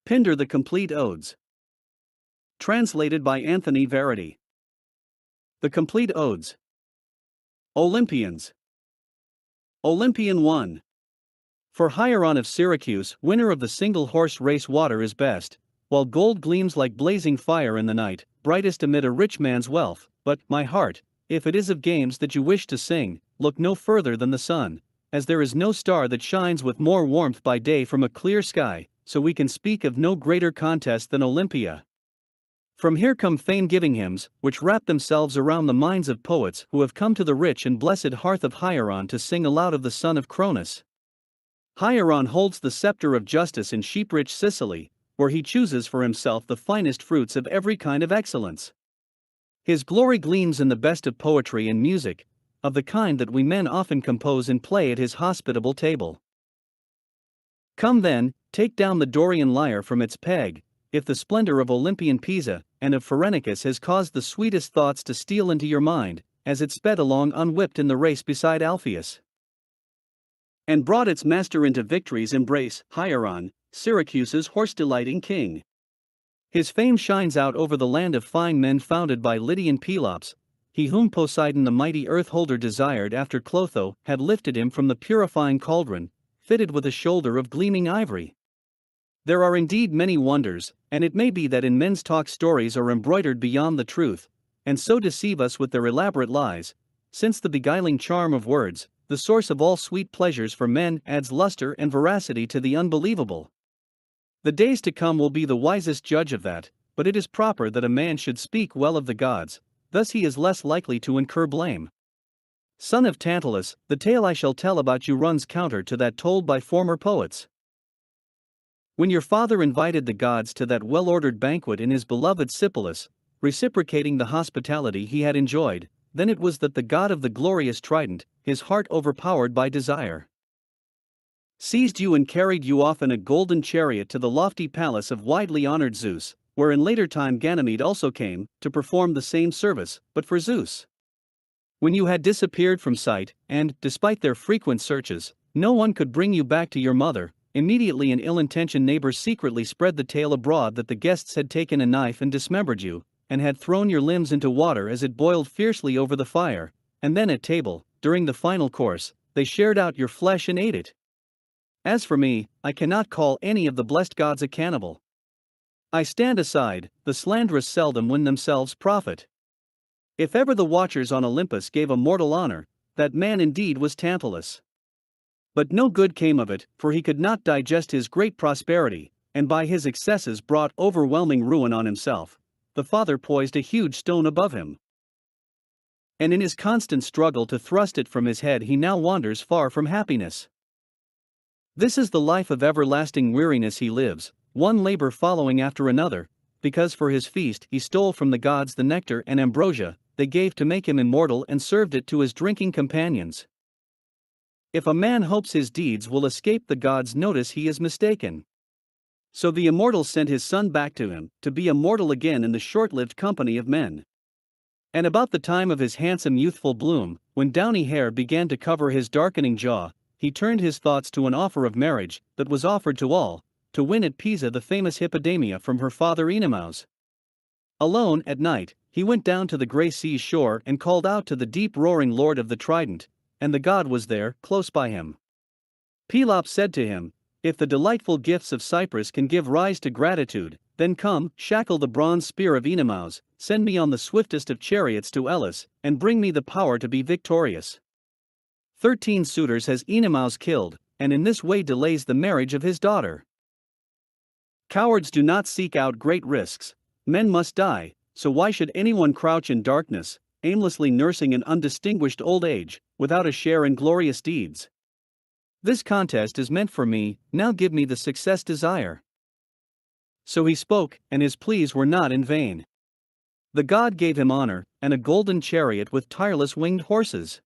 Píndaro the Complete Odes. Translated by Anthony Verity. The Complete Odes. Olympians. Olympian 1. For Hieron of Syracuse, winner of the single-horse race, water is best, while gold gleams like blazing fire in the night, brightest amid a rich man's wealth. But, my heart, if it is of games that you wish to sing, look no further than the sun, as there is no star that shines with more warmth by day from a clear sky, so we can speak of no greater contest than Olympia. From here come fame-giving hymns, which wrap themselves around the minds of poets who have come to the rich and blessed hearth of Hieron to sing aloud of the son of Cronus. Hieron holds the scepter of justice in sheep-rich Sicily, where he chooses for himself the finest fruits of every kind of excellence. His glory gleams in the best of poetry and music, of the kind that we men often compose and play at his hospitable table. Come then, take down the Dorian lyre from its peg, if the splendor of Olympian Pisa and of Pherenicus has caused the sweetest thoughts to steal into your mind, as it sped along unwhipped in the race beside Alpheus, and brought its master into victory's embrace, Hieron, Syracuse's horse-delighting king. His fame shines out over the land of fine men founded by Lydian Pelops, he whom Poseidon the mighty earth-holder desired after Clotho had lifted him from the purifying cauldron, fitted with a shoulder of gleaming ivory. There are indeed many wonders, and it may be that in men's talk stories are embroidered beyond the truth, and so deceive us with their elaborate lies, since the beguiling charm of words, the source of all sweet pleasures for men, adds luster and veracity to the unbelievable. The days to come will be the wisest judge of that, but it is proper that a man should speak well of the gods, thus he is less likely to incur blame. Son of Tantalus, the tale I shall tell about you runs counter to that told by former poets. When your father invited the gods to that well-ordered banquet in his beloved Sipylus, reciprocating the hospitality he had enjoyed, then it was that the god of the glorious trident, his heart overpowered by desire, seized you and carried you off in a golden chariot to the lofty palace of widely honored Zeus, where in later time Ganymede also came, to perform the same service, but for Zeus. When you had disappeared from sight, and, despite their frequent searches, no one could bring you back to your mother, immediately an ill-intentioned neighbor secretly spread the tale abroad that the guests had taken a knife and dismembered you, and had thrown your limbs into water as it boiled fiercely over the fire, and then at table, during the final course, they shared out your flesh and ate it. As for me, I cannot call any of the blessed gods a cannibal. I stand aside, the slanderous seldom win themselves profit. If ever the watchers on Olympus gave a mortal honor, that man indeed was Tantalus. But no good came of it, for he could not digest his great prosperity, and by his excesses brought overwhelming ruin on himself. The father poised a huge stone above him, and in his constant struggle to thrust it from his head he now wanders far from happiness. This is the life of everlasting weariness he lives, one labor following after another, because for his feast he stole from the gods the nectar and ambrosia they gave to make him immortal and served it to his drinking companions. If a man hopes his deeds will escape the gods' notice, he is mistaken. So the immortal sent his son back to him, to be immortal again in the short-lived company of men. And about the time of his handsome youthful bloom, when downy hair began to cover his darkening jaw, he turned his thoughts to an offer of marriage that was offered to all, to win at Pisa the famous Hippodamia from her father Oenomaus. Alone, at night, he went down to the grey sea's shore and called out to the deep-roaring lord of the trident, and the god was there, close by him. Pelops said to him, "If the delightful gifts of Cyprus can give rise to gratitude, then come, shackle the bronze spear of Oenomaus, send me on the swiftest of chariots to Elis, and bring me the power to be victorious." 13 suitors has Oenomaus killed, and in this way delays the marriage of his daughter. Cowards do not seek out great risks. Men must die, so why should anyone crouch in darkness, aimlessly nursing an undistinguished old age, without a share in glorious deeds? This contest is meant for me, now give me the success desire. So he spoke, and his pleas were not in vain. The god gave him honor, and a golden chariot with tireless winged horses.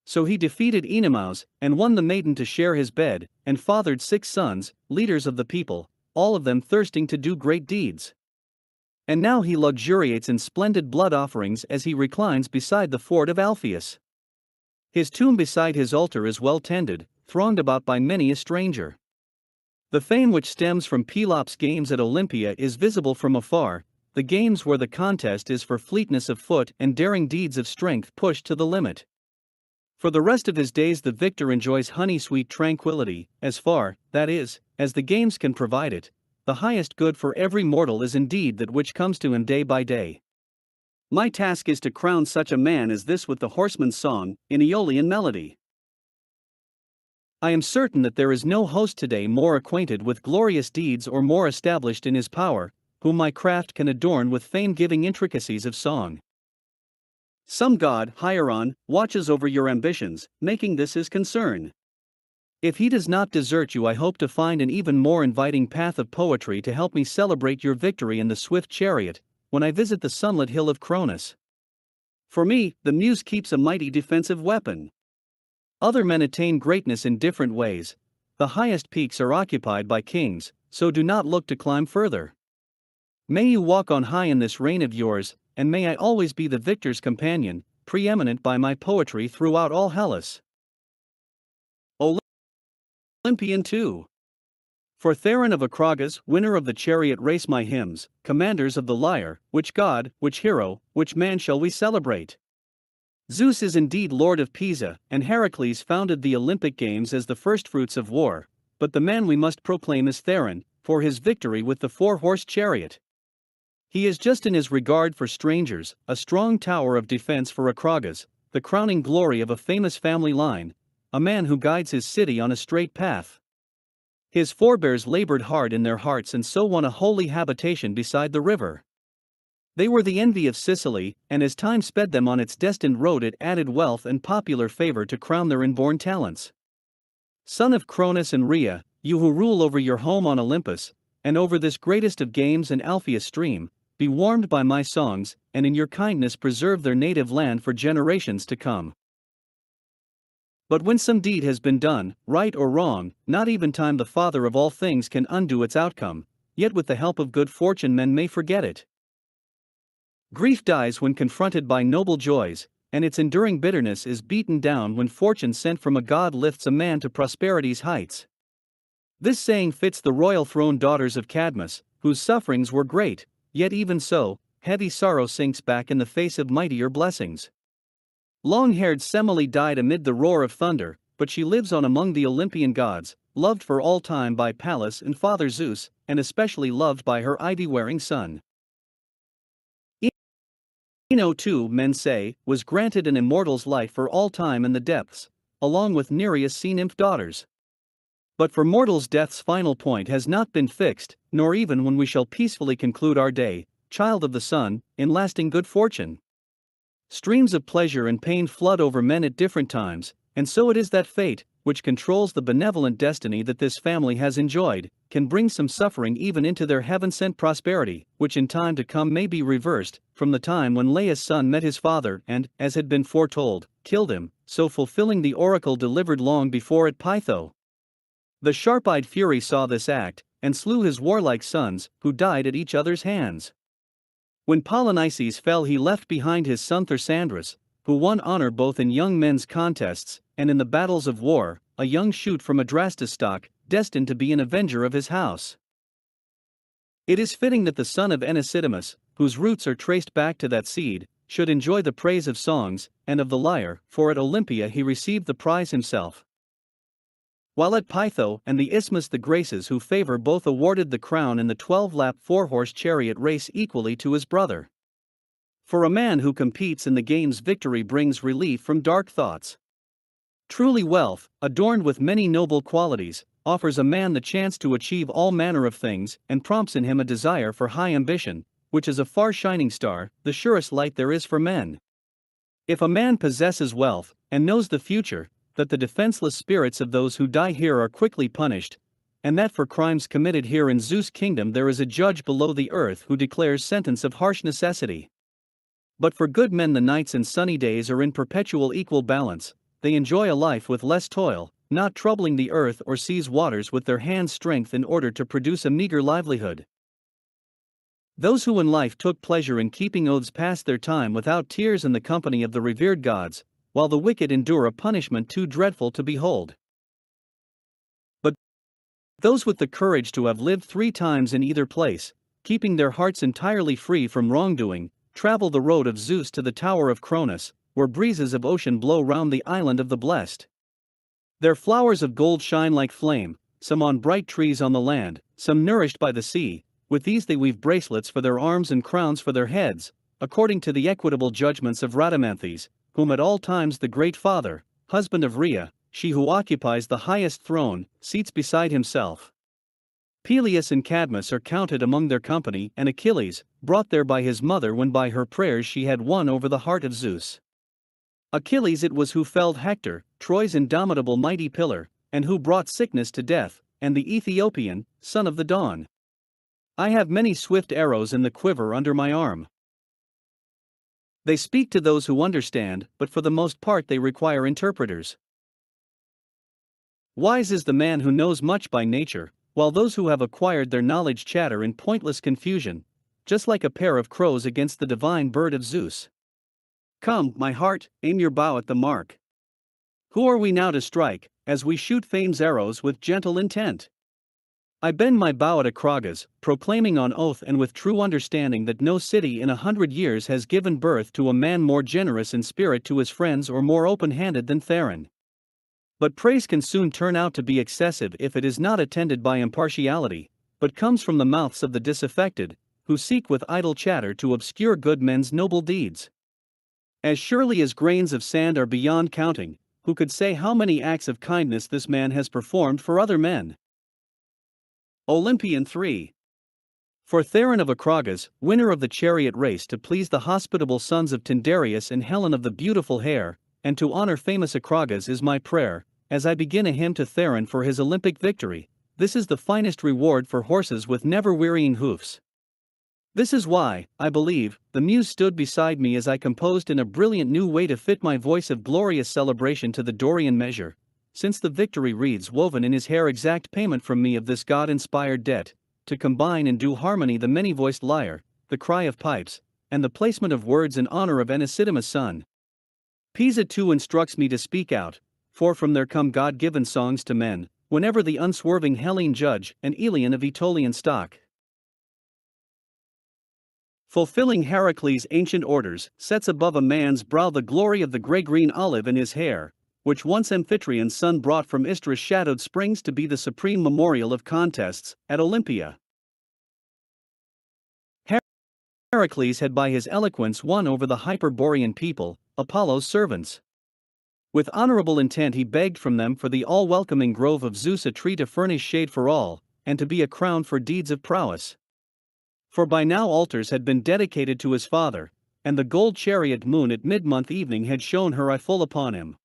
So he defeated Oenomaus, and won the maiden to share his bed, and fathered 6 sons, leaders of the people, all of them thirsting to do great deeds. And now he luxuriates in splendid blood offerings as he reclines beside the fort of Alpheus. His tomb beside his altar is well tended, thronged about by many a stranger. The fame which stems from Pelops' games at Olympia is visible from afar, the games where the contest is for fleetness of foot and daring deeds of strength pushed to the limit. For the rest of his days the victor enjoys honey-sweet tranquility, as far, that is, as the games can provide it. The highest good for every mortal is indeed that which comes to him day by day. My task is to crown such a man as this with the horseman's song, in Aeolian melody. I am certain that there is no host today more acquainted with glorious deeds or more established in his power, whom my craft can adorn with fame-giving intricacies of song. Some god, Hieron, watches over your ambitions, making this his concern. If he does not desert you, I hope to find an even more inviting path of poetry to help me celebrate your victory in the swift chariot, when I visit the sunlit hill of Cronus. For me, the muse keeps a mighty defensive weapon. Other men attain greatness in different ways. The highest peaks are occupied by kings, so do not look to climb further. May you walk on high in this reign of yours, and may I always be the victor's companion, preeminent by my poetry throughout all Hellas. Olympian 2. For Theron of Acragas, winner of the chariot race, my hymns, commanders of the lyre, which god, which hero, which man shall we celebrate? Zeus is indeed lord of Pisa, and Heracles founded the Olympic Games as the firstfruits of war, but the man we must proclaim is Theron, for his victory with the four-horse chariot. He is just in his regard for strangers, a strong tower of defense for Acragas, the crowning glory of a famous family line, a man who guides his city on a straight path. His forebears labored hard in their hearts and so won a holy habitation beside the river. They were the envy of Sicily, and as time sped them on its destined road it added wealth and popular favor to crown their inborn talents. Son of Cronus and Rhea, you who rule over your home on Olympus, and over this greatest of games and Alpheus stream, be warmed by my songs, and in your kindness preserve their native land for generations to come. But when some deed has been done, right or wrong, not even time the Father of all things can undo its outcome, yet with the help of good fortune men may forget it. Grief dies when confronted by noble joys, and its enduring bitterness is beaten down when fortune sent from a god lifts a man to prosperity's heights. This saying fits the royal-throned daughters of Cadmus, whose sufferings were great, yet even so, heavy sorrow sinks back in the face of mightier blessings. Long-haired Semele died amid the roar of thunder, but she lives on among the Olympian gods, loved for all time by Pallas and Father Zeus, and especially loved by her ivy-wearing son. Ino too, men say, was granted an immortal's life for all time in the depths, along with Nereus' sea-nymph daughters. But for mortals death's final point has not been fixed, nor even when we shall peacefully conclude our day, child of the sun, in lasting good fortune. Streams of pleasure and pain flood over men at different times, and so it is that fate, which controls the benevolent destiny that this family has enjoyed, can bring some suffering even into their heaven-sent prosperity, which in time to come may be reversed, from the time when Laius' son met his father and, as had been foretold, killed him, so fulfilling the oracle delivered long before at Pytho. The sharp-eyed Fury saw this act, and slew his warlike sons, who died at each other's hands. When Polynices fell he left behind his son Thersandra's, who won honor both in young men's contests, and in the battles of war, a young shoot from Adrastus' stock, destined to be an avenger of his house. It is fitting that the son of Enisidamus, whose roots are traced back to that seed, should enjoy the praise of songs, and of the lyre, for at Olympia he received the prize himself. While at Pytho and the Isthmus the Graces who favor both awarded the crown in the 12-lap four-horse chariot race equally to his brother. For a man who competes in the games victory brings relief from dark thoughts. Truly wealth, adorned with many noble qualities, offers a man the chance to achieve all manner of things and prompts in him a desire for high ambition, which is a far shining star, the surest light there is for men. If a man possesses wealth, and knows the future, that the defenseless spirits of those who die here are quickly punished, and that for crimes committed here in Zeus' kingdom there is a judge below the earth who declares sentence of harsh necessity. But for good men the nights and sunny days are in perpetual equal balance, they enjoy a life with less toil, not troubling the earth or sea's waters with their hands' strength in order to produce a meager livelihood. Those who in life took pleasure in keeping oaths pass their time without tears in the company of the revered gods, while the wicked endure a punishment too dreadful to behold. But Those with the courage to have lived 3 times in either place, keeping their hearts entirely free from wrongdoing, travel the road of Zeus to the tower of Cronus, where breezes of ocean blow round the island of the blessed. Their flowers of gold shine like flame, some on bright trees on the land, some nourished by the sea. With these they weave bracelets for their arms and crowns for their heads, according to the equitable judgments of Rhadamanthys, whom at all times the great father, husband of Rhea, she who occupies the highest throne, seats beside himself. Peleus and Cadmus are counted among their company, and Achilles, brought there by his mother when by her prayers she had won over the heart of Zeus. Achilles it was who felled Hector, Troy's indomitable mighty pillar, and who brought sickness to death, and the Ethiopian, son of the dawn. I have many swift arrows in the quiver under my arm. They speak to those who understand, but for the most part they require interpreters. Wise is the man who knows much by nature, while those who have acquired their knowledge chatter in pointless confusion, just like a pair of crows against the divine bird of Zeus. Come, my heart, aim your bow at the mark. Who are we now to strike, as we shoot fame's arrows with gentle intent? I bend my bow at Acragas, proclaiming on oath and with true understanding that no city in 100 years has given birth to a man more generous in spirit to his friends or more open-handed than Theron. But praise can soon turn out to be excessive if it is not attended by impartiality, but comes from the mouths of the disaffected, who seek with idle chatter to obscure good men's noble deeds. As surely as grains of sand are beyond counting, who could say how many acts of kindness this man has performed for other men? Olympian 3. For Theron of Acragas, winner of the chariot race to please the hospitable sons of Tyndareus and Helen of the beautiful hair, and to honor famous Acragas is my prayer, as I begin a hymn to Theron for his Olympic victory. This is the finest reward for horses with never-wearying hoofs. This is why, I believe, the muse stood beside me as I composed in a brilliant new way to fit my voice of glorious celebration to the Dorian measure, since the victory reads woven in his hair exact payment from me of this God-inspired debt, to combine in due harmony the many-voiced lyre, the cry of pipes, and the placement of words in honor of Anaxidamus' son. Pisa too instructs me to speak out, for from there come God-given songs to men, whenever the unswerving Hellene judge, an Aeolian of Aetolian stock, fulfilling Heracles' ancient orders, sets above a man's brow the glory of the grey-green olive in his hair, which once Amphitryon's son brought from Istra's shadowed springs to be the supreme memorial of contests, at Olympia. Heracles had by his eloquence won over the Hyperborean people, Apollo's servants. With honorable intent he begged from them for the all-welcoming grove of Zeus, a tree to furnish shade for all, and to be a crown for deeds of prowess. For by now altars had been dedicated to his father, and the gold chariot moon at mid-month evening had shone her eye full upon him.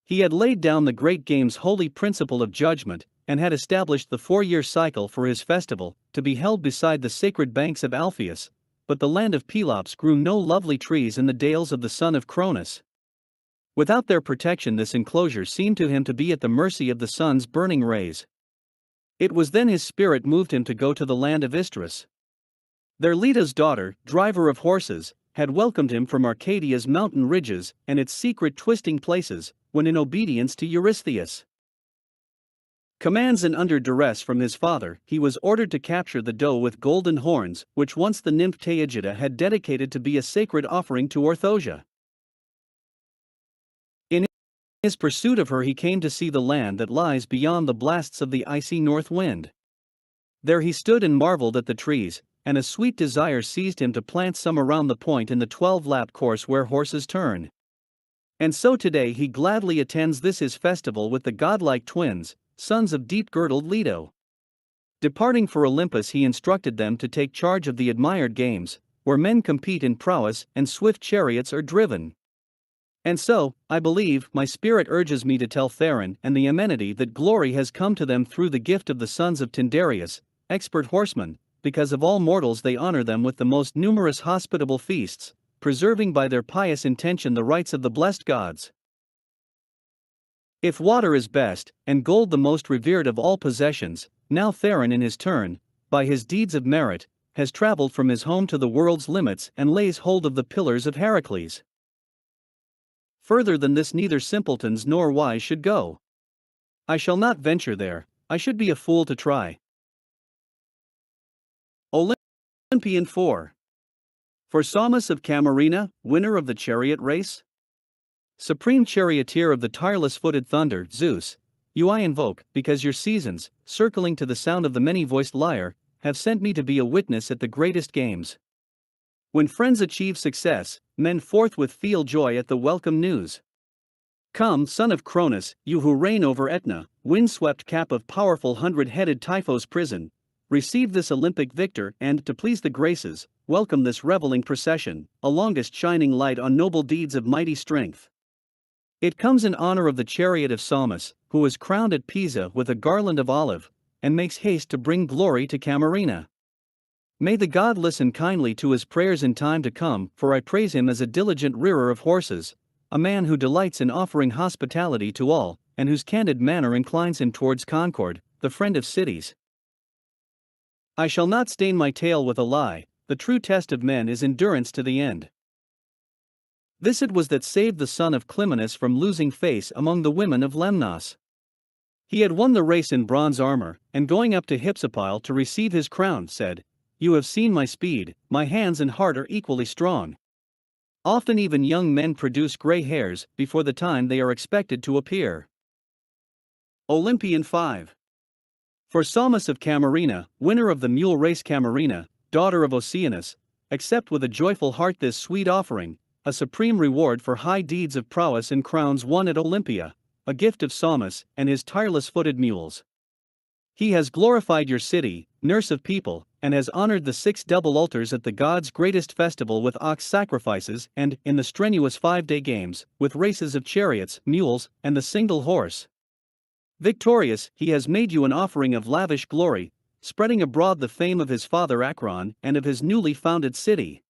He had laid down the great game's holy principle of judgment, and had established the 4-year cycle for his festival, to be held beside the sacred banks of Alpheus, but the land of Pelops grew no lovely trees in the dales of the son of Cronus. Without their protection this enclosure seemed to him to be at the mercy of the sun's burning rays. It was then his spirit moved him to go to the land of Istris. There Leto's daughter, driver of horses, had welcomed him from Arcadia's mountain ridges and its secret twisting places, when in obedience to Eurystheus' commands and under duress from his father, he was ordered to capture the doe with golden horns, which once the nymph Teigida had dedicated to be a sacred offering to Orthosia. In his pursuit of her he came to see the land that lies beyond the blasts of the icy north wind. There he stood and marveled at the trees, and a sweet desire seized him to plant some around the point in the 12-lap course where horses turn. And so today he gladly attends this his festival with the godlike twins, sons of deep-girdled Leto. Departing for Olympus he instructed them to take charge of the admired games, where men compete in prowess and swift chariots are driven. And so, I believe, my spirit urges me to tell Theron and the Amenity that glory has come to them through the gift of the sons of Tyndareus, expert horsemen, because of all mortals they honor them with the most numerous hospitable feasts, preserving by their pious intention the rights of the blessed gods. If water is best, and gold the most revered of all possessions, now Theron in his turn, by his deeds of merit, has traveled from his home to the world's limits and lays hold of the pillars of Heracles. Further than this neither simpletons nor wise should go. I shall not venture there, I should be a fool to try. Olympian 4. For Psalmus of Camarina, winner of the chariot race? Supreme charioteer of the tireless-footed thunder, Zeus, you I invoke, because your seasons, circling to the sound of the many-voiced lyre, have sent me to be a witness at the greatest games. When friends achieve success, men forthwith feel joy at the welcome news. Come, son of Cronus, you who reign over Aetna, wind-swept cap of powerful hundred-headed Typho's prison, receive this Olympic victor and, to please the graces, welcome this reveling procession, a longest shining light on noble deeds of mighty strength. It comes in honor of the chariot of Psalmus, who is crowned at Pisa with a garland of olive, and makes haste to bring glory to Camarina. May the god listen kindly to his prayers in time to come, for I praise him as a diligent rearer of horses, a man who delights in offering hospitality to all, and whose candid manner inclines him towards concord, the friend of cities. I shall not stain my tale with a lie, the true test of men is endurance to the end. This it was that saved the son of Clymenus from losing face among the women of Lemnos. He had won the race in bronze armor, and going up to Hypsipyle to receive his crown, said, "You have seen my speed, my hands and heart are equally strong." Often even young men produce gray hairs before the time they are expected to appear. Olympian 5. For Psalmus of Camarina, winner of the mule race Camarina, daughter of Oceanus, accept with a joyful heart this sweet offering, a supreme reward for high deeds of prowess and crowns won at Olympia, a gift of Psalmus and his tireless-footed mules. He has glorified your city, nurse of people, and has honored the 6 double altars at the gods' greatest festival with ox sacrifices and, in the strenuous 5-day games, with races of chariots, mules, and the single horse. Victorious, he has made you an offering of lavish glory, spreading abroad the fame of his father Acron and of his newly founded city.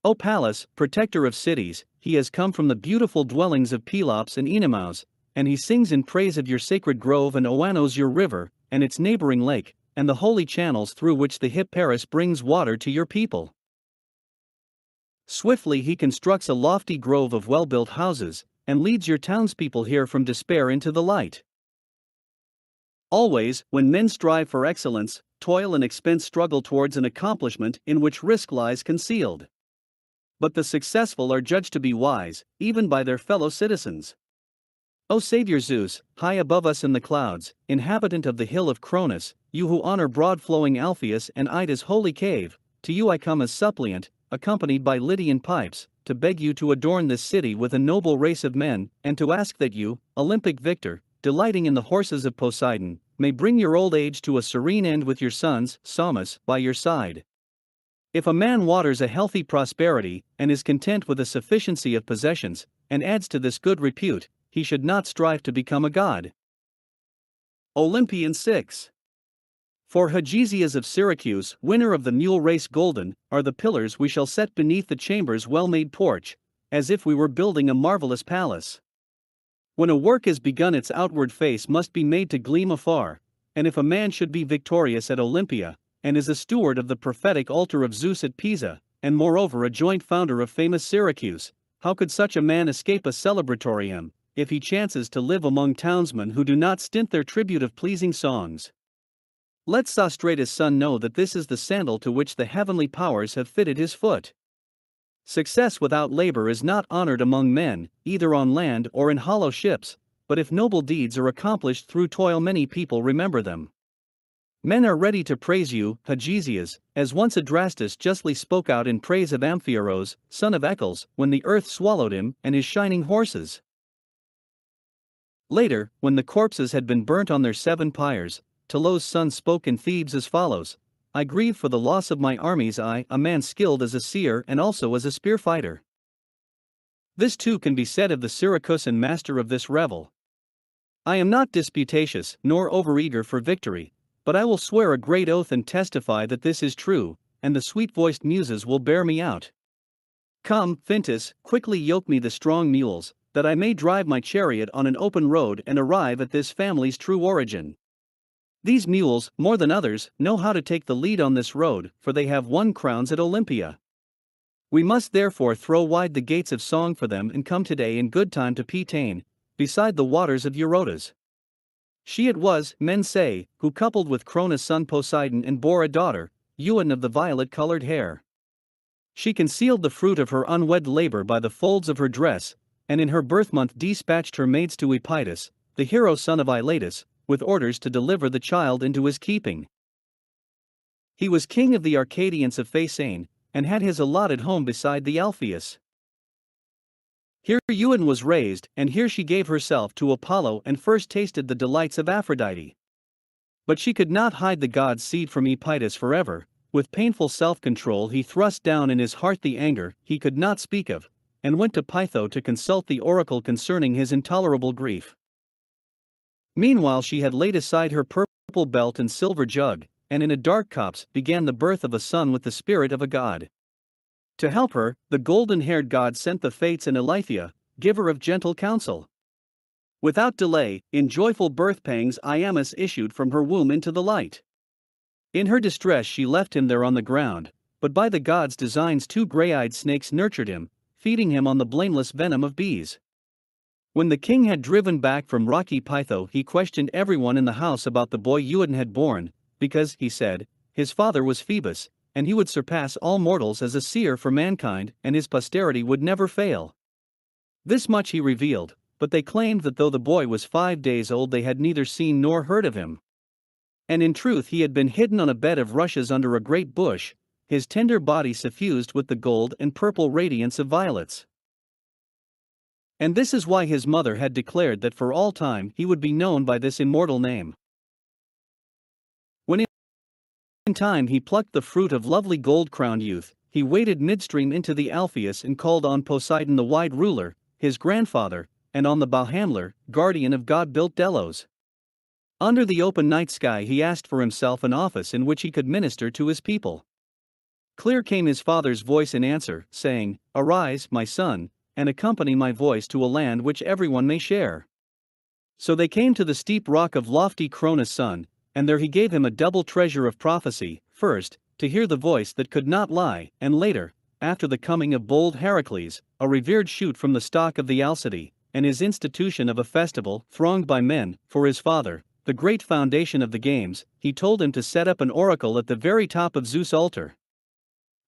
O Pallas, protector of cities, he has come from the beautiful dwellings of Pelops and Enemaus, and he sings in praise of your sacred grove and Oanos your river, and its neighboring lake, and the holy channels through which the hip Paris brings water to your people. Swiftly he constructs a lofty grove of well-built houses, and leads your townspeople here from despair into the light. Always, when men strive for excellence, toil and expense struggle towards an accomplishment in which risk lies concealed. But the successful are judged to be wise, even by their fellow citizens. O Savior Zeus, high above us in the clouds, inhabitant of the hill of Cronus, you who honor broad-flowing Alpheus and Ida's holy cave, to you I come as suppliant, accompanied by Lydian pipes, to beg you to adorn this city with a noble race of men, and to ask that you, Olympic victor, delighting in the horses of Poseidon, may bring your old age to a serene end with your sons, Psalmus, by your side. If a man waters a healthy prosperity, and is content with a sufficiency of possessions, and adds to this good repute, he should not strive to become a god. Olympian 6. For Hegesias of Syracuse, winner of the mule race golden, are the pillars we shall set beneath the chamber's well-made porch, as if we were building a marvelous palace. When a work is begun, its outward face must be made to gleam afar, and if a man should be victorious at Olympia, and is a steward of the prophetic altar of Zeus at Pisa, and moreover a joint founder of famous Syracuse, how could such a man escape a celebratorium, if he chances to live among townsmen who do not stint their tribute of pleasing songs? Let Sostratus' son know that this is the sandal to which the heavenly powers have fitted his foot. Success without labor is not honored among men, either on land or in hollow ships, but if noble deeds are accomplished through toil many people remember them. Men are ready to praise you, Hegesias, as once Adrastus justly spoke out in praise of Amphiaraus, son of Echels, when the earth swallowed him and his shining horses. Later, when the corpses had been burnt on their 7 pyres, Telos' son spoke in Thebes as follows: I grieve for the loss of my armies, I, a man skilled as a seer and also as a spear fighter. This too can be said of the Syracusan master of this revel. I am not disputatious, nor overeager for victory, but I will swear a great oath and testify that this is true, and the sweet-voiced muses will bear me out. Come, Phintus, quickly yoke me the strong mules, that I may drive my chariot on an open road and arrive at this family's true origin. These mules, more than others, know how to take the lead on this road, for they have won crowns at Olympia. We must therefore throw wide the gates of song for them and come today in good time to Pitane, beside the waters of Eurotas. She it was, men say, who coupled with Cronus' son Poseidon and bore a daughter, Euan of the violet-colored hair. She concealed the fruit of her unwed labor by the folds of her dress, and in her birth-month dispatched her maids to Epeitus, the hero son of Eilatus, with orders to deliver the child into his keeping. He was king of the Arcadians of Phaeacian, and had his allotted home beside the Alpheus. Here Euan was raised, and here she gave herself to Apollo and first tasted the delights of Aphrodite. But she could not hide the god's seed from Epeitus forever. With painful self-control he thrust down in his heart the anger he could not speak of, and went to Pytho to consult the oracle concerning his intolerable grief. Meanwhile she had laid aside her purple belt and silver jug, and in a dark copse began the birth of a son with the spirit of a god. To help her, the golden-haired god sent the Fates and Eileithyia, giver of gentle counsel. Without delay, in joyful birth pangs Iamus issued from her womb into the light. In her distress she left him there on the ground, but by the god's designs 2 grey-eyed snakes nurtured him, feeding him on the blameless venom of bees. When the king had driven back from rocky Pytho he questioned everyone in the house about the boy Euan had borne, because, he said, his father was Phoebus, and he would surpass all mortals as a seer for mankind, and his posterity would never fail. This much he revealed, but they claimed that though the boy was 5 days old they had neither seen nor heard of him. And in truth he had been hidden on a bed of rushes under a great bush, his tender body suffused with the gold and purple radiance of violets. And this is why his mother had declared that for all time he would be known by this immortal name. When in time he plucked the fruit of lovely gold-crowned youth, he waded midstream into the Alpheus and called on Poseidon the wide ruler, his grandfather, and on the Bauhamler, guardian of god-built Delos. Under the open night sky he asked for himself an office in which he could minister to his people. Clear came his father's voice in answer, saying, "Arise, my son, and accompany my voice to a land which everyone may share." So they came to the steep rock of lofty Cronus' son, and there he gave him a double treasure of prophecy, first, to hear the voice that could not lie, and later, after the coming of bold Heracles, a revered shoot from the stock of the Alcidae, and his institution of a festival, thronged by men, for his father, the great foundation of the games, he told him to set up an oracle at the very top of Zeus' altar.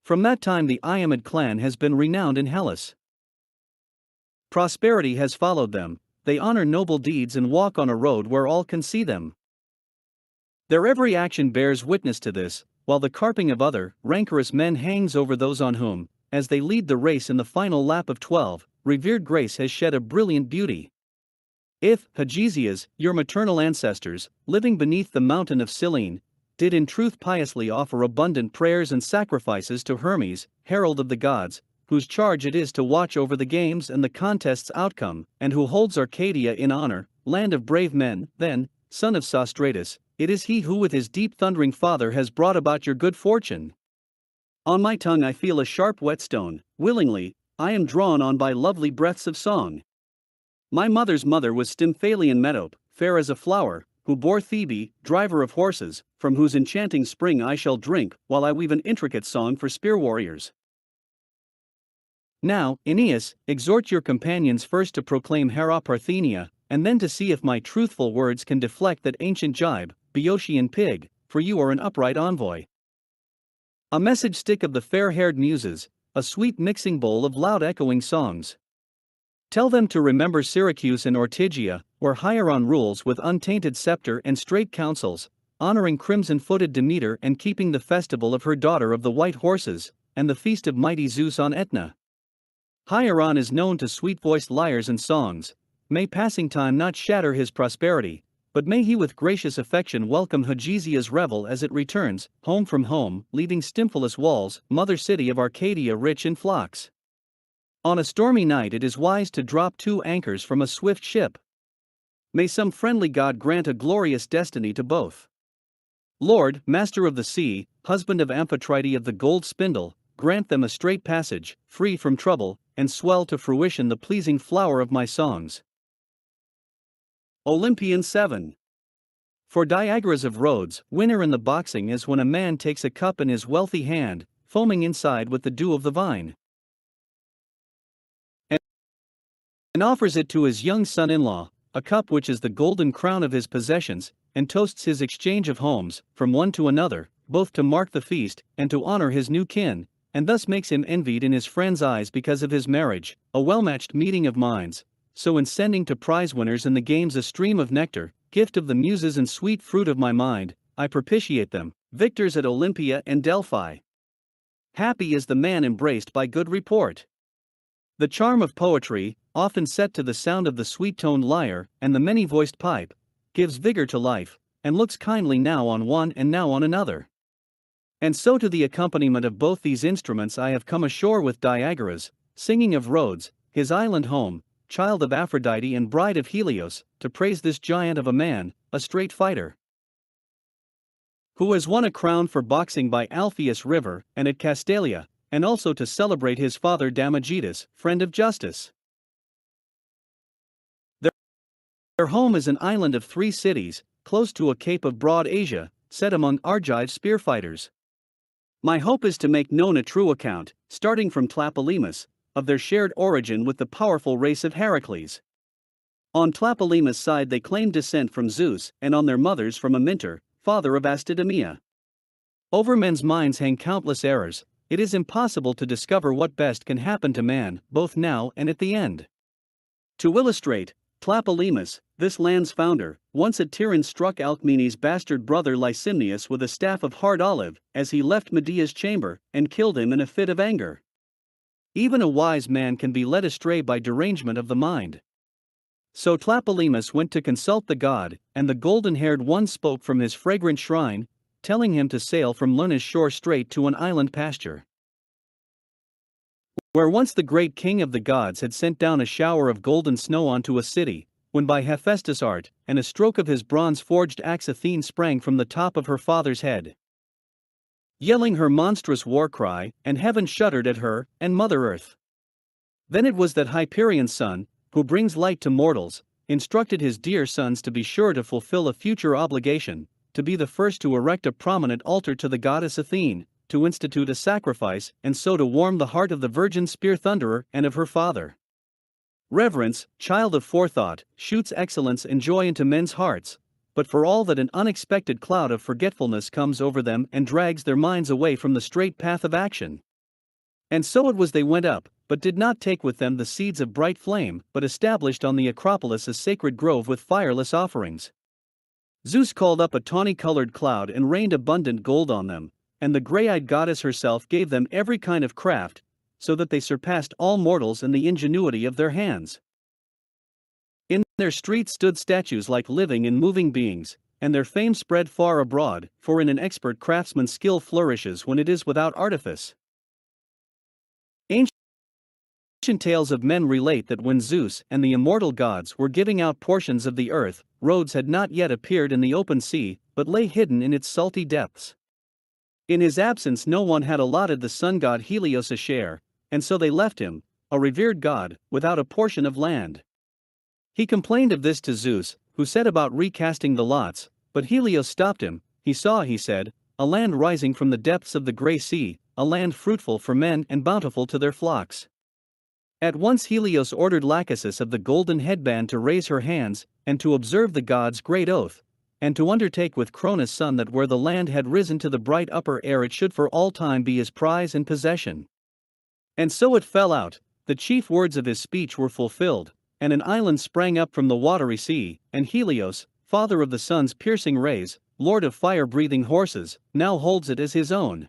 From that time the Iamid clan has been renowned in Hellas. Prosperity has followed them, they honor noble deeds and walk on a road where all can see them. Their every action bears witness to this, while the carping of other, rancorous men hangs over those on whom, as they lead the race in the final lap of 12, revered grace has shed a brilliant beauty. If, Hegesias, your maternal ancestors, living beneath the mountain of Cyllene, did in truth piously offer abundant prayers and sacrifices to Hermes, herald of the gods, whose charge it is to watch over the games and the contest's outcome, and who holds Arcadia in honor, land of brave men, then, son of Sostratus, it is he who with his deep thundering father has brought about your good fortune. On my tongue I feel a sharp whetstone, willingly, I am drawn on by lovely breaths of song. My mother's mother was Stymphalian Metope, fair as a flower, who bore Thebe, driver of horses, from whose enchanting spring I shall drink, while I weave an intricate song for spear warriors. Now, Aeneas, exhort your companions first to proclaim Hera Parthenia, and then to see if my truthful words can deflect that ancient jibe, Boeotian pig, for you are an upright envoy. A message stick of the fair-haired muses, a sweet mixing bowl of loud echoing songs. Tell them to remember Syracuse and Ortygia, where Hieron rules with untainted scepter and straight counsels, honoring crimson-footed Demeter and keeping the festival of her daughter of the white horses, and the feast of mighty Zeus on Aetna. Hieron is known to sweet-voiced lyres and songs. May passing time not shatter his prosperity, but may he with gracious affection welcome Hegesia's revel as it returns, home from home, leaving Stymphalus' walls, mother city of Arcadia rich in flocks. On a stormy night it is wise to drop 2 anchors from a swift ship. May some friendly god grant a glorious destiny to both. Lord, master of the sea, husband of Amphitrite of the gold spindle, grant them a straight passage, free from trouble, and swell to fruition the pleasing flower of my songs. Olympian 7. For Diagoras of Rhodes, winner in the boxing is when a man takes a cup in his wealthy hand, foaming inside with the dew of the vine, and offers it to his young son-in-law, a cup which is the golden crown of his possessions, and toasts his exchange of homes, from one to another, both to mark the feast, and to honor his new kin, and thus makes him envied in his friends' eyes because of his marriage, a well-matched meeting of minds. So in sending to prize winners in the games a stream of nectar, gift of the muses and sweet fruit of my mind, I propitiate them, victors at Olympia and Delphi. Happy is the man embraced by good report. The charm of poetry, often set to the sound of the sweet-toned lyre and the many-voiced pipe, gives vigor to life, and looks kindly now on one and now on another. And so to the accompaniment of both these instruments I have come ashore with Diagoras, singing of Rhodes, his island home, child of Aphrodite and bride of Helios, to praise this giant of a man, a straight fighter, who has won a crown for boxing by Alpheus River and at Castalia, and also to celebrate his father Damagetus, friend of justice. Their home is an island of 3 cities, close to a cape of broad Asia, set among Argive spearfighters. My hope is to make known a true account, starting from Tlepolemus, of their shared origin with the powerful race of Heracles. On Tlepolemus' side they claim descent from Zeus, and on their mother's from Amintor, father of Astydameia. Over men's minds hang countless errors. It is impossible to discover what best can happen to man, both now and at the end. To illustrate, Tlepolemus, this land's founder, once at Tiryns struck Alcmene's bastard brother Lysimnius with a staff of hard olive, as he left Medea's chamber, and killed him in a fit of anger. Even a wise man can be led astray by derangement of the mind. So Tlepolemus went to consult the god, and the golden-haired one spoke from his fragrant shrine, telling him to sail from Lerna's shore straight to an island pasture, where once the great king of the gods had sent down a shower of golden snow onto a city, when by Hephaestus' art, and a stroke of his bronze-forged axe Athene sprang from the top of her father's head, yelling her monstrous war cry, and heaven shuddered at her, and Mother Earth. Then it was that Hyperion's son, who brings light to mortals, instructed his dear sons to be sure to fulfill a future obligation, to be the first to erect a prominent altar to the goddess Athene, to institute a sacrifice, and so to warm the heart of the virgin spear-thunderer and of her father. Reverence, child of forethought, shoots excellence and joy into men's hearts, but for all that an unexpected cloud of forgetfulness comes over them and drags their minds away from the straight path of action. And so it was they went up, but did not take with them the seeds of bright flame, but established on the Acropolis a sacred grove with fireless offerings. Zeus called up a tawny-colored cloud and rained abundant gold on them, and the grey-eyed goddess herself gave them every kind of craft, so that they surpassed all mortals in the ingenuity of their hands. In their streets stood statues like living and moving beings, and their fame spread far abroad, for in an expert craftsman skill flourishes when it is without artifice. Ancient tales of men relate that when Zeus and the immortal gods were giving out portions of the earth, Rhodes had not yet appeared in the open sea, but lay hidden in its salty depths. In his absence no one had allotted the sun god Helios a share, and so they left him, a revered god, without a portion of land. He complained of this to Zeus, who set about recasting the lots, but Helios stopped him. He saw, he said, a land rising from the depths of the grey sea, a land fruitful for men and bountiful to their flocks. At once Helios ordered Lachesis of the golden headband to raise her hands, and to observe the god's great oath, and to undertake with Cronus' son that where the land had risen to the bright upper air it should for all time be his prize and possession. And so it fell out, the chief words of his speech were fulfilled, and an island sprang up from the watery sea, and Helios, father of the sun's piercing rays, lord of fire-breathing horses, now holds it as his own.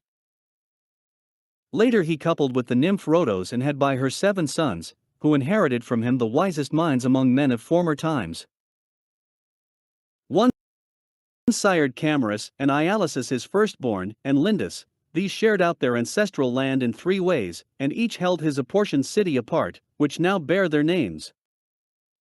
Later he coupled with the nymph Rhodos and had by her 7 sons, who inherited from him the wisest minds among men of former times. One sired Camarus, and Ialysus his firstborn, and Lindus. These shared out their ancestral land in 3 ways, and each held his apportioned city apart, which now bear their names.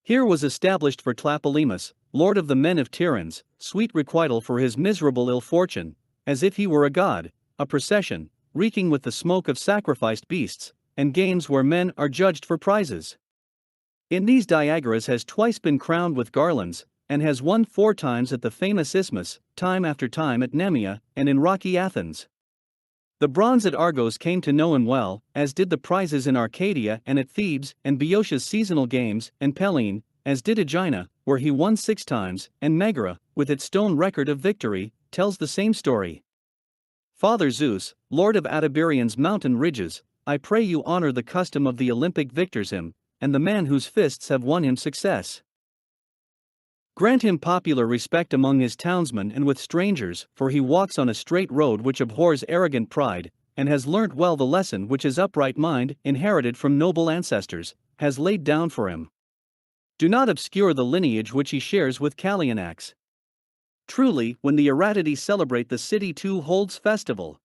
Here was established for Tlepolemus, lord of the men of Tiryns, sweet requital for his miserable ill fortune, as if he were a god, a procession, reeking with the smoke of sacrificed beasts, and games where men are judged for prizes. In these Diagoras has twice been crowned with garlands, and has won 4 times at the famous Isthmus, time after time at Nemea, and in rocky Athens. The bronze at Argos came to know him well, as did the prizes in Arcadia and at Thebes, and Boeotia's seasonal games, and Pellene, as did Aegina, where he won 6 times, and Megara, with its stone record of victory, tells the same story. Father Zeus, Lord of Atiberian's mountain ridges, I pray you honor the custom of the Olympic victors him, and the man whose fists have won him success. Grant him popular respect among his townsmen and with strangers, for he walks on a straight road which abhors arrogant pride, and has learnt well the lesson which his upright mind, inherited from noble ancestors, has laid down for him. Do not obscure the lineage which he shares with Calianax. Truly, when the Erratides celebrate, the city too holds festival.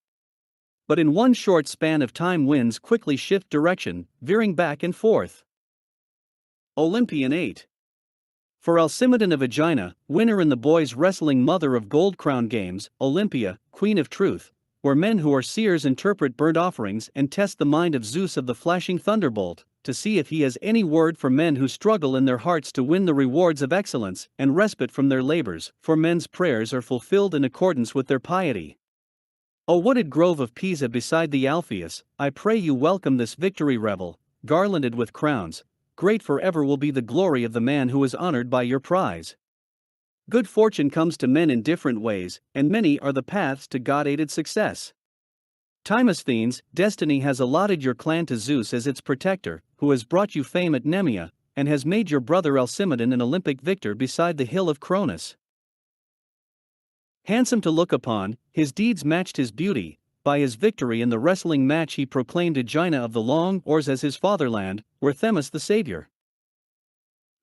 But in one short span of time winds quickly shift direction, veering back and forth. Olympian 8. For Alcimedon of Aegina, winner in the boys' wrestling, mother of gold-crowned games, Olympia, queen of truth, where men who are seers interpret burnt offerings and test the mind of Zeus of the flashing thunderbolt, to see if he has any word for men who struggle in their hearts to win the rewards of excellence and respite from their labors, for men's prayers are fulfilled in accordance with their piety. O wooded grove of Pisa beside the Alpheus, I pray you welcome this victory revel, garlanded with crowns. Great forever will be the glory of the man who is honored by your prize. Good fortune comes to men in different ways, and many are the paths to God-aided success. Timosthenes, destiny has allotted your clan to Zeus as its protector, who has brought you fame at Nemea, and has made your brother Alcimedon an Olympic victor beside the hill of Cronus. Handsome to look upon, his deeds matched his beauty. By his victory in the wrestling match he proclaimed Aegina of the long oars as his fatherland, where Themis the savior,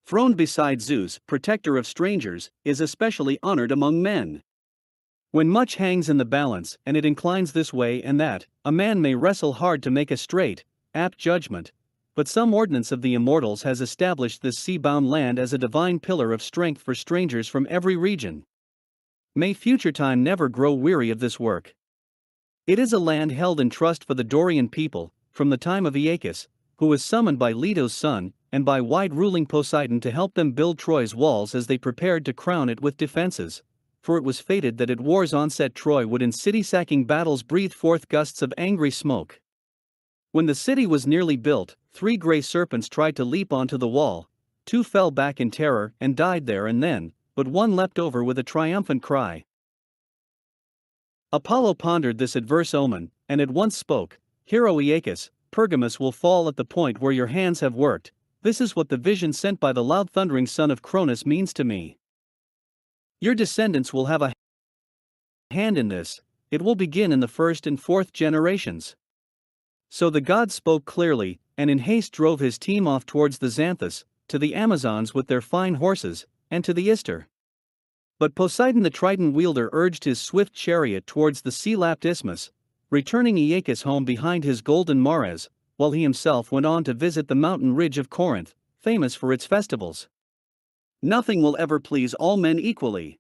throned beside Zeus, protector of strangers, is especially honored among men. When much hangs in the balance, and it inclines this way and that, a man may wrestle hard to make a straight, apt judgment, but some ordinance of the immortals has established this sea-bound land as a divine pillar of strength for strangers from every region. May future time never grow weary of this work. It is a land held in trust for the Dorian people, from the time of Aeacus, who was summoned by Leto's son, and by wide-ruling Poseidon to help them build Troy's walls as they prepared to crown it with defenses. For it was fated that at war's onset Troy would in city-sacking battles breathe forth gusts of angry smoke. When the city was nearly built, 3 grey serpents tried to leap onto the wall. 2 fell back in terror and died there and then, but 1 leapt over with a triumphant cry. Apollo pondered this adverse omen, and at once spoke, Hero Aeacus, Pergamus will fall at the point where your hands have worked. This is what the vision sent by the loud thundering son of Cronus means to me. Your descendants will have a hand in this, it will begin in the 1st and 4th generations. So the god spoke clearly, and in haste drove his team off towards the Xanthus, to the Amazons with their fine horses, and to the Ister. But Poseidon the trident wielder urged his swift chariot towards the sea-lapped isthmus, returning Aeacus home behind his golden mares, while he himself went on to visit the mountain ridge of Corinth, famous for its festivals. Nothing will ever please all men equally.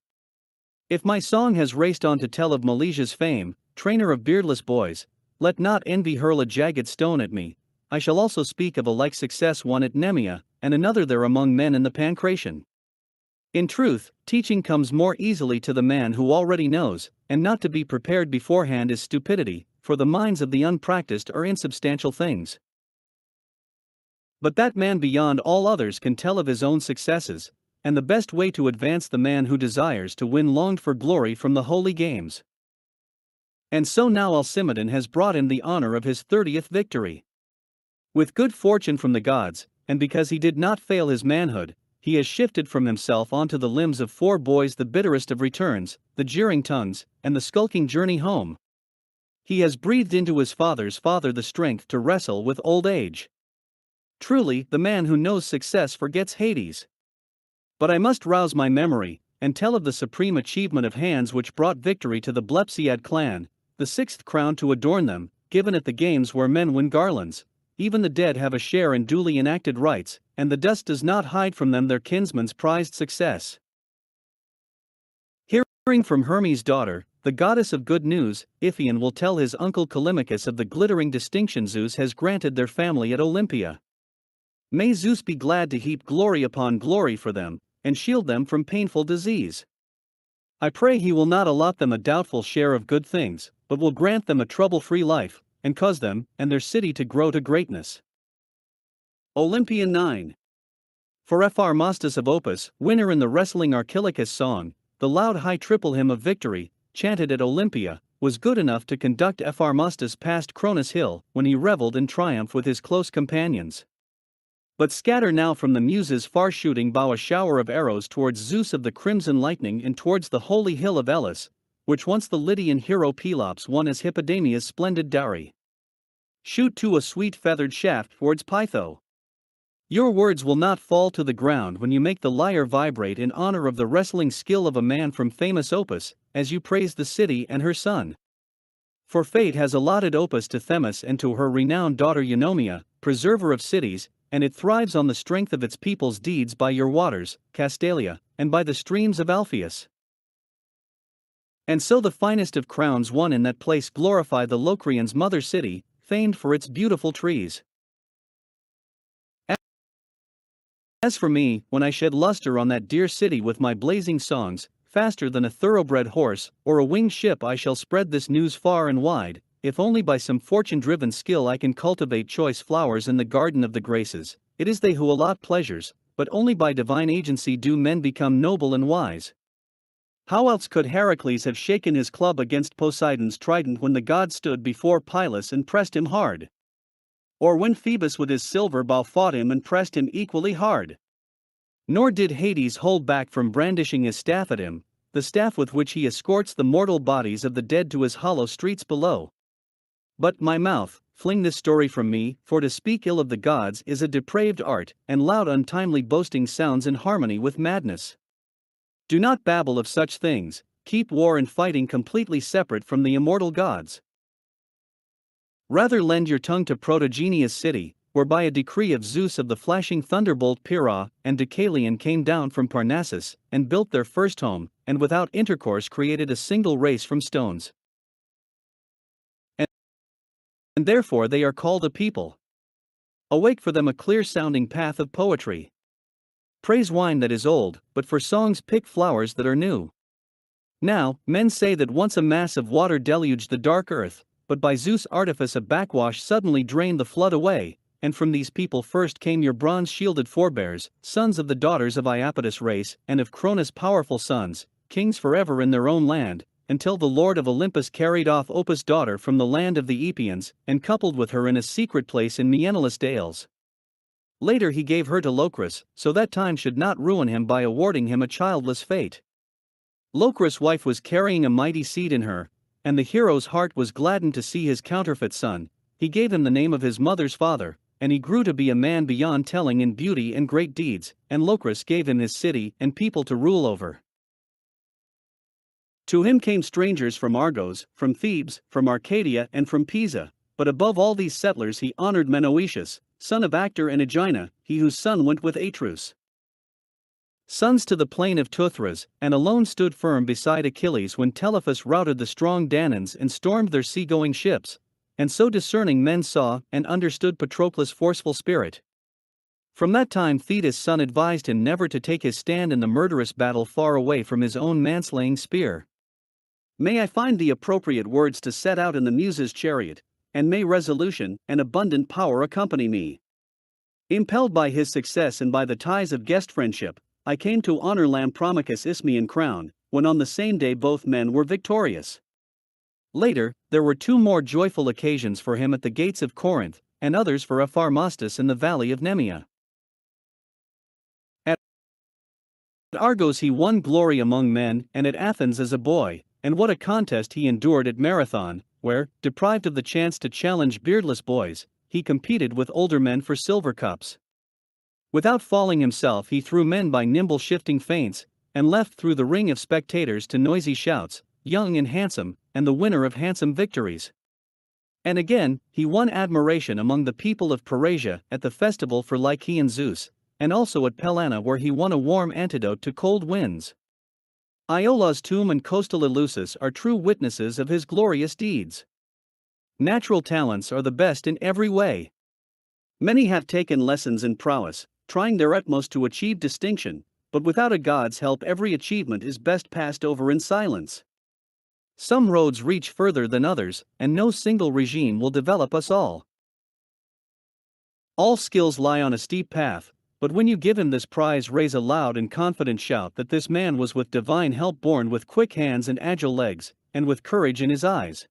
If my song has raced on to tell of Milesia's fame, trainer of beardless boys, let not envy hurl a jagged stone at me. I shall also speak of a like success won at Nemea, and another there among men in the Pancration. In truth, teaching comes more easily to the man who already knows, and not to be prepared beforehand is stupidity, for the minds of the unpracticed are insubstantial things. But that man beyond all others can tell of his own successes, and the best way to advance the man who desires to win longed-for glory from the holy games. And so now Alcimedon has brought him the honor of his 30th victory. With good fortune from the gods, and because he did not fail his manhood, he has shifted from himself onto the limbs of 4 boys the bitterest of returns, the jeering tongues, and the skulking journey home. He has breathed into his father's father the strength to wrestle with old age. Truly, the man who knows success forgets Hades. But I must rouse my memory, and tell of the supreme achievement of hands which brought victory to the Blepsiad clan, the 6th crown to adorn them, given at the games where men win garlands. Even the dead have a share in duly enacted rites, and the dust does not hide from them their kinsman's prized success. Hearing from Hermes' daughter, the goddess of good news, Iphion will tell his uncle Callimachus of the glittering distinction Zeus has granted their family at Olympia. May Zeus be glad to heap glory upon glory for them, and shield them from painful disease. I pray he will not allot them a doubtful share of good things, but will grant them a trouble-free life, and cause them and their city to grow to greatness. Olympian 9. For Fr. of Opus, winner in the wrestling Archilochus song, the loud high triple hymn of victory, chanted at Olympia, was good enough to conduct Fr. past Cronus Hill, when he reveled in triumph with his close companions. But scatter now from the Muses far shooting bow a shower of arrows towards Zeus of the crimson lightning and towards the holy hill of Elis, which once the Lydian hero Pelops won as Hippodamia's splendid dowry. Shoot too a sweet feathered shaft towards Pytho. Your words will not fall to the ground when you make the lyre vibrate in honor of the wrestling skill of a man from famous Opus, as you praise the city and her son. For fate has allotted Opus to Themis and to her renowned daughter Eunomia, preserver of cities, and it thrives on the strength of its people's deeds by your waters, Castalia, and by the streams of Alpheus. And so the finest of crowns won in that place glorify the Locrians' mother city, famed for its beautiful trees. As for me, when I shed luster on that dear city with my blazing songs, faster than a thoroughbred horse or a winged ship I shall spread this news far and wide, if only by some fortune-driven skill I can cultivate choice flowers in the garden of the graces. It is they who allot pleasures, but only by divine agency do men become noble and wise. How else could Heracles have shaken his club against Poseidon's trident when the god stood before Pylus and pressed him hard? Or when Phoebus with his silver bow fought him and pressed him equally hard? Nor did Hades hold back from brandishing his staff at him, the staff with which he escorts the mortal bodies of the dead to his hollow streets below. But, my mouth, fling this story from me, for to speak ill of the gods is a depraved art, and loud untimely boasting sounds in harmony with madness. Do not babble of such things, keep war and fighting completely separate from the immortal gods. Rather lend your tongue to Protogene's city, where by a decree of Zeus of the flashing thunderbolt Pyrrha and Deucalion came down from Parnassus, and built their first home, and without intercourse created a single race from stones. And therefore they are called a people. Awake for them a clear-sounding path of poetry. Praise wine that is old, but for songs pick flowers that are new. Now, men say that once a mass of water deluged the dark earth, but by Zeus' artifice a backwash suddenly drained the flood away, and from these people first came your bronze-shielded forebears, sons of the daughters of Iapetus' race and of Cronus' powerful sons, kings forever in their own land, until the lord of Olympus carried off Opus' daughter from the land of the Epeans, and coupled with her in a secret place in Maenalus Dales. Later he gave her to Locris, so that time should not ruin him by awarding him a childless fate. Locris' wife was carrying a mighty seed in her, and the hero's heart was gladdened to see his counterfeit son. He gave him the name of his mother's father, and he grew to be a man beyond telling in beauty and great deeds, and Locris gave him his city and people to rule over. To him came strangers from Argos, from Thebes, from Arcadia and from Pisa, but above all these settlers he honored Menoetius, son of Actor and Aegina, he whose son went with Atreus. Sons to the plain of Teuthras, and alone stood firm beside Achilles when Telephus routed the strong Danaans and stormed their sea-going ships, and so discerning men saw and understood Patroclus' forceful spirit. From that time Thetis' son advised him never to take his stand in the murderous battle far away from his own manslaying spear. May I find the appropriate words to set out in the Muses' chariot, and may resolution and abundant power accompany me. Impelled by his success and by the ties of guest friendship, I came to honor Lampромachus' Isthmian crown, when on the same day both men were victorious. Later, there were 2 more joyful occasions for him at the gates of Corinth, and others for Epharmastus in the valley of Nemea. At Argos he won glory among men, and at Athens as a boy, and what a contest he endured at Marathon, where, deprived of the chance to challenge beardless boys, he competed with older men for silver cups. Without falling himself he threw men by nimble shifting feints, and left through the ring of spectators to noisy shouts, young and handsome, and the winner of handsome victories. And again, he won admiration among the people of Parasia at the festival for Lycaean Zeus, and also at Pellana where he won a warm antidote to cold winds. Iola's tomb and coastal Eleusis are true witnesses of his glorious deeds. Natural talents are the best in every way. Many have taken lessons in prowess, trying their utmost to achieve distinction, but without a god's help every achievement is best passed over in silence. Some roads reach further than others, and no single regime will develop us all. All skills lie on a steep path, but when you give him this prize, raise a loud and confident shout that this man was with divine help born with quick hands and agile legs, and with courage in his eyes.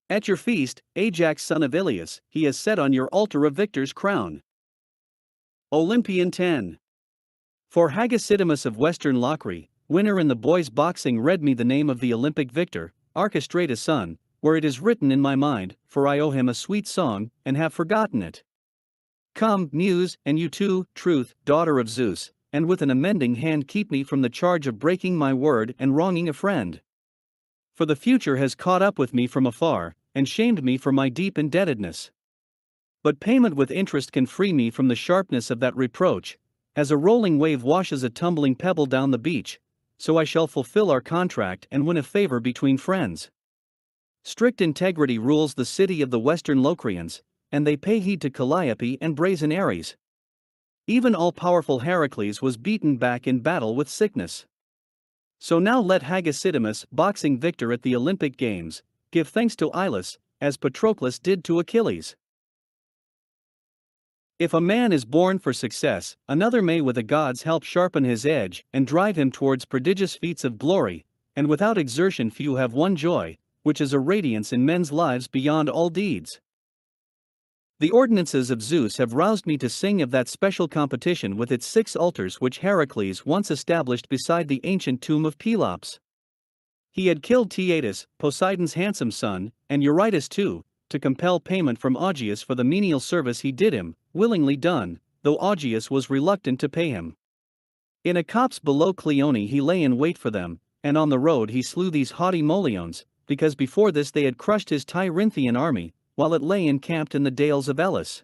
At your feast, Ajax son of Ilius, he has set on your altar a victor's crown. Olympian 10. For Hagesidimus of Western Locri, winner in the boys' boxing, read me the name of the Olympic victor, Archestratus' son, where it is written in my mind, for I owe him a sweet song, and have forgotten it. Come, Muse, and you too, Truth, daughter of Zeus, and with an amending hand keep me from the charge of breaking my word and wronging a friend. For the future has caught up with me from afar, and shamed me for my deep indebtedness. But payment with interest can free me from the sharpness of that reproach, as a rolling wave washes a tumbling pebble down the beach, so I shall fulfill our contract and win a favor between friends. Strict integrity rules the city of the Western Locrians, and they pay heed to Calliope and brazen Ares. Even all-powerful Heracles was beaten back in battle with sickness. So now let Hagesidimus, boxing victor at the Olympic Games, give thanks to Ilus, as Patroclus did to Achilles. If a man is born for success, another may with the gods' help sharpen his edge and drive him towards prodigious feats of glory, and without exertion few have one joy, which is a radiance in men's lives beyond all deeds. The ordinances of Zeus have roused me to sing of that special competition with its 6 altars which Heracles once established beside the ancient tomb of Pelops. He had killed Tyatus, Poseidon's handsome son, and Eurytus too, to compel payment from Augeas for the menial service he did him, willingly done, though Augeas was reluctant to pay him. In a copse below Cleone he lay in wait for them, and on the road he slew these haughty Moliones, because before this they had crushed his Tyrinthian army, while it lay encamped in the dales of Elis.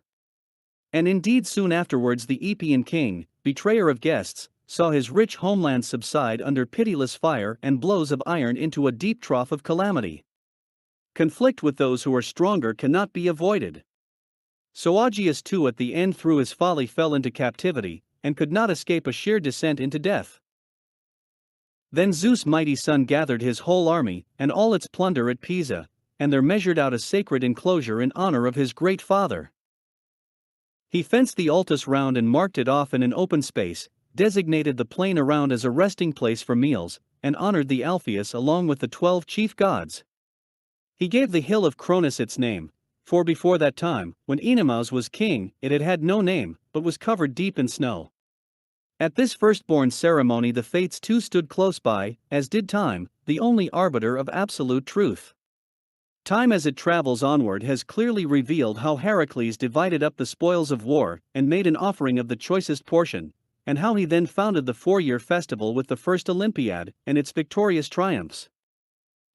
And indeed soon afterwards the Epean king, betrayer of guests, saw his rich homeland subside under pitiless fire and blows of iron into a deep trough of calamity. Conflict with those who are stronger cannot be avoided. So Augeas too at the end through his folly fell into captivity, and could not escape a sheer descent into death. Then Zeus' mighty son gathered his whole army, and all its plunder at Pisa, and there measured out a sacred enclosure in honor of his great father. He fenced the Altus round and marked it off in an open space, designated the plain around as a resting place for meals, and honored the Alpheus along with the 12 chief gods. He gave the hill of Cronus its name, for before that time, when Oenomaus was king, it had had no name, but was covered deep in snow. At this firstborn ceremony the Fates too stood close by, as did Time, the only arbiter of absolute truth. Time as it travels onward has clearly revealed how Heracles divided up the spoils of war and made an offering of the choicest portion, and how he then founded the 4-year festival with the first Olympiad and its victorious triumphs.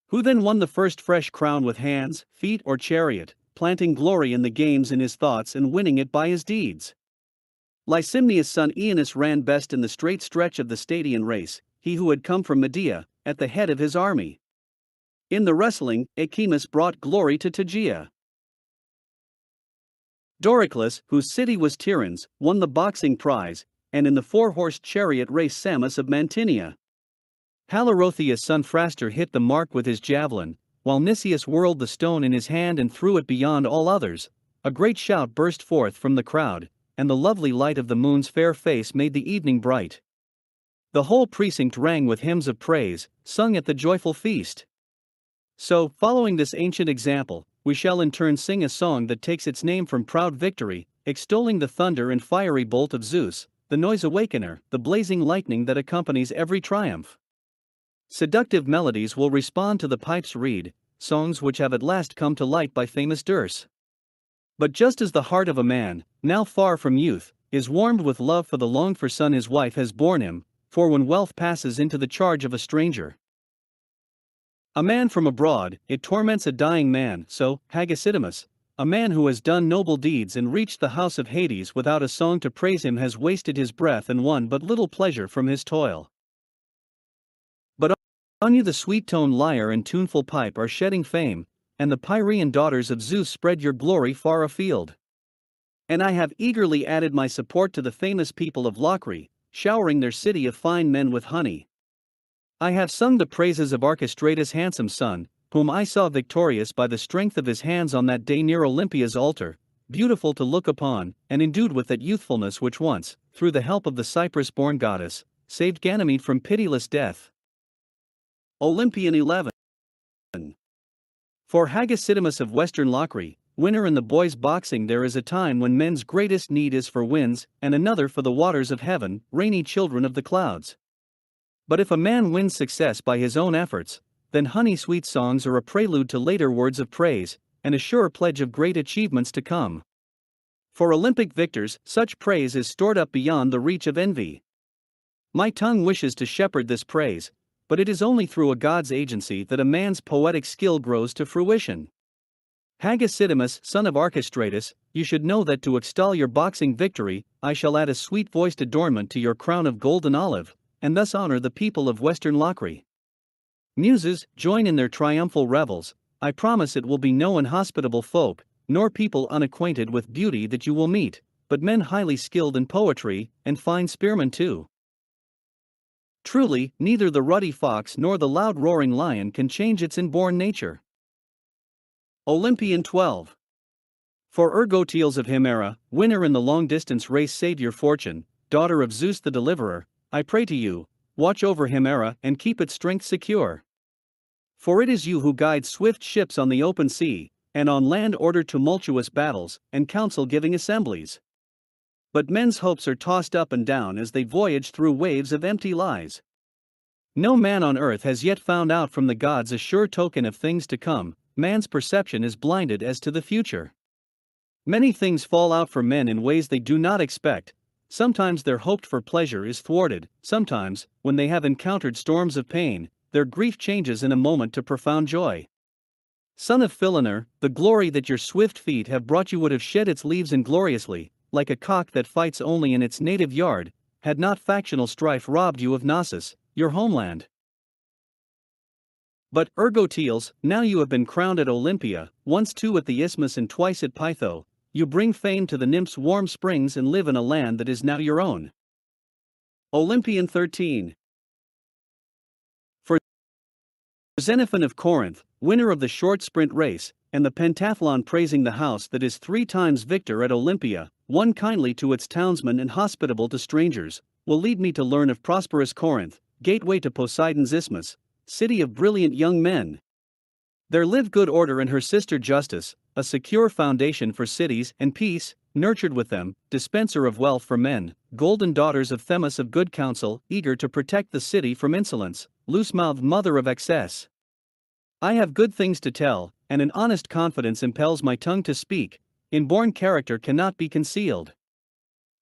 Who then won the first fresh crown with hands, feet or chariot, planting glory in the games in his thoughts and winning it by his deeds? Lysimnius' son Aeneas ran best in the straight stretch of the Stadian race, he who had come from Medea, at the head of his army. In the wrestling, Achemus brought glory to Tegea. Doricles, whose city was Tiryns, won the boxing prize, and in the 4-horsed chariot race Samus of Mantinia. Halorotheus' son Phraster hit the mark with his javelin, while Nicias whirled the stone in his hand and threw it beyond all others. A great shout burst forth from the crowd, and the lovely light of the moon's fair face made the evening bright. The whole precinct rang with hymns of praise, sung at the joyful feast. So, following this ancient example, we shall in turn sing a song that takes its name from proud victory, extolling the thunder and fiery bolt of Zeus, the noise awakener, the blazing lightning that accompanies every triumph. Seductive melodies will respond to the pipe's reed, songs which have at last come to light by famous Dirce. But just as the heart of a man, now far from youth, is warmed with love for the longed-for son his wife has borne him, for when wealth passes into the charge of a stranger, a man from abroad, it torments a dying man, so, Hagesidimus, a man who has done noble deeds and reached the house of Hades without a song to praise him has wasted his breath and won but little pleasure from his toil. But on you the sweet-toned lyre and tuneful pipe are shedding fame, and the Pyrean daughters of Zeus spread your glory far afield. And I have eagerly added my support to the famous people of Locri, showering their city of fine men with honey. I have sung the praises of Archestratus' handsome son, whom I saw victorious by the strength of his hands on that day near Olympia's altar, beautiful to look upon, and endued with that youthfulness which once, through the help of the Cyprus-born goddess, saved Ganymede from pitiless death. Olympian 11. For Hagesidimus of Western Lockery, winner in the boys' boxing, there is a time when men's greatest need is for winds, and another for the waters of heaven, rainy children of the clouds. But if a man wins success by his own efforts, then honey-sweet songs are a prelude to later words of praise, and a sure pledge of great achievements to come. For Olympic victors, such praise is stored up beyond the reach of envy. My tongue wishes to shepherd this praise, but it is only through a God's agency that a man's poetic skill grows to fruition. Hagesidimus, son of Archestratus, you should know that to extol your boxing victory, I shall add a sweet-voiced adornment to your crown of gold and olive, and thus honor the people of Western Lockery. Muses, join in their triumphal revels. I promise it will be no inhospitable folk, nor people unacquainted with beauty that you will meet, but men highly skilled in poetry, and fine spearmen too. Truly, neither the ruddy fox nor the loud roaring lion can change its inborn nature. Olympian 12. For Ergotiles of Himera, winner in the long-distance race, saved your fortune, daughter of Zeus the deliverer, I pray to you, watch over Himera and keep its strength secure. For it is you who guide swift ships on the open sea, and on land order tumultuous battles, and counsel-giving assemblies. But men's hopes are tossed up and down as they voyage through waves of empty lies. No man on earth has yet found out from the gods a sure token of things to come. Man's perception is blinded as to the future. Many things fall out for men in ways they do not expect. Sometimes their hoped-for pleasure is thwarted, sometimes, when they have encountered storms of pain, their grief changes in a moment to profound joy. Son of Philoner, the glory that your swift feet have brought you would have shed its leaves ingloriously, like a cock that fights only in its native yard, had not factional strife robbed you of Knossos, your homeland. But, Ergotiles, now you have been crowned at Olympia, once too at the Isthmus and twice at Pytho, you bring fame to the nymphs' warm springs and live in a land that is now your own. Olympian 13. For Xenophon of Corinth, winner of the short sprint race, and the pentathlon, praising the house that is 3 times victor at Olympia, one kindly to its townsmen and hospitable to strangers, will lead me to learn of prosperous Corinth, gateway to Poseidon's Isthmus, city of brilliant young men. There live good order and her sister justice, a secure foundation for cities and peace, nurtured with them, dispenser of wealth for men, golden daughters of Themis of good counsel, eager to protect the city from insolence, loose-mouthed mother of excess. I have good things to tell, and an honest confidence impels my tongue to speak. Inborn character cannot be concealed.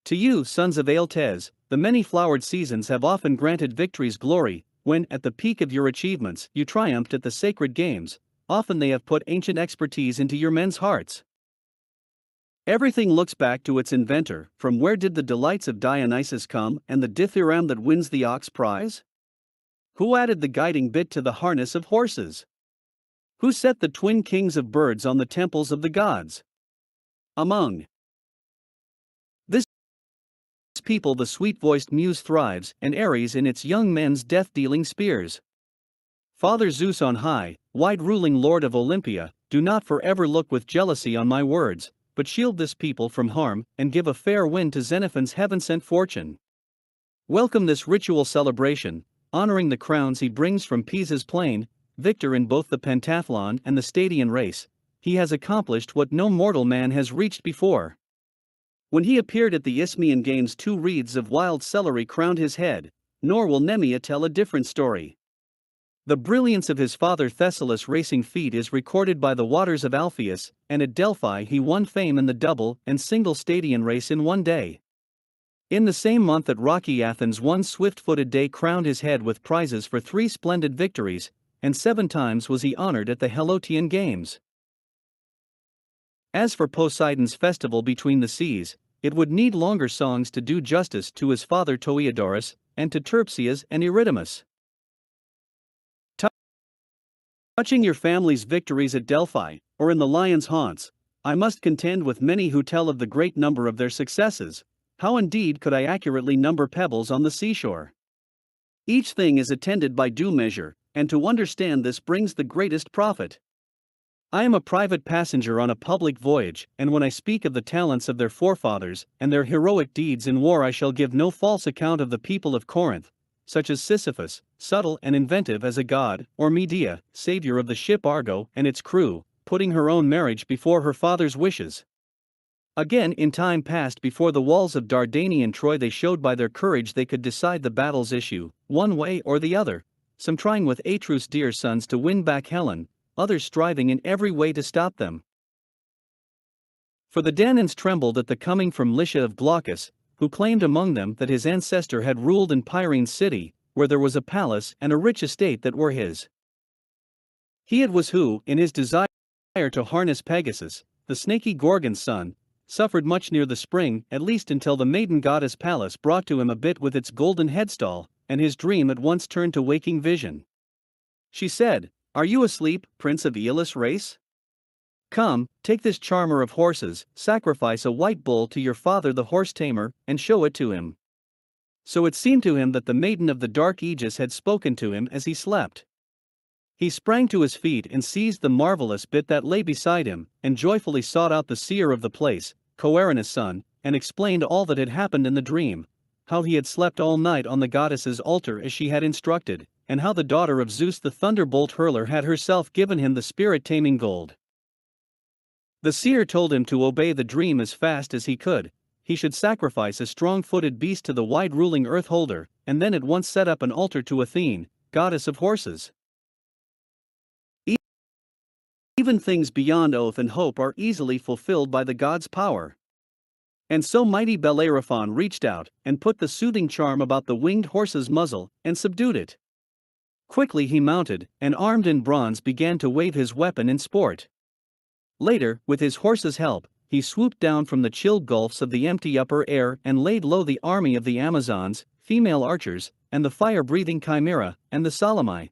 To you, sons of Aeltes, the many-flowered seasons have often granted victory's glory. When, at the peak of your achievements, you triumphed at the sacred games, often they have put ancient expertise into your men's hearts. Everything looks back to its inventor. From where did the delights of Dionysus come, and the dithyramb that wins the ox prize? Who added the guiding bit to the harness of horses? Who set the twin kings of birds on the temples of the gods? Among this people the sweet-voiced muse thrives, and Ares in its young men's death-dealing spears. Father Zeus on high, wide-ruling lord of Olympia, do not forever look with jealousy on my words, but shield this people from harm, and give a fair wind to Xenophon's heaven-sent fortune. Welcome this ritual celebration, honoring the crowns he brings from Pisa's plain, victor in both the pentathlon and the Stadian race. He has accomplished what no mortal man has reached before. When he appeared at the Isthmian Games, 2 wreaths of wild celery crowned his head, nor will Nemea tell a different story. The brilliance of his father Thessalus' racing feat is recorded by the waters of Alpheus, and at Delphi he won fame in the double and single Stadian race in one day. In the same month at rocky Athens, one swift-footed day crowned his head with prizes for 3 splendid victories, and 7 times was he honored at the Helotian Games. As for Poseidon's festival between the seas, it would need longer songs to do justice to his father Toiodorus, and to Terpsias and Eurydamus. Touching your family's victories at Delphi, or in the lion's haunts, I must contend with many who tell of the great number of their successes. How indeed could I accurately number pebbles on the seashore? Each thing is attended by due measure, and to understand this brings the greatest profit. I am a private passenger on a public voyage, and when I speak of the talents of their forefathers, and their heroic deeds in war, I shall give no false account of the people of Corinth, such as Sisyphus, subtle and inventive as a god, or Medea, savior of the ship Argo and its crew, putting her own marriage before her father's wishes. Again, in time past, before the walls of Dardania and Troy, they showed by their courage they could decide the battle's issue, one way or the other, some trying with Atreus' dear sons to win back Helen, others striving in every way to stop them. For the Danaans trembled at the coming from Lycia of Glaucus, who claimed among them that his ancestor had ruled in Pyrene's city, where there was a palace and a rich estate that were his. He it was who, in his desire to harness Pegasus, the snaky Gorgon's son, suffered much near the spring, at least until the maiden goddess Pallas brought to him a bit with its golden headstall, and his dream at once turned to waking vision. She said, "Are you asleep, prince of Aeolus' race? Come, take this charmer of horses, sacrifice a white bull to your father the horse-tamer, and show it to him." So it seemed to him that the maiden of the dark Aegis had spoken to him as he slept. He sprang to his feet and seized the marvelous bit that lay beside him, and joyfully sought out the seer of the place, Coeranus' son, and explained all that had happened in the dream, how he had slept all night on the goddess's altar as she had instructed, and how the daughter of Zeus the thunderbolt hurler had herself given him the spirit-taming gold. The seer told him to obey the dream as fast as he could. He should sacrifice a strong-footed beast to the wide-ruling earth-holder, and then at once set up an altar to Athene, goddess of horses. Even things beyond oath and hope are easily fulfilled by the god's power. And so mighty Bellerophon reached out, and put the soothing charm about the winged horse's muzzle, and subdued it. Quickly he mounted, and armed in bronze began to wave his weapon in sport. Later, with his horse's help, he swooped down from the chill gulfs of the empty upper air and laid low the army of the Amazons, female archers, and the fire-breathing Chimera, and the Solymi.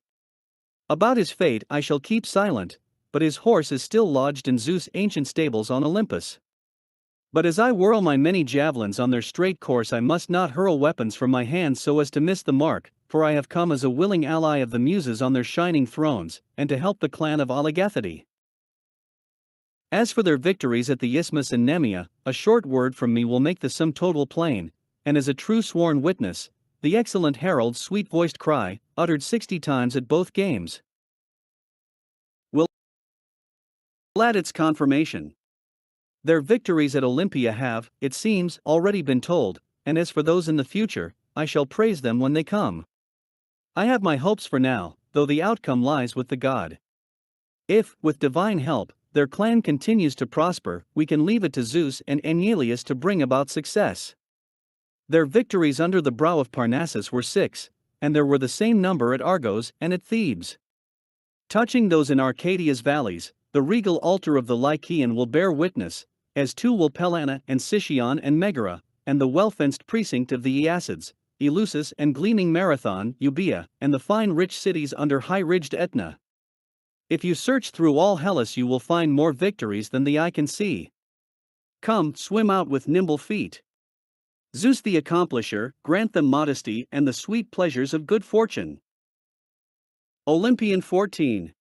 About his fate I shall keep silent, but his horse is still lodged in Zeus' ancient stables on Olympus. But as I whirl my many javelins on their straight course, I must not hurl weapons from my hands so as to miss the mark, for I have come as a willing ally of the Muses on their shining thrones, and to help the clan of Alligathety. As for their victories at the Isthmus and Nemea, a short word from me will make the sum total plain, and as a true sworn witness, the excellent herald's sweet-voiced cry, uttered 60 times at both games, will add its confirmation. Their victories at Olympia have, it seems, already been told, and as for those in the future, I shall praise them when they come. I have my hopes for now, though the outcome lies with the god. If, with divine help, their clan continues to prosper, we can leave it to Zeus and Aeneas to bring about success. Their victories under the brow of Parnassus were 6, and there were the same number at Argos and at Thebes. Touching those in Arcadia's valleys, the regal altar of the Lycian will bear witness, as too will Pellana and Sicyon and Megara, and the well-fenced precinct of the Aeacids, Eleusis and gleaming Marathon, Euboea, and the fine rich cities under high-ridged Aetna. If you search through all Hellas you will find more victories than the eye can see. Come, swim out with nimble feet. Zeus the accomplisher, grant them modesty and the sweet pleasures of good fortune. Olympian 14.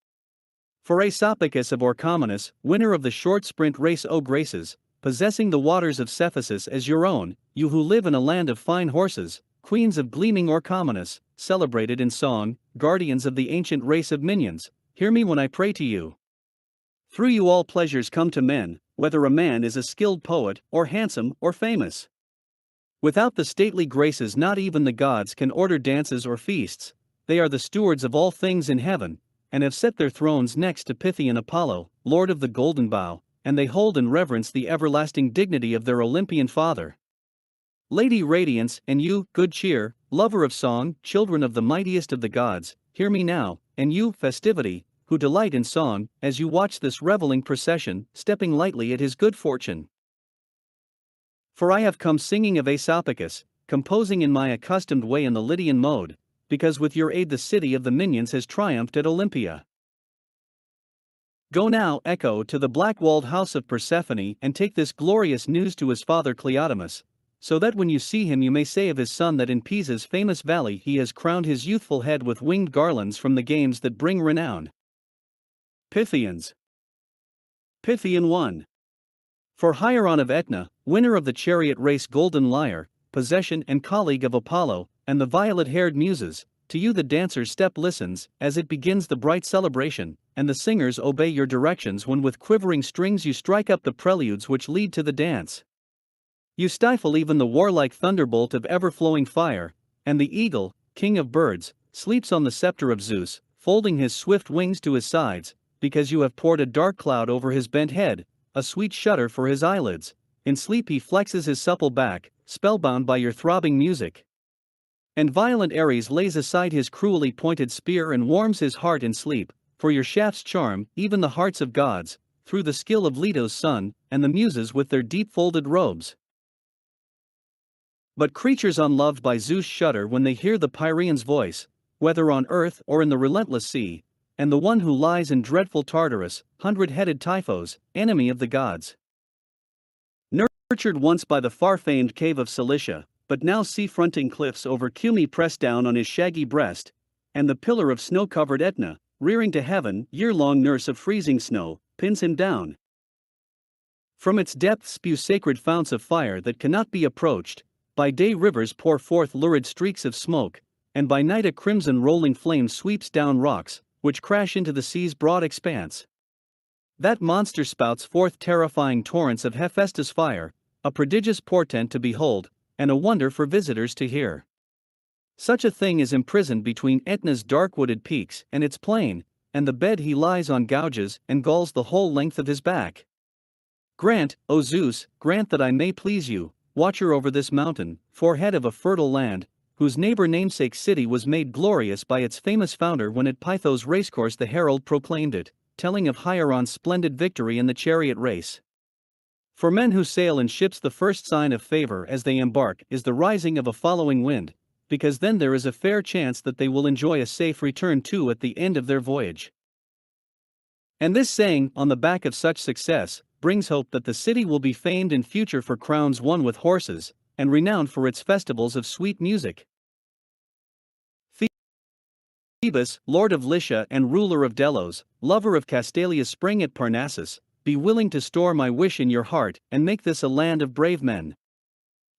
For Aesopicus of Orchomenus, winner of the short sprint race, O Graces, possessing the waters of Cephisus as your own, you who live in a land of fine horses, queens of gleaming Orchomenus, celebrated in song, guardians of the ancient race of minions, hear me when I pray to you. Through you all pleasures come to men, whether a man is a skilled poet, or handsome, or famous. Without the stately Graces not even the gods can order dances or feasts. They are the stewards of all things in heaven, and have set their thrones next to Pythian Apollo, lord of the golden bough, and they hold in reverence the everlasting dignity of their Olympian father. Lady Radiance, and you, good cheer, lover of song, children of the mightiest of the gods, hear me now, and you, Festivity, who delight in song, as you watch this reveling procession, stepping lightly at his good fortune. For I have come singing of Aesopicus, composing in my accustomed way in the Lydian mode, because with your aid the city of the minions has triumphed at Olympia. Go now, Echo, to the black-walled house of Persephone and take this glorious news to his father Cleodamus, so that when you see him you may say of his son that in Pisa's famous valley he has crowned his youthful head with winged garlands from the games that bring renown. Pythians. Pythian 1. For Hieron of Etna, winner of the chariot race Golden Lyre, possession and colleague of Apollo, and the violet-haired Muses, to you the dancer's step listens, as it begins the bright celebration, and the singers obey your directions when with quivering strings you strike up the preludes which lead to the dance. You stifle even the warlike thunderbolt of ever-flowing fire, and the eagle, king of birds, sleeps on the scepter of Zeus, folding his swift wings to his sides, because you have poured a dark cloud over his bent head, a sweet shudder for his eyelids. In sleep he flexes his supple back, spellbound by your throbbing music. And violent Ares lays aside his cruelly pointed spear and warms his heart in sleep, for your shafts charm even the hearts of gods, through the skill of Leto's son, and the Muses with their deep-folded robes. But creatures unloved by Zeus shudder when they hear the Pyrrhian's voice, whether on earth or in the relentless sea, and the one who lies in dreadful Tartarus, hundred-headed Typhos, enemy of the gods. Nurtured once by the far-famed cave of Cilicia, but now sea-fronting cliffs over Cumae press down on his shaggy breast, and the pillar of snow-covered Etna, rearing to heaven, year-long nurse of freezing snow, pins him down. From its depths spew sacred founts of fire that cannot be approached. By day rivers pour forth lurid streaks of smoke, and by night a crimson rolling flame sweeps down rocks, which crash into the sea's broad expanse. That monster spouts forth terrifying torrents of Hephaestus fire, a prodigious portent to behold, and a wonder for visitors to hear. Such a thing is imprisoned between Etna's dark wooded peaks and its plain, and the bed he lies on gouges and galls the whole length of his back. Grant, O Zeus, grant that I may please you, watcher over this mountain, forehead of a fertile land, whose neighbor namesake city was made glorious by its famous founder when at Pytho's racecourse the herald proclaimed it, telling of Hieron's splendid victory in the chariot race. For men who sail in ships the first sign of favor as they embark is the rising of a following wind, because then there is a fair chance that they will enjoy a safe return too at the end of their voyage. And this saying, on the back of such success, brings hope that the city will be famed in future for crowns won with horses, and renowned for its festivals of sweet music. Phoebus, lord of Lycia and ruler of Delos, lover of Castalia's spring at Parnassus, be willing to store my wish in your heart and make this a land of brave men.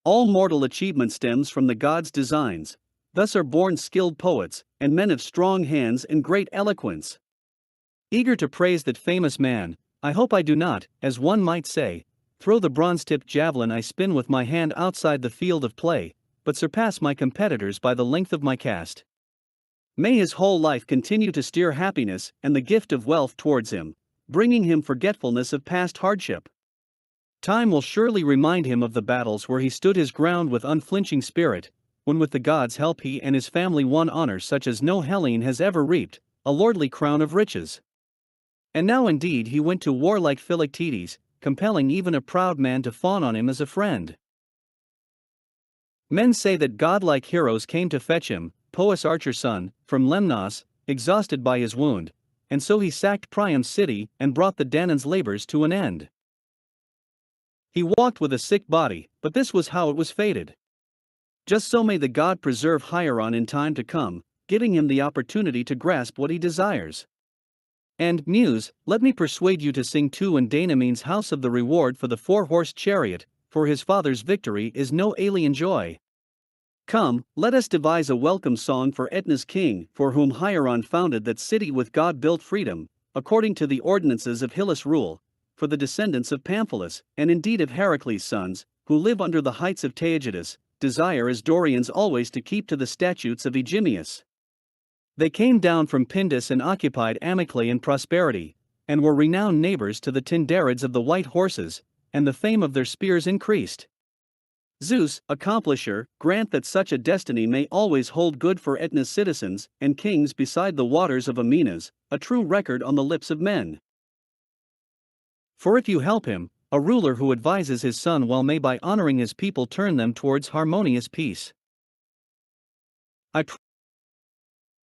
All mortal achievement stems from the gods' designs, thus are born skilled poets, and men of strong hands and great eloquence. Eager to praise that famous man, I hope I do not, as one might say, throw the bronze-tipped javelin I spin with my hand outside the field of play, but surpass my competitors by the length of my cast. May his whole life continue to steer happiness and the gift of wealth towards him, bringing him forgetfulness of past hardship. Time will surely remind him of the battles where he stood his ground with unflinching spirit, when with the gods' help he and his family won honor such as no Hellene has ever reaped, a lordly crown of riches. And now indeed he went to war like Philoctetes, compelling even a proud man to fawn on him as a friend. Men say that godlike heroes came to fetch him, Poeas' archer son, from Lemnos, exhausted by his wound, and so he sacked Priam's city and brought the Danaans' labors to an end. He walked with a sick body, but this was how it was fated. Just so may the god preserve Hieron in time to come, giving him the opportunity to grasp what he desires. And, Muse, let me persuade you to sing too in Danamene's house of the reward for the four-horsed chariot, for his father's victory is no alien joy. Come, let us devise a welcome song for Etna's king, for whom Hieron founded that city with God-built freedom, according to the ordinances of Hyllus rule, for the descendants of Pamphilus, and indeed of Heracles' sons, who live under the heights of Taygetus, desire as Dorians always to keep to the statutes of Aegimeus. They came down from Pindus and occupied Amyclae in prosperity, and were renowned neighbors to the Tyndarids of the white horses, and the fame of their spears increased. Zeus, accomplisher, grant that such a destiny may always hold good for Etna's citizens and kings beside the waters of Amina's, a true record on the lips of men. For if you help him, a ruler who advises his son well may by honoring his people turn them towards harmonious peace. I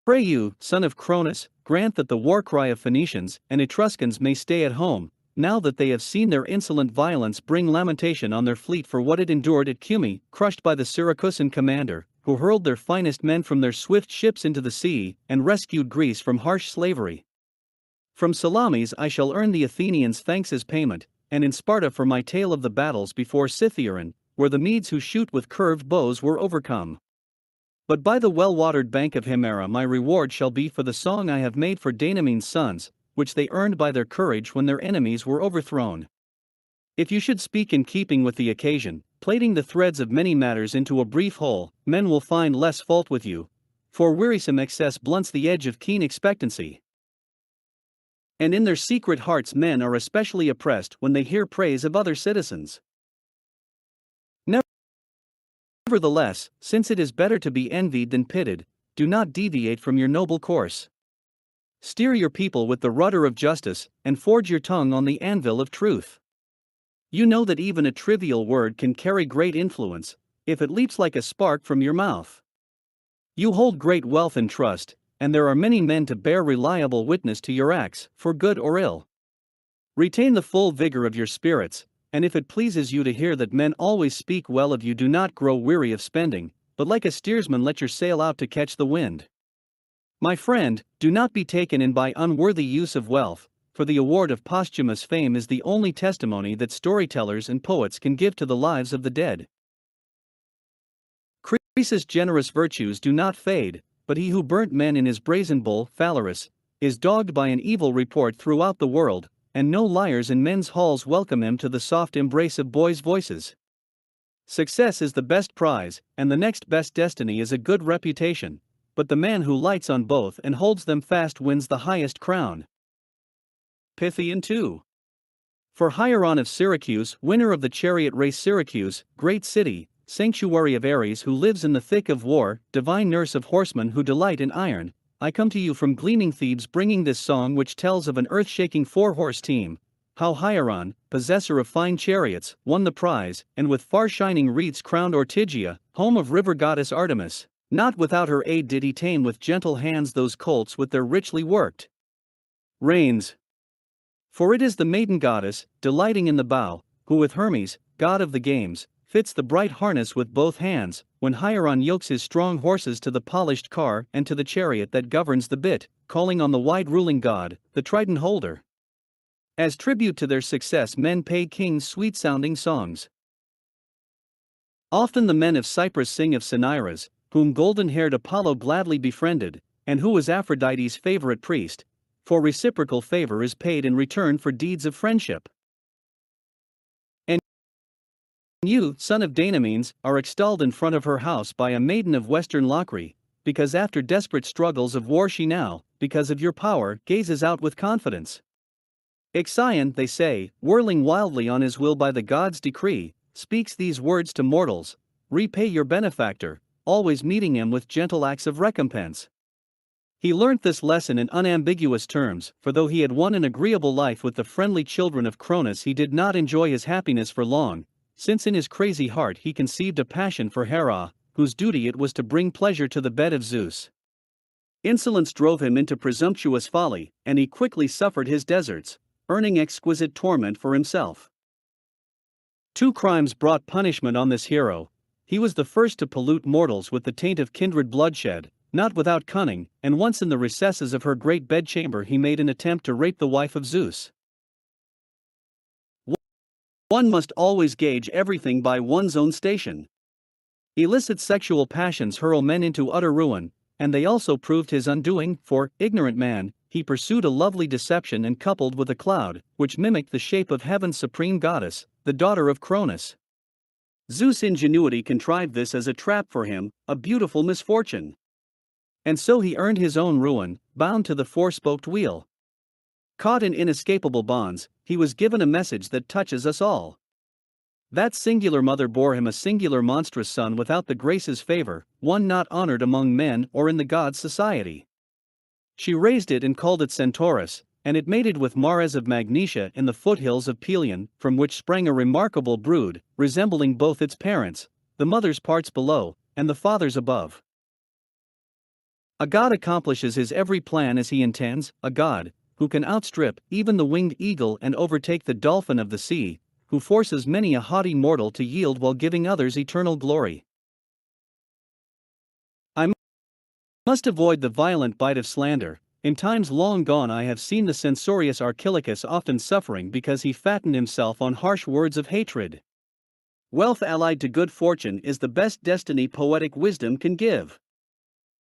pray you, son of Cronus, grant that the war cry of Phoenicians and Etruscans may stay at home, now that they have seen their insolent violence bring lamentation on their fleet for what it endured at Cumae, crushed by the Syracusan commander, who hurled their finest men from their swift ships into the sea, and rescued Greece from harsh slavery. From Salamis I shall earn the Athenians thanks as payment, and in Sparta for my tale of the battles before Scythiaron, where the Medes who shoot with curved bows were overcome. But by the well-watered bank of Himera my reward shall be for the song I have made for Danamene's sons, which they earned by their courage when their enemies were overthrown. If you should speak in keeping with the occasion, plaiting the threads of many matters into a brief whole, men will find less fault with you, for wearisome excess blunts the edge of keen expectancy. And in their secret hearts men are especially oppressed when they hear praise of other citizens. Nevertheless, since it is better to be envied than pitied, do not deviate from your noble course. Steer your people with the rudder of justice, and forge your tongue on the anvil of truth. You know that even a trivial word can carry great influence, if it leaps like a spark from your mouth. You hold great wealth in trust, and there are many men to bear reliable witness to your acts, for good or ill. Retain the full vigor of your spirits, and if it pleases you to hear that men always speak well of you, do not grow weary of spending, but like a steersman let your sail out to catch the wind. My friend, do not be taken in by unworthy use of wealth, for the award of posthumous fame is the only testimony that storytellers and poets can give to the lives of the dead. Croesus' generous virtues do not fade, but he who burnt men in his brazen bull, Phalaris, is dogged by an evil report throughout the world, and no liars in men's halls welcome him to the soft embrace of boys' voices. Success is the best prize, and the next best destiny is a good reputation, but the man who lights on both and holds them fast wins the highest crown. Pythian 2. For Hieron of Syracuse, winner of the chariot race, Syracuse, great city, sanctuary of Ares who lives in the thick of war, divine nurse of horsemen who delight in iron, I come to you from gleaming Thebes bringing this song which tells of an earth-shaking four-horse team, how Hieron, possessor of fine chariots, won the prize, and with far-shining wreaths crowned Ortygia, home of river goddess Artemis. Not without her aid did he tame with gentle hands those colts with their richly worked reins. For it is the maiden goddess, delighting in the bow, who with Hermes, god of the games, fits the bright harness with both hands, when Hieron yokes his strong horses to the polished car and to the chariot that governs the bit, calling on the wide ruling god, the trident holder. As tribute to their success men pay kings sweet-sounding songs. Often the men of Cyprus sing of Cinyras, whom golden-haired Apollo gladly befriended, and who was Aphrodite's favorite priest, for reciprocal favor is paid in return for deeds of friendship. And you, son of Danamenes, are extolled in front of her house by a maiden of western Locri, because after desperate struggles of war she now, because of your power, gazes out with confidence. Ixion, they say, whirling wildly on his will by the gods' decree, speaks these words to mortals: repay your benefactor, always meeting him with gentle acts of recompense. He learnt this lesson in unambiguous terms, for though he had won an agreeable life with the friendly children of Cronus, he did not enjoy his happiness for long, since in his crazy heart he conceived a passion for Hera, whose duty it was to bring pleasure to the bed of Zeus. Insolence drove him into presumptuous folly, and he quickly suffered his deserts, earning exquisite torment for himself. Two crimes brought punishment on this hero. He was the first to pollute mortals with the taint of kindred bloodshed, not without cunning, and once in the recesses of her great bedchamber he made an attempt to rape the wife of Zeus. One must always gauge everything by one's own station. Illicit sexual passions hurl men into utter ruin, and they also proved his undoing, for, ignorant man, he pursued a lovely deception and coupled with a cloud, which mimicked the shape of heaven's supreme goddess, the daughter of Cronus. Zeus' ingenuity contrived this as a trap for him, a beautiful misfortune. And so he earned his own ruin, bound to the four-spoked wheel. Caught in inescapable bonds, he was given a message that touches us all. That singular mother bore him a singular monstrous son without the graces' favor, one not honored among men or in the gods' society. She raised it and called it Centaurus, and it mated with Mares of Magnesia in the foothills of Pelion, from which sprang a remarkable brood, resembling both its parents, the mother's parts below, and the father's above. A god accomplishes his every plan as he intends, a god, who can outstrip even the winged eagle and overtake the dolphin of the sea, who forces many a haughty mortal to yield while giving others eternal glory. I must avoid the violent bite of slander, In times long gone I have seen the censorious Archilochus often suffering because he fattened himself on harsh words of hatred. Wealth allied to good fortune is the best destiny poetic wisdom can give.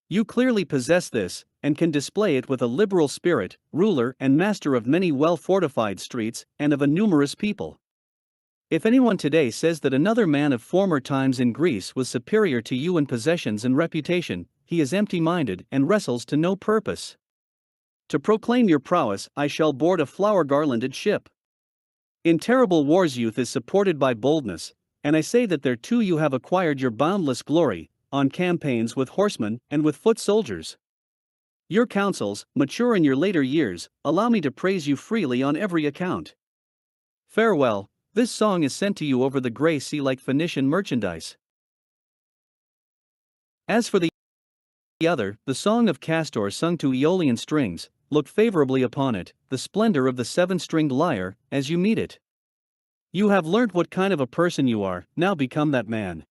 You clearly possess this, and can display it with a liberal spirit, ruler and master of many well-fortified streets, and of a numerous people. If anyone today says that another man of former times in Greece was superior to you in possessions and reputation, he is empty-minded and wrestles to no purpose. To proclaim your prowess, I shall board a flower-garlanded ship. In terrible wars youth is supported by boldness, and I say that there too you have acquired your boundless glory, on campaigns with horsemen and with foot soldiers. Your counsels, mature in your later years, allow me to praise you freely on every account. Farewell, this song is sent to you over the grey sea like Phoenician merchandise. As for the other, the song of Castor sung to Aeolian strings, look favorably upon it, the splendor of the seven-stringed lyre, as you meet it. You have learnt what kind of a person you are, now become that man.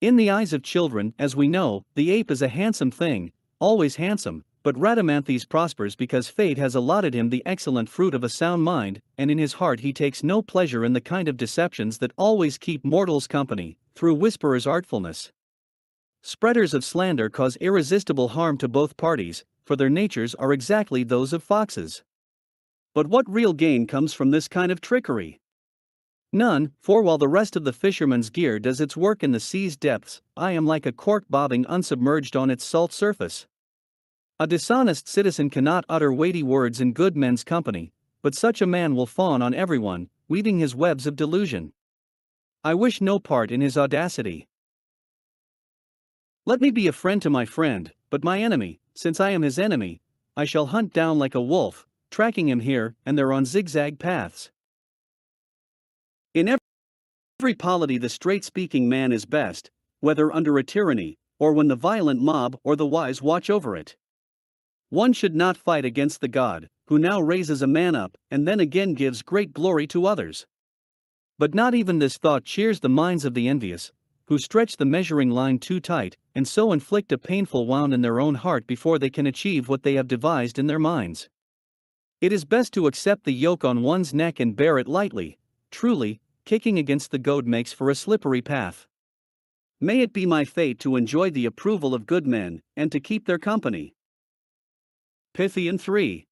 In the eyes of children, as we know, the ape is a handsome thing, always handsome, but Rhadamanthus prospers because fate has allotted him the excellent fruit of a sound mind, and in his heart he takes no pleasure in the kind of deceptions that always keep mortals company, through whisperers' artfulness. Spreaders of slander cause irresistible harm to both parties, for their natures are exactly those of foxes. But what real gain comes from this kind of trickery? None, for while the rest of the fisherman's gear does its work in the sea's depths, I am like a cork bobbing unsubmerged on its salt surface. A dishonest citizen cannot utter weighty words in good men's company, but such a man will fawn on everyone, weaving his webs of delusion. I wish no part in his audacity. Let me be a friend to my friend, but my enemy, since I am his enemy, I shall hunt down like a wolf, tracking him here and there on zigzag paths. In every polity the straight-speaking man is best, whether under a tyranny, or when the violent mob or the wise watch over it. One should not fight against the God, who now raises a man up and then again gives great glory to others. But not even this thought cheers the minds of the envious, who stretch the measuring line too tight, and so inflict a painful wound in their own heart before they can achieve what they have devised in their minds. It is best to accept the yoke on one's neck and bear it lightly. Truly, kicking against the goad makes for a slippery path. May it be my fate to enjoy the approval of good men, and to keep their company. Pythian 3.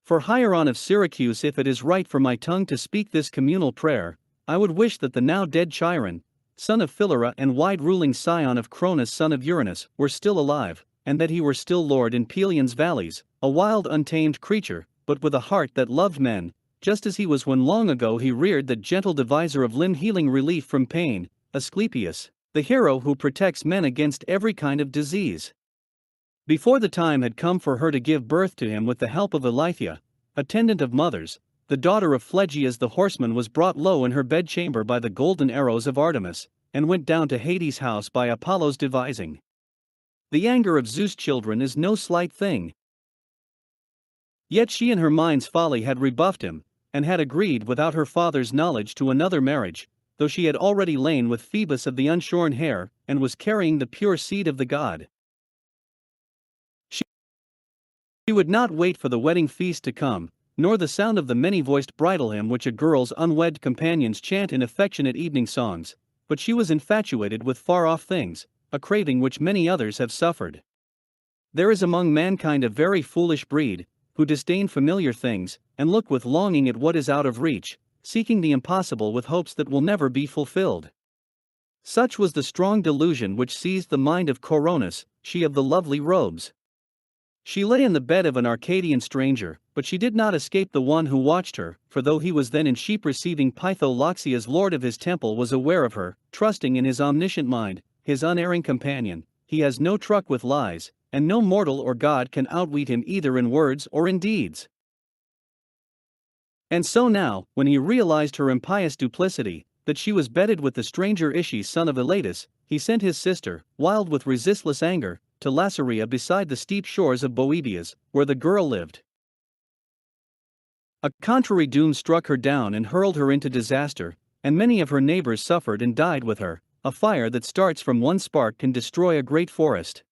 For Hieron of Syracuse, if it is right for my tongue to speak this communal prayer, I would wish that the now dead Chiron, son of Philyra and wide-ruling scion of Cronus son of Uranus, were still alive, and that he were still lord in Pelion's valleys, a wild untamed creature, but with a heart that loved men, just as he was when long ago he reared that gentle deviser of limb-healing relief from pain, Asclepius, the hero who protects men against every kind of disease. Before the time had come for her to give birth to him with the help of Eilithyia, attendant of mothers, the daughter of Phlegyas the horseman was brought low in her bedchamber by the golden arrows of Artemis, and went down to Hades' house by Apollo's devising. The anger of Zeus' children is no slight thing. Yet she in her mind's folly had rebuffed him, and had agreed without her father's knowledge to another marriage, though she had already lain with Phoebus of the unshorn hair, and was carrying the pure seed of the god. She would not wait for the wedding feast to come, nor the sound of the many-voiced bridal hymn which a girl's unwed companions chant in affectionate evening songs, but she was infatuated with far-off things, a craving which many others have suffered. There is among mankind a very foolish breed, who disdain familiar things, and look with longing at what is out of reach, seeking the impossible with hopes that will never be fulfilled. Such was the strong delusion which seized the mind of Coronis, she of the lovely robes. She lay in the bed of an Arcadian stranger, but she did not escape the one who watched her, for though he was then in sheep-receiving Pytholoxia's lord of his temple was aware of her, trusting in his omniscient mind, his unerring companion. He has no truck with lies, and no mortal or god can outwit him either in words or in deeds. And so now, when he realized her impious duplicity, that she was bedded with the stranger Ischys son of Elatus, he sent his sister, wild with resistless anger, to Laceria beside the steep shores of Boebius, where the girl lived. A contrary doom struck her down and hurled her into disaster, and many of her neighbors suffered and died with her. A fire that starts from one spark can destroy a great forest.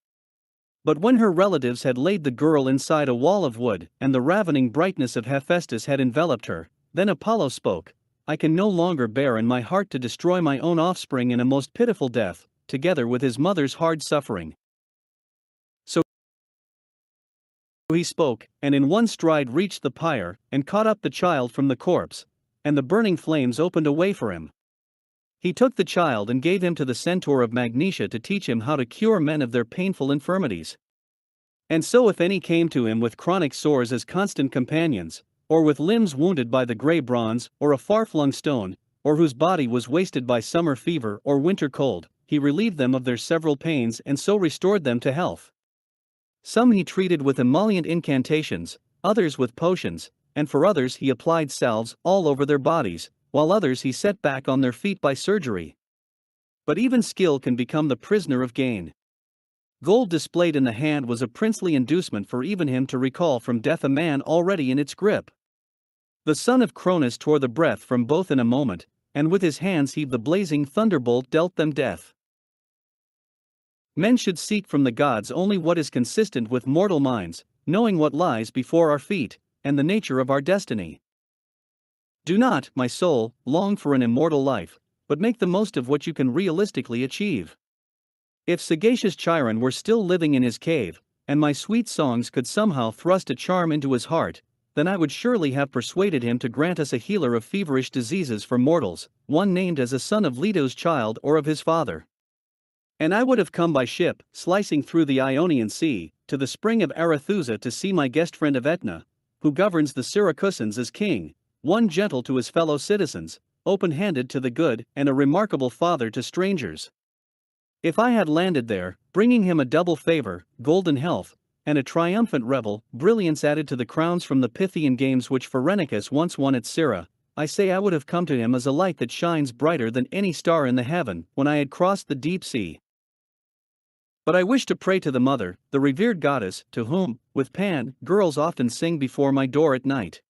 But when her relatives had laid the girl inside a wall of wood, and the ravening brightness of Hephaestus had enveloped her, then Apollo spoke, I can no longer bear in my heart to destroy my own offspring in a most pitiful death, together with his mother's hard suffering. So he spoke, and in one stride reached the pyre, and caught up the child from the corpse, and the burning flames opened a way for him. He took the child and gave him to the centaur of Magnesia to teach him how to cure men of their painful infirmities. And so if any came to him with chronic sores as constant companions, or with limbs wounded by the grey bronze, or a far-flung stone, or whose body was wasted by summer fever or winter cold, he relieved them of their several pains and so restored them to health. Some he treated with emollient incantations, others with potions, and for others he applied salves all over their bodies, while others he set back on their feet by surgery. But even skill can become the prisoner of gain. Gold displayed in the hand was a princely inducement for even him to recall from death a man already in its grip. The son of Cronus tore the breath from both in a moment, and with his hands heaved the blazing thunderbolt dealt them death. Men should seek from the gods only what is consistent with mortal minds, knowing what lies before our feet, and the nature of our destiny. Do not, my soul, long for an immortal life, but make the most of what you can realistically achieve. If sagacious Chiron were still living in his cave, and my sweet songs could somehow thrust a charm into his heart, then I would surely have persuaded him to grant us a healer of feverish diseases for mortals, one named as a son of Leto's child or of his father. And I would have come by ship, slicing through the Ionian Sea, to the spring of Arethusa to see my guest friend of Aetna, who governs the Syracusans as king, one gentle to his fellow citizens, open-handed to the good, and a remarkable father to strangers. If I had landed there, bringing him a double favor, golden health, and a triumphant revel, brilliance added to the crowns from the Pythian games which Pherenicus once won at Syra, I say I would have come to him as a light that shines brighter than any star in the heaven, when I had crossed the deep sea. But I wish to pray to the mother, the revered goddess, to whom, with Pan, girls often sing before my door at night.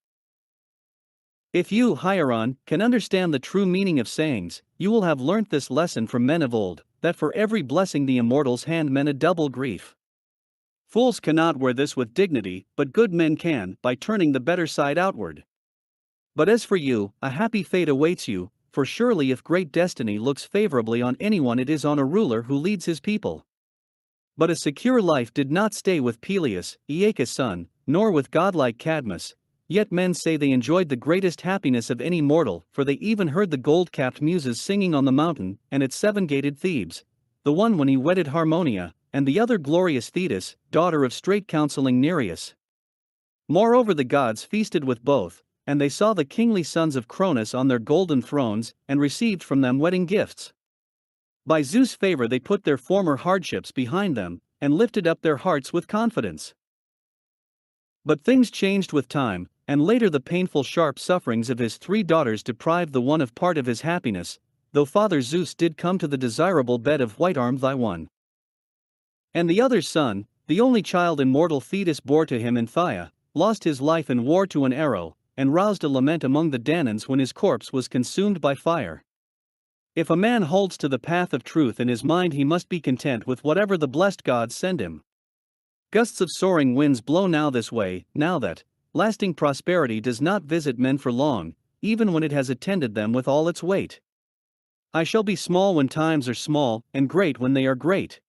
If you, Hieron, can understand the true meaning of sayings, you will have learnt this lesson from men of old, that for every blessing the immortals hand men a double grief. Fools cannot wear this with dignity, but good men can, by turning the better side outward. But as for you, a happy fate awaits you, for surely if great destiny looks favorably on anyone it is on a ruler who leads his people. But a secure life did not stay with Peleus, Aeacus' son, nor with godlike Cadmus, yet men say they enjoyed the greatest happiness of any mortal, for they even heard the gold-capped muses singing on the mountain, and at seven-gated Thebes, the one when he wedded Harmonia, and the other glorious Thetis, daughter of straight-counseling Nereus. Moreover the gods feasted with both, and they saw the kingly sons of Cronus on their golden thrones, and received from them wedding gifts. By Zeus' favor they put their former hardships behind them, and lifted up their hearts with confidence. But things changed with time, and later the painful sharp sufferings of his 3 daughters deprived the one of part of his happiness, though Father Zeus did come to the desirable bed of white-armed thy one. And the other son, the only child immortal Thetis bore to him in Phthia, lost his life in war to an arrow, and roused a lament among the Danaans when his corpse was consumed by fire. If a man holds to the path of truth in his mind he must be content with whatever the blessed gods send him. Gusts of soaring winds blow now this way, now that. Lasting prosperity does not visit men for long, even when it has attended them with all its weight. I shall be small when times are small, and great when they are great.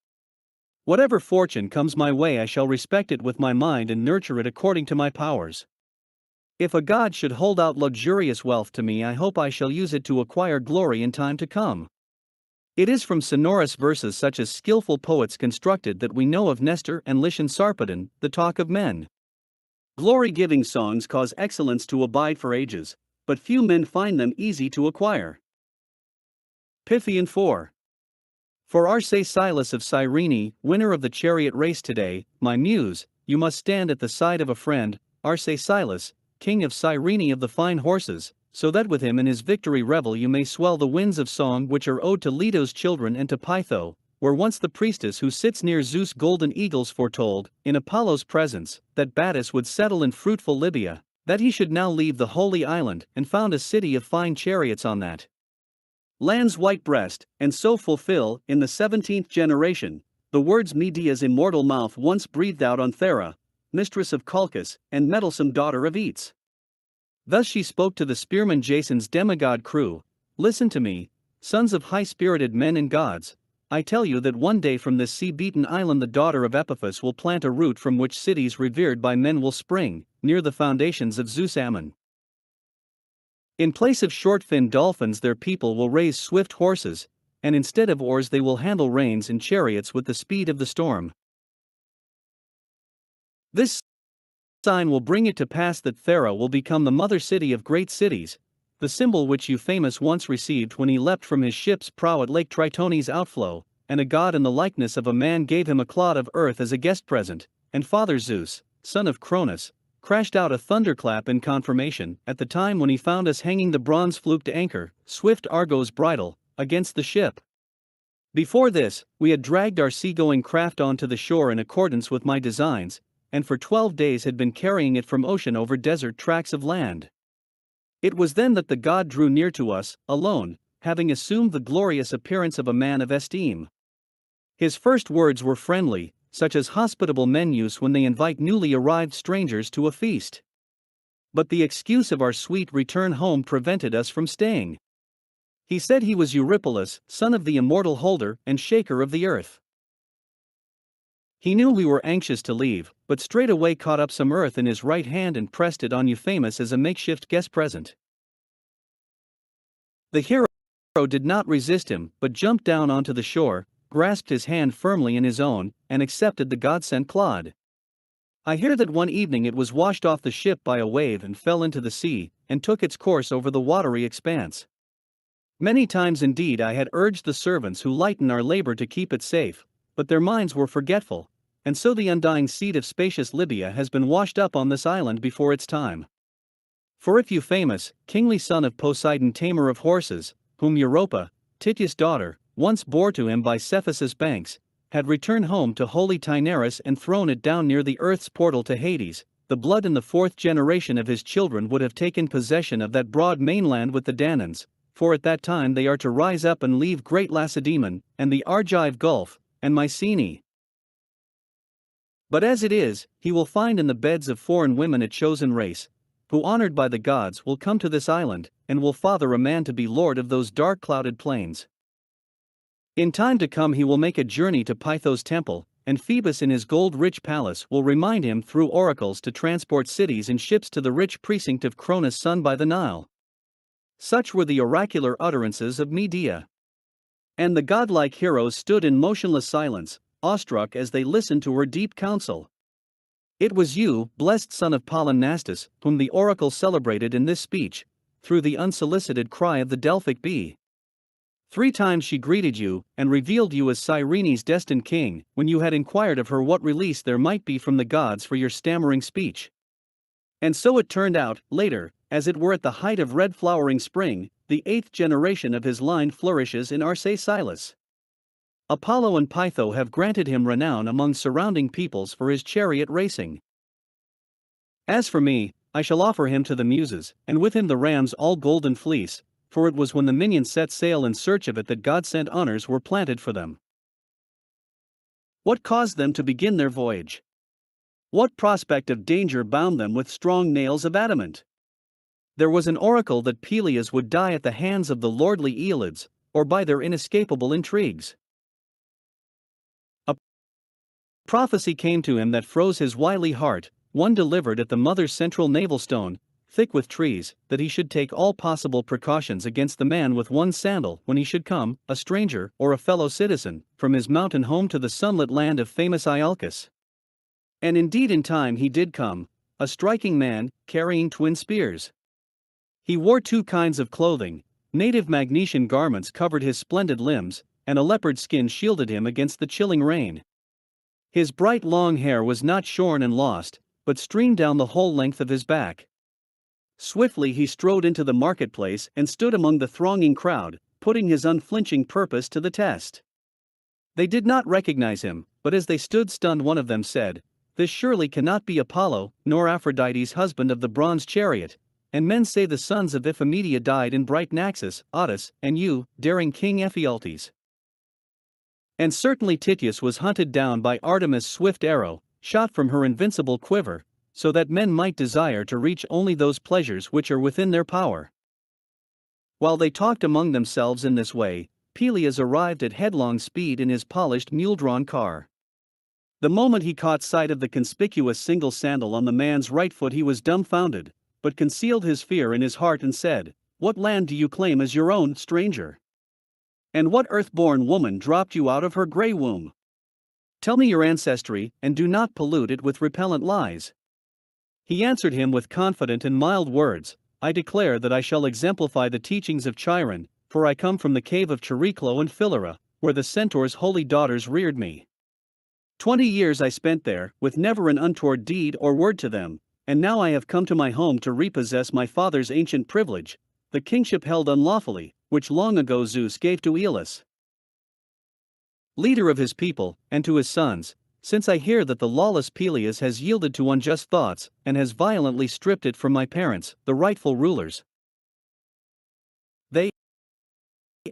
Whatever fortune comes my way I shall respect it with my mind and nurture it according to my powers. If a god should hold out luxurious wealth to me I hope I shall use it to acquire glory in time to come. It is from sonorous verses such as skillful poets constructed that we know of Nestor and Lycian Sarpedon, the talk of men. Glory-giving songs cause excellence to abide for ages, but few men find them easy to acquire. Pythian 4. For Arcesilas of Cyrene, winner of the chariot race today, my muse, you must stand at the side of a friend, Arcesilas, king of Cyrene of the fine horses, so that with him in his victory revel you may swell the winds of song which are owed to Leto's children and to Pytho, where once the priestess who sits near Zeus' golden eagles foretold, in Apollo's presence, that Battus would settle in fruitful Libya, that he should now leave the holy island and found a city of fine chariots on that land's white breast, and so fulfill, in the 17th generation, the words Medea's immortal mouth once breathed out on Thera, mistress of Colchis, and meddlesome daughter of Eets. Thus she spoke to the spearman Jason's demigod crew: "Listen to me, sons of high-spirited men and gods. I tell you that one day from this sea-beaten island the daughter of Epiphus will plant a root from which cities revered by men will spring, near the foundations of Zeus Ammon. In place of short-finned dolphins their people will raise swift horses, and instead of oars they will handle reins and chariots with the speed of the storm. This sign will bring it to pass that Thera will become the mother city of great cities, the symbol which Euphemus once received when he leapt from his ship's prow at Lake Tritone's outflow, and a god in the likeness of a man gave him a clod of earth as a guest present, and Father Zeus, son of Cronus, crashed out a thunderclap in confirmation at the time when he found us hanging the bronze-fluked anchor, swift Argo's bridle, against the ship. Before this, we had dragged our seagoing craft onto the shore in accordance with my designs, and for 12 days had been carrying it from ocean over desert tracts of land. It was then that the god drew near to us, alone, having assumed the glorious appearance of a man of esteem. His first words were friendly, such as hospitable men use when they invite newly arrived strangers to a feast. But the excuse of our sweet return home prevented us from staying. He said he was Eurypylus, son of the immortal holder and shaker of the earth. He knew we were anxious to leave, but straightway caught up some earth in his right hand and pressed it on Euphemus as a makeshift guest present. The hero did not resist him, but jumped down onto the shore, grasped his hand firmly in his own, and accepted the god-sent clod. I hear that one evening it was washed off the ship by a wave and fell into the sea, and took its course over the watery expanse. Many times indeed I had urged the servants who lighten our labor to keep it safe, but their minds were forgetful, and so the undying seed of spacious Libya has been washed up on this island before its time. For if Euphemus, kingly son of Poseidon, tamer of horses, whom Europa, Tityus' daughter, once bore to him by Cephis's banks, had returned home to holy Taenarus and thrown it down near the earth's portal to Hades, the blood in the 4th generation of his children would have taken possession of that broad mainland with the Danaans, for at that time they are to rise up and leave great Lacedaemon, and the Argive Gulf, and Mycenae. But as it is, he will find in the beds of foreign women a chosen race, who honored by the gods will come to this island, and will father a man to be lord of those dark clouded plains. In time to come he will make a journey to Pytho's temple, and Phoebus in his gold-rich palace will remind him through oracles to transport cities and ships to the rich precinct of Cronus' son by the Nile. Such were the oracular utterances of Medea. And the godlike heroes stood in motionless silence, awestruck as they listened to her deep counsel. It was you, blessed son of Polymnastus, whom the oracle celebrated in this speech, through the unsolicited cry of the Delphic bee. 3 times she greeted you, and revealed you as Cyrene's destined king, when you had inquired of her what release there might be from the gods for your stammering speech. And so it turned out, later, as it were at the height of red flowering spring, the 8th generation of his line flourishes in Arcesilas. Apollo and Pytho have granted him renown among surrounding peoples for his chariot racing. As for me, I shall offer him to the Muses, and with him the rams all golden fleece, for it was when the minions set sail in search of it that God-sent honors were planted for them. What caused them to begin their voyage? What prospect of danger bound them with strong nails of adamant? There was an oracle that Peleus would die at the hands of the lordly Aeolids, or by their inescapable intrigues. A prophecy came to him that froze his wily heart, one delivered at the mother's central navel stone, thick with trees, that he should take all possible precautions against the man with one sandal when he should come, a stranger or a fellow citizen, from his mountain home to the sunlit land of famous Iolcus. And indeed in time he did come, a striking man, carrying twin spears. He wore 2 kinds of clothing, native Magnesian garments covered his splendid limbs, and a leopard skin shielded him against the chilling rain. His bright long hair was not shorn and lost, but streamed down the whole length of his back. Swiftly he strode into the marketplace and stood among the thronging crowd, putting his unflinching purpose to the test. They did not recognize him, but as they stood stunned one of them said, "This surely cannot be Apollo, nor Aphrodite's husband of the bronze chariot, and men say the sons of Iphimedia died in bright Naxos, Odes, and you, daring King Ephialtes." And certainly Tityus was hunted down by Artemis' swift arrow, shot from her invincible quiver, so that men might desire to reach only those pleasures which are within their power. While they talked among themselves in this way, Peleus arrived at headlong speed in his polished mule-drawn car. The moment he caught sight of the conspicuous single sandal on the man's right foot, he was dumbfounded, but concealed his fear in his heart and said, "What land do you claim as your own, stranger? And what earth-born woman dropped you out of her grey womb? Tell me your ancestry, and do not pollute it with repellent lies." He answered him with confident and mild words, "I declare that I shall exemplify the teachings of Chiron, for I come from the cave of Chariclo and Philyra, where the centaur's holy daughters reared me. 20 years I spent there, with never an untoward deed or word to them, and now I have come to my home to repossess my father's ancient privilege, the kingship held unlawfully, which long ago Zeus gave to Aeolus, leader of his people, and to his sons, since I hear that the lawless Peleus has yielded to unjust thoughts, and has violently stripped it from my parents, the rightful rulers. They,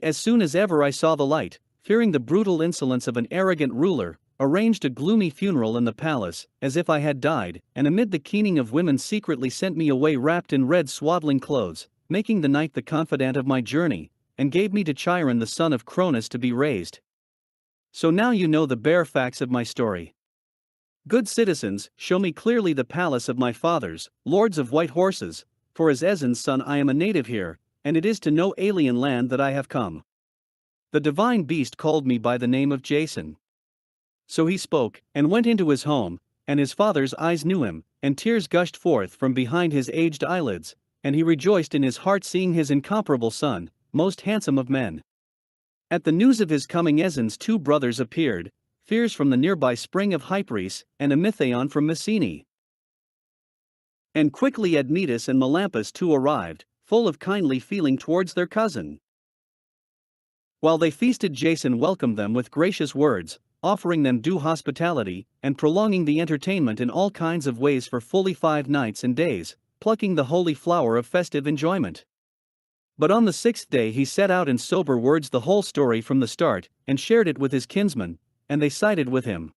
as soon as ever I saw the light, fearing the brutal insolence of an arrogant ruler, arranged a gloomy funeral in the palace, as if I had died, and amid the keening of women secretly sent me away wrapped in red swaddling clothes, making the night the confidant of my journey, and gave me to Chiron the son of Cronus to be raised. So now you know the bare facts of my story. Good citizens, show me clearly the palace of my fathers, lords of white horses, for as Ezon's son I am a native here, and it is to no alien land that I have come." The divine beast called me by the name of Jason. So he spoke, and went into his home, and his father's eyes knew him, and tears gushed forth from behind his aged eyelids, and he rejoiced in his heart seeing his incomparable son, most handsome of men. At the news of his coming Ezon's 2 brothers appeared, Pheres from the nearby spring of Hyperes, and Amythaon from Messene. And quickly Admetus and Melampus too arrived, full of kindly feeling towards their cousin. While they feasted, Jason welcomed them with gracious words, offering them due hospitality, and prolonging the entertainment in all kinds of ways for fully 5 nights and days, plucking the holy flower of festive enjoyment. But on the 6th day he set out in sober words the whole story from the start, and shared it with his kinsmen, and they sided with him.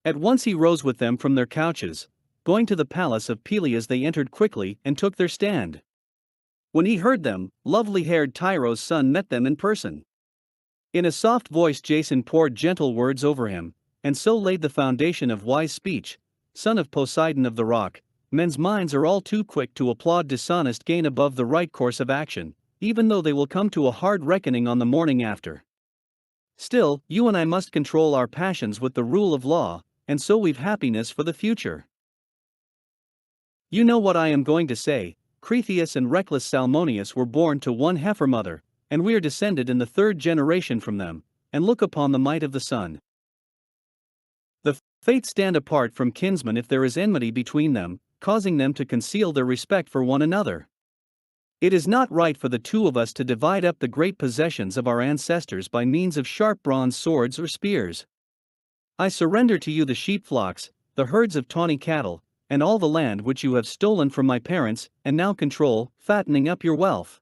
At once he rose with them from their couches. Going to the palace of Peleus, they entered quickly and took their stand. When he heard them, lovely-haired Tyro's son met them in person. In a soft voice Jason poured gentle words over him, and so laid the foundation of wise speech. "Son of Poseidon of the rock, men's minds are all too quick to applaud dishonest gain above the right course of action, even though they will come to a hard reckoning on the morning after. Still, you and I must control our passions with the rule of law, and so we've happiness for the future. You know what I am going to say. Cretheus and reckless Salmoneus were born to one heifer mother, and we are descended in the 3rd generation from them, and look upon the might of the sun. The fates stand apart from kinsmen if there is enmity between them, causing them to conceal their respect for one another. It is not right for the 2 of us to divide up the great possessions of our ancestors by means of sharp bronze swords or spears. I surrender to you the sheep flocks, the herds of tawny cattle, and all the land which you have stolen from my parents, and now control, fattening up your wealth.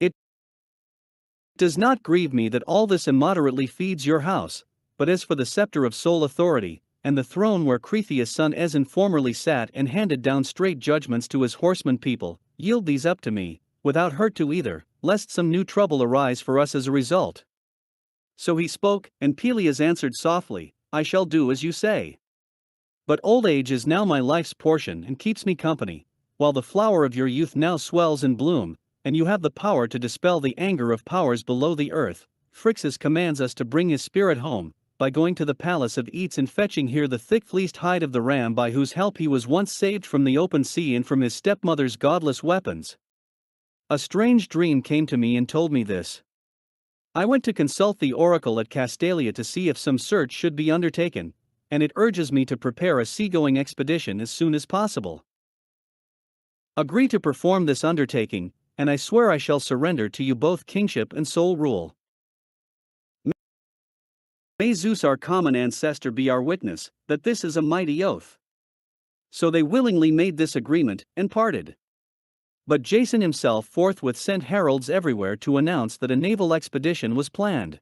It does not grieve me that all this immoderately feeds your house, but as for the scepter of sole authority, and the throne where Cretheus' son Ezon formerly sat and handed down straight judgments to his horseman people, yield these up to me, without hurt to either, lest some new trouble arise for us as a result." So he spoke, and Peleus answered softly, "I shall do as you say. But old age is now my life's portion and keeps me company, while the flower of your youth now swells in bloom, and you have the power to dispel the anger of powers below the earth. Phrixus commands us to bring his spirit home, by going to the palace of Eats and fetching here the thick-fleeced hide of the ram by whose help he was once saved from the open sea and from his stepmother's godless weapons. A strange dream came to me and told me this. I went to consult the oracle at Castalia to see if some search should be undertaken, and it urges me to prepare a seagoing expedition as soon as possible. Agree to perform this undertaking, and I swear I shall surrender to you both kingship and sole rule. May Zeus our common ancestor be our witness, that this is a mighty oath." So they willingly made this agreement, and parted. But Jason himself forthwith sent heralds everywhere to announce that a naval expedition was planned.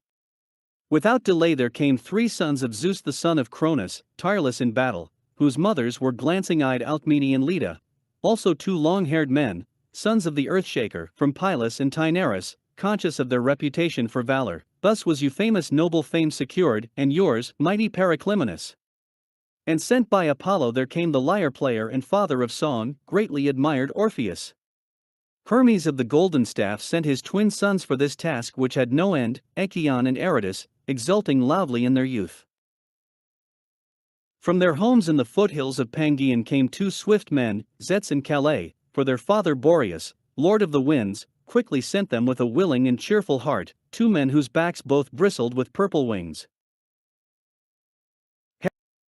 Without delay there came 3 sons of Zeus the son of Cronus, tireless in battle, whose mothers were glancing-eyed Alcmene and Leda, also 2 long-haired men, sons of the Earthshaker, from Pylus and Taenarus, conscious of their reputation for valor. Thus was Euphamus' noble fame secured, and yours, mighty Periclymenus. And sent by Apollo there came the lyre-player and father of song, greatly admired Orpheus. Hermes of the golden staff sent his twin sons for this task which had no end, Echion and Aratus, exulting loudly in their youth. From their homes in the foothills of Pangaean came 2 swift men, Zets and Calais, for their father Boreas, lord of the winds, quickly sent them with a willing and cheerful heart, 2 men whose backs both bristled with purple wings.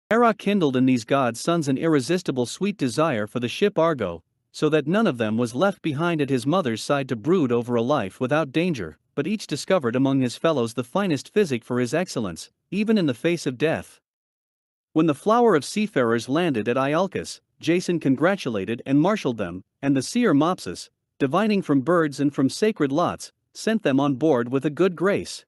Hera kindled in these gods' sons an irresistible sweet desire for the ship Argo, so that none of them was left behind at his mother's side to brood over a life without danger, but each discovered among his fellows the finest physic for his excellence, even in the face of death. When the flower of seafarers landed at Iolcus, Jason congratulated and marshaled them, and the seer Mopsus, divining from birds and from sacred lots, sent them on board with a good grace.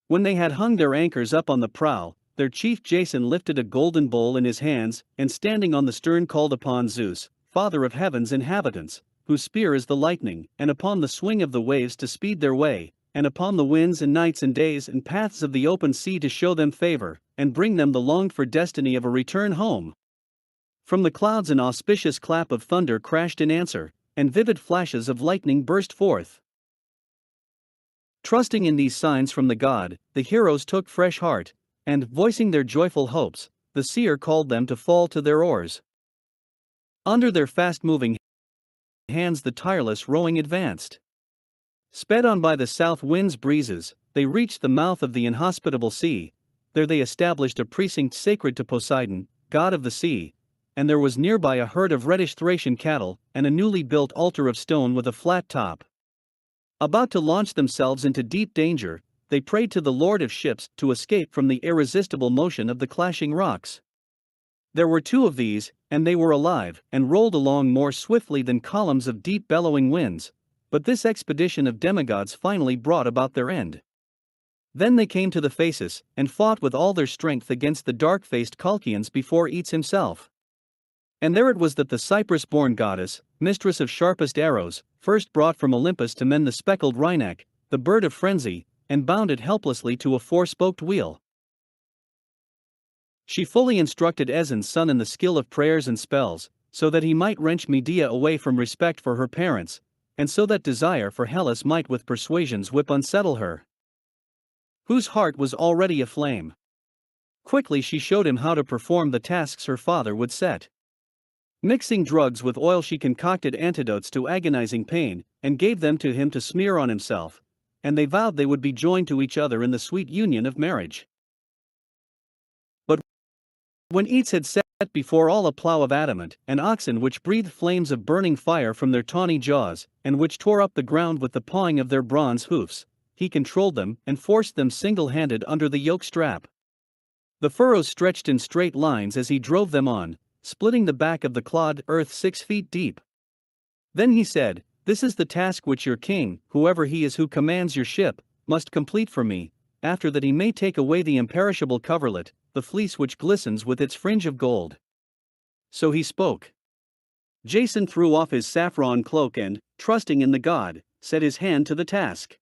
When they had hung their anchors up on the prow, their chief Jason lifted a golden bowl in his hands, and standing on the stern called upon Zeus, father of heaven's inhabitants, whose spear is the lightning, and upon the swing of the waves to speed their way, and upon the winds and nights and days and paths of the open sea to show them favor, and bring them the longed-for destiny of a return home. From the clouds an auspicious clap of thunder crashed in answer, and vivid flashes of lightning burst forth. Trusting in these signs from the god, the heroes took fresh heart, and, voicing their joyful hopes, the seer called them to fall to their oars. Under their fast-moving hands the tireless rowing advanced. Sped on by the south wind's breezes, they reached the mouth of the inhospitable sea. There they established a precinct sacred to Poseidon, god of the sea, and there was nearby a herd of reddish Thracian cattle, and a newly built altar of stone with a flat top. About to launch themselves into deep danger, they prayed to the Lord of ships to escape from the irresistible motion of the clashing rocks. There were 2 of these, and they were alive, and rolled along more swiftly than columns of deep bellowing winds, but this expedition of demigods finally brought about their end. Then they came to the Phasis, and fought with all their strength against the dark-faced Colchians before Aetes himself. And there it was that the Cyprus-born goddess, mistress of sharpest arrows, first brought from Olympus to men the speckled wryneck, the bird of frenzy, and bound it helplessly to a 4-spoked wheel. She fully instructed Aeson's son in the skill of prayers and spells, so that he might wrench Medea away from respect for her parents, and so that desire for Hellas might with persuasion's whip unsettle her, whose heart was already aflame. Quickly she showed him how to perform the tasks her father would set. Mixing drugs with oil she concocted antidotes to agonizing pain, and gave them to him to smear on himself, and they vowed they would be joined to each other in the sweet union of marriage. But when Aetes had set before all a plough of adamant, and oxen which breathed flames of burning fire from their tawny jaws, and which tore up the ground with the pawing of their bronze hoofs, he controlled them and forced them single-handed under the yoke strap. The furrows stretched in straight lines as he drove them on, splitting the back of the clod earth 6 feet deep. Then he said, "This is the task which your king, whoever he is who commands your ship, must complete for me, after that he may take away the imperishable coverlet, the fleece which glistens with its fringe of gold." So he spoke. Jason threw off his saffron cloak and, trusting in the god, set his hand to the task.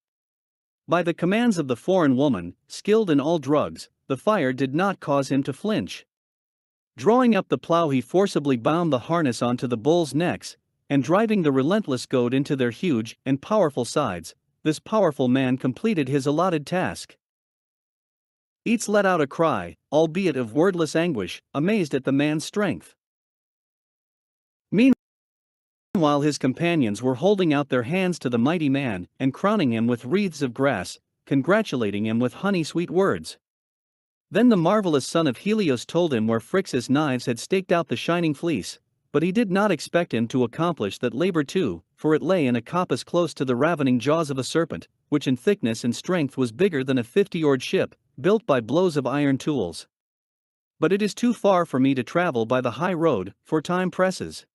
By the commands of the foreign woman, skilled in all drugs, the fire did not cause him to flinch. Drawing up the plough he forcibly bound the harness onto the bulls' necks, and driving the relentless goad into their huge and powerful sides, this powerful man completed his allotted task. Aetes let out a cry, albeit of wordless anguish, amazed at the man's strength. Meanwhile his companions were holding out their hands to the mighty man, and crowning him with wreaths of grass, congratulating him with honey-sweet words. Then the marvelous son of Helios told him where Phrixus' knives had staked out the shining fleece, but he did not expect him to accomplish that labor too, for it lay in a coppice close to the ravening jaws of a serpent, which in thickness and strength was bigger than a 50-oared ship, built by blows of iron tools. But it is too far for me to travel by the high road, for time presses.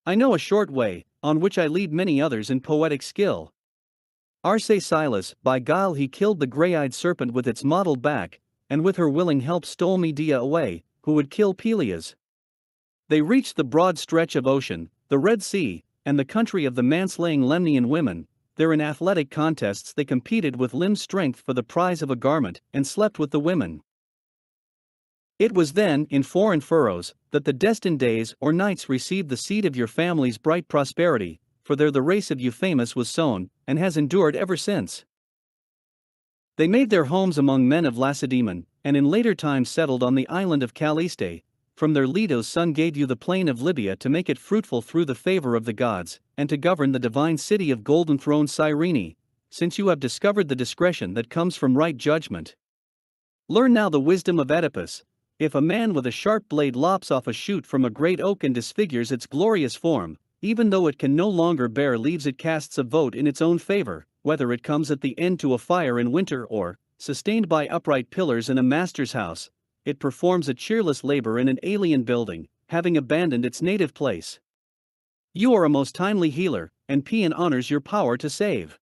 I know a short way, on which I lead many others in poetic skill. Arcesilas, by guile he killed the grey-eyed serpent with its mottled back, and with her willing help stole Medea away, who would kill Peleus. They reached the broad stretch of ocean, the Red Sea, and the country of the manslaying Lemnian women. There in athletic contests they competed with limb strength for the prize of a garment, and slept with the women. It was then, in foreign furrows, that the destined days or nights received the seed of your family's bright prosperity, for there the race of Euphamus was sown, and has endured ever since. They made their homes among men of Lacedaemon, and in later times settled on the island of Calliste. From there Leto's son gave you the plain of Libya to make it fruitful through the favor of the gods, and to govern the divine city of golden-throned Cyrene, since you have discovered the discretion that comes from right judgment. Learn now the wisdom of Oedipus. If a man with a sharp blade lops off a shoot from a great oak and disfigures its glorious form, even though it can no longer bear leaves, it casts a vote in its own favor, whether it comes at the end to a fire in winter or, sustained by upright pillars in a master's house, it performs a cheerless labor in an alien building, having abandoned its native place. You are a most timely healer, and Paean honors your power to save.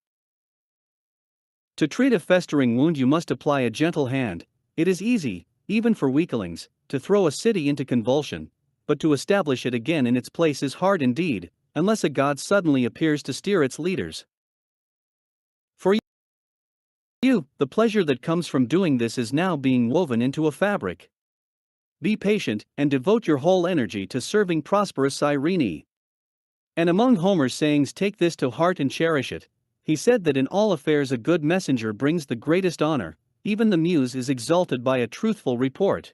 To treat a festering wound you must apply a gentle hand. It is easy, even for weaklings, to throw a city into convulsion, but to establish it again in its place is hard indeed, unless a god suddenly appears to steer its leaders. For you, the pleasure that comes from doing this is now being woven into a fabric. Be patient, and devote your whole energy to serving prosperous Cyrene. And among Homer's sayings take this to heart and cherish it. He said that in all affairs a good messenger brings the greatest honor, even the muse is exalted by a truthful report.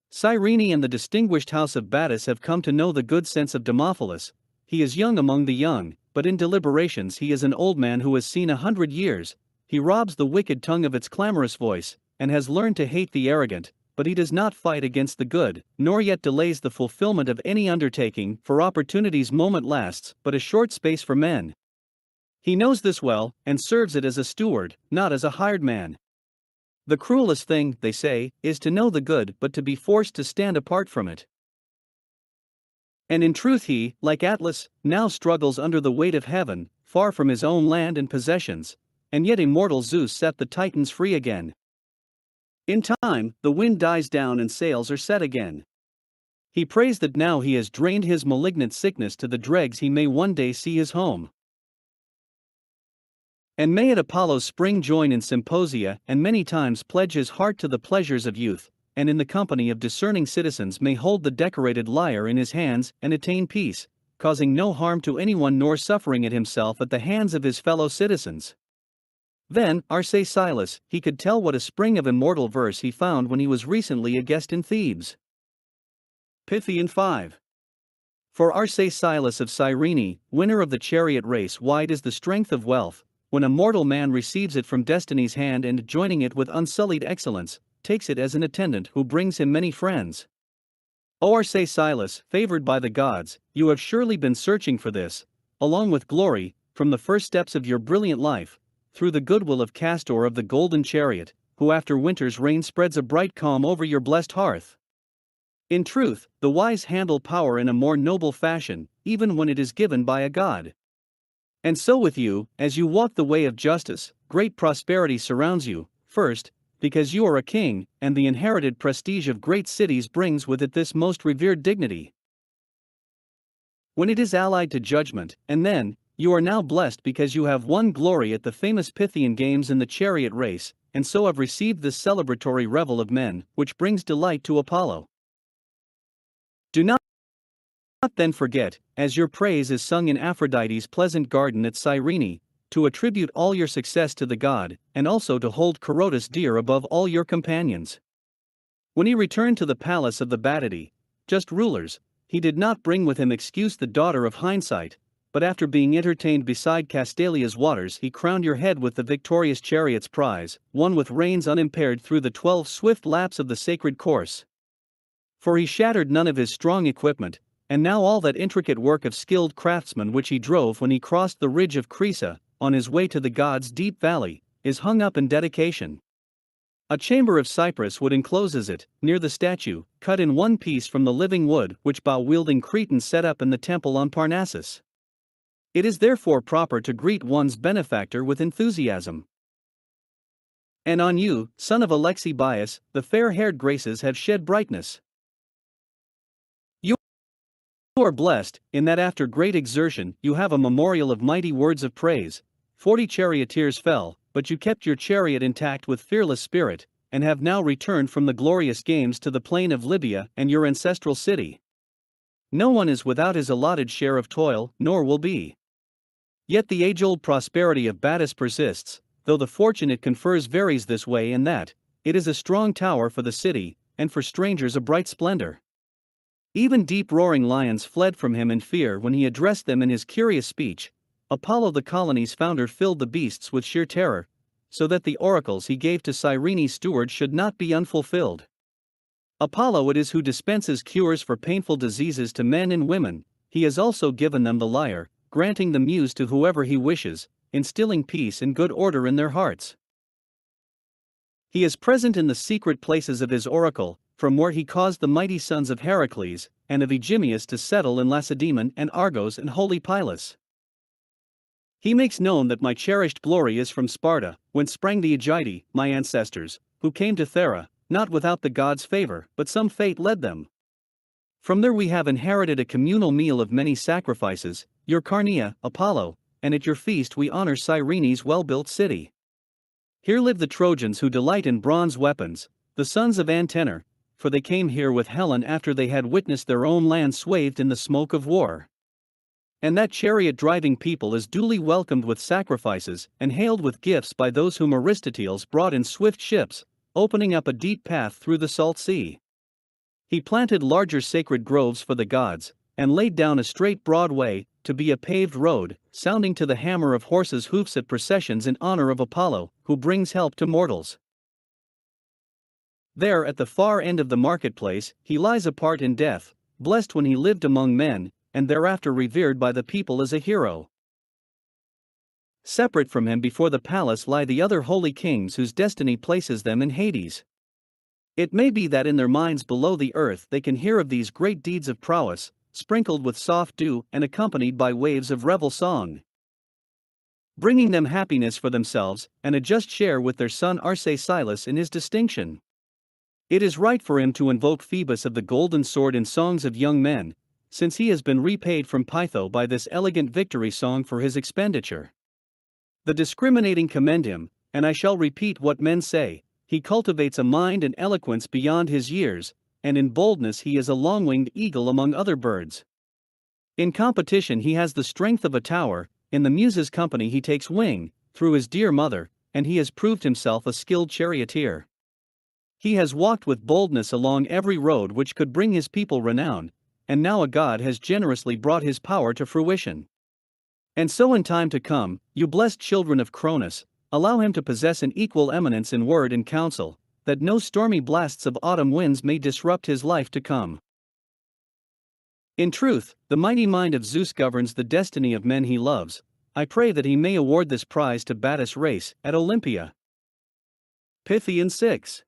Cyrene and the distinguished house of Battus have come to know the good sense of Demophilus. He is young among the young, but in deliberations he is an old man who has seen 100 years. He robs the wicked tongue of its clamorous voice, and has learned to hate the arrogant, but he does not fight against the good, nor yet delays the fulfillment of any undertaking, for opportunity's moment lasts but a short space for men. He knows this well, and serves it as a steward, not as a hired man. The cruelest thing, they say, is to know the good but to be forced to stand apart from it. And in truth he, like Atlas, now struggles under the weight of heaven, far from his own land and possessions, and yet immortal Zeus set the Titans free again. In time, the wind dies down and sails are set again. He prays that now he has drained his malignant sickness to the dregs he may one day see his home. And may at Apollo's spring join in symposia, and many times pledge his heart to the pleasures of youth, and in the company of discerning citizens may hold the decorated lyre in his hands and attain peace, causing no harm to anyone nor suffering it himself at the hands of his fellow citizens. Then, Arcesilas, he could tell what a spring of immortal verse he found when he was recently a guest in Thebes. Pythian 5. For Arcesilas of Cyrene, winner of the chariot race, wide is the strength of wealth, when a mortal man receives it from destiny's hand and, joining it with unsullied excellence, takes it as an attendant who brings him many friends. O Arcesilas, favored by the gods, you have surely been searching for this, along with glory, from the first steps of your brilliant life, through the goodwill of Castor of the golden chariot, who after winter's rain spreads a bright calm over your blessed hearth. In truth, the wise handle power in a more noble fashion, even when it is given by a god. And so with you, as you walk the way of justice, great prosperity surrounds you, first, because you are a king, and the inherited prestige of great cities brings with it this most revered dignity. When it is allied to judgment, and then, you are now blessed because you have won glory at the famous Pythian games in the chariot race, and so have received this celebratory revel of men, which brings delight to Apollo. Do not then forget, as your praise is sung in Aphrodite's pleasant garden at Cyrene, to attribute all your success to the god, and also to hold Corotus dear above all your companions. When he returned to the palace of the Battidae, just rulers, he did not bring with him Excuse the daughter of Hindsight, but after being entertained beside Castalia's waters he crowned your head with the victorious chariot's prize, won with reins unimpaired through the 12 swift laps of the sacred course. For he shattered none of his strong equipment, and now all that intricate work of skilled craftsmen which he drove when he crossed the ridge of Crisa, on his way to the gods' deep valley, is hung up in dedication. A chamber of cypress wood encloses it, near the statue, cut in one piece from the living wood which bow-wielding Cretans set up in the temple on Parnassus. It is therefore proper to greet one's benefactor with enthusiasm. And on you, son of Alexei Bias, the fair-haired graces have shed brightness. You are blessed, in that after great exertion you have a memorial of mighty words of praise. 40 charioteers fell, but you kept your chariot intact with fearless spirit, and have now returned from the glorious games to the plain of Libya and your ancestral city. No one is without his allotted share of toil, nor will be. Yet the age-old prosperity of Battus persists, though the fortune it confers varies this way and that. It is a strong tower for the city, and for strangers a bright splendor. Even deep-roaring lions fled from him in fear when he addressed them in his curious speech. Apollo the colony's founder filled the beasts with sheer terror, so that the oracles he gave to Cyrene's steward should not be unfulfilled. Apollo it is who dispenses cures for painful diseases to men and women. He has also given them the lyre, granting the muse to whoever he wishes, instilling peace and good order in their hearts. He is present in the secret places of his oracle, from where he caused the mighty sons of Heracles and of Eugemius to settle in Lacedaemon and Argos and holy Pylos. He makes known that my cherished glory is from Sparta, whence sprang the Aegidi, my ancestors, who came to Thera, not without the gods' favor, but some fate led them. From there we have inherited a communal meal of many sacrifices, your Carnea, Apollo, and at your feast we honor Cyrene's well-built city. Here live the Trojans who delight in bronze weapons, the sons of Antenor, for they came here with Helen after they had witnessed their own land swathed in the smoke of war. And that chariot-driving people is duly welcomed with sacrifices and hailed with gifts by those whom Aristoteles brought in swift ships, opening up a deep path through the salt sea. He planted larger sacred groves for the gods, and laid down a straight broad way, to be a paved road, sounding to the hammer of horses' hoofs at processions in honor of Apollo, who brings help to mortals. There at the far end of the marketplace, he lies apart in death, blessed when he lived among men, and thereafter revered by the people as a hero. Separate from him before the palace lie the other holy kings whose destiny places them in Hades. It may be that in their minds below the earth they can hear of these great deeds of prowess, sprinkled with soft dew and accompanied by waves of revel song, bringing them happiness for themselves and a just share with their son Arcesilas in his distinction. It is right for him to invoke Phoebus of the golden sword in songs of young men, since he has been repaid from Pytho by this elegant victory song for his expenditure. The discriminating commend him, and I shall repeat what men say, he cultivates a mind and eloquence beyond his years, and in boldness he is a long-winged eagle among other birds. In competition he has the strength of a tower, in the muses' company he takes wing, through his dear mother, and he has proved himself a skilled charioteer. He has walked with boldness along every road which could bring his people renown, and now a god has generously brought his power to fruition. And so in time to come, you blessed children of Cronus, allow him to possess an equal eminence in word and counsel, that no stormy blasts of autumn winds may disrupt his life to come. In truth, the mighty mind of Zeus governs the destiny of men he loves. I pray that he may award this prize to Battus' race at Olympia. Pythian 6.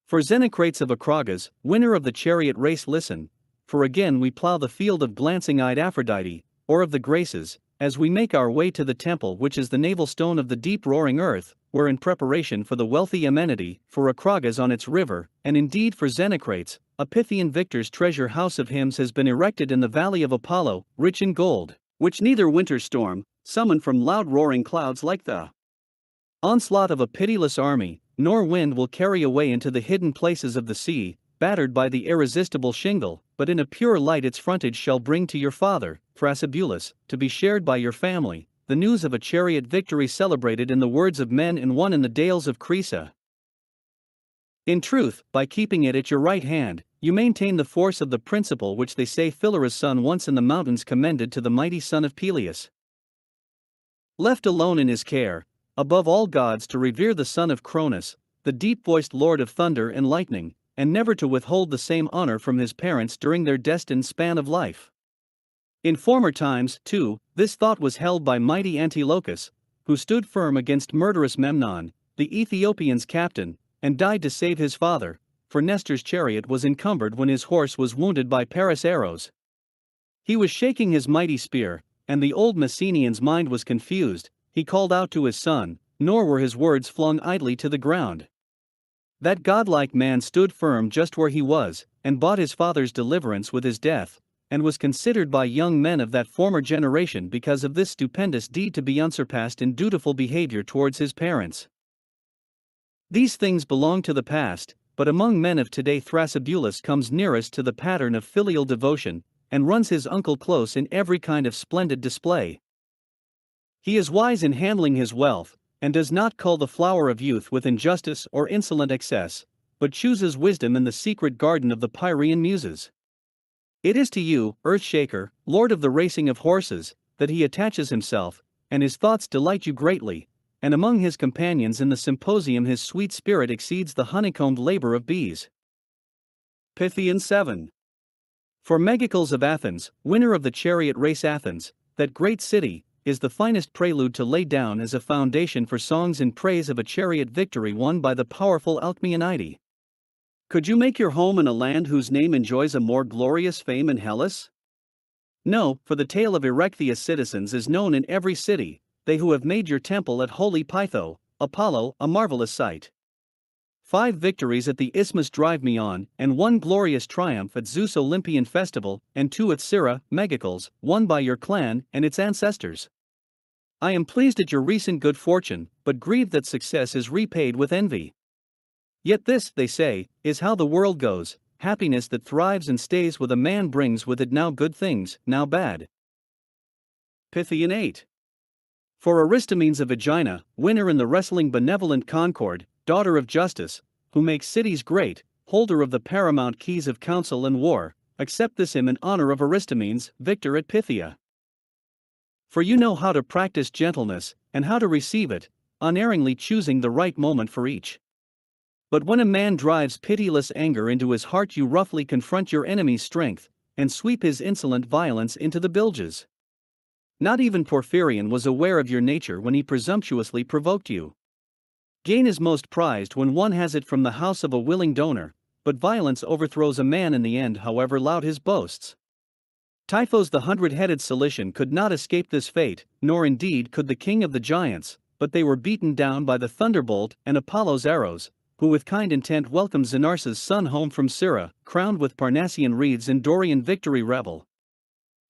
For Xenocrates of Acragas, winner of the chariot race, listen, for again we plough the field of glancing-eyed Aphrodite, or of the Graces, as we make our way to the temple which is the navel stone of the deep-roaring earth, where in preparation for the wealthy amenity, for Acragas on its river, and indeed for Xenocrates, a Pythian victor's treasure house of hymns has been erected in the valley of Apollo, rich in gold, which neither winter storm, summoned from loud roaring clouds like the onslaught of a pitiless army, nor wind will carry away into the hidden places of the sea, battered by the irresistible shingle, but in a pure light its frontage shall bring to your father, Thrasybulus, to be shared by your family, the news of a chariot victory celebrated in the words of men and won in the dales of Crisa. In truth, by keeping it at your right hand, you maintain the force of the principle which they say Philara's son once in the mountains commended to the mighty son of Peleus. Left alone in his care, above all gods to revere the son of Cronus, the deep-voiced lord of thunder and lightning, and never to withhold the same honor from his parents during their destined span of life. In former times, too, this thought was held by mighty Antilochus, who stood firm against murderous Memnon, the Ethiopian's captain, and died to save his father, for Nestor's chariot was encumbered when his horse was wounded by Paris' arrows. He was shaking his mighty spear, and the old Messenian's mind was confused. He called out to his son, nor were his words flung idly to the ground. That godlike man stood firm just where he was, and bought his father's deliverance with his death, and was considered by young men of that former generation because of this stupendous deed to be unsurpassed in dutiful behavior towards his parents. These things belong to the past, but among men of today Thrasybulus comes nearest to the pattern of filial devotion, and runs his uncle close in every kind of splendid display. He is wise in handling his wealth, and does not cull the flower of youth with injustice or insolent excess, but chooses wisdom in the secret garden of the Pyrean Muses. It is to you, Earth-shaker, lord of the racing of horses, that he attaches himself, and his thoughts delight you greatly, and among his companions in the symposium his sweet spirit exceeds the honeycombed labor of bees. Pythian 7. For Megacles of Athens, winner of the chariot race Athens, that great city, is the finest prelude to lay down as a foundation for songs in praise of a chariot victory won by the powerful Alcmeonide. Could you make your home in a land whose name enjoys a more glorious fame in Hellas? No, for the tale of Erechtheus' citizens is known in every city, they who have made your temple at holy Pytho, Apollo, a marvelous sight. 5 victories at the Isthmus drive me on, and 1 glorious triumph at Zeus' Olympian festival, and 2 at Syra, Megacles, won by your clan and its ancestors. I am pleased at your recent good fortune, but grieved that success is repaid with envy. Yet this, they say, is how the world goes, happiness that thrives and stays with a man brings with it now good things, now bad. Pythian 8. For Aristomenes of Aegina, winner in the wrestling benevolent Concord, daughter of justice, who makes cities great, holder of the paramount keys of counsel and war, accept this hymn in honor of Aristomenes, victor at Pythia. For you know how to practice gentleness, and how to receive it, unerringly choosing the right moment for each. But when a man drives pitiless anger into his heart, you roughly confront your enemy's strength, and sweep his insolent violence into the bilges. Not even Porphyrion was aware of your nature when he presumptuously provoked you. Gain is most prized when one has it from the house of a willing donor, but violence overthrows a man in the end, however loud his boasts. Typhos the 100-headed Cilician could not escape this fate, nor indeed could the king of the giants, but they were beaten down by the thunderbolt and Apollo's arrows, who with kind intent welcomed Xenarus' son home from Syra, crowned with Parnassian wreaths in Dorian victory revel.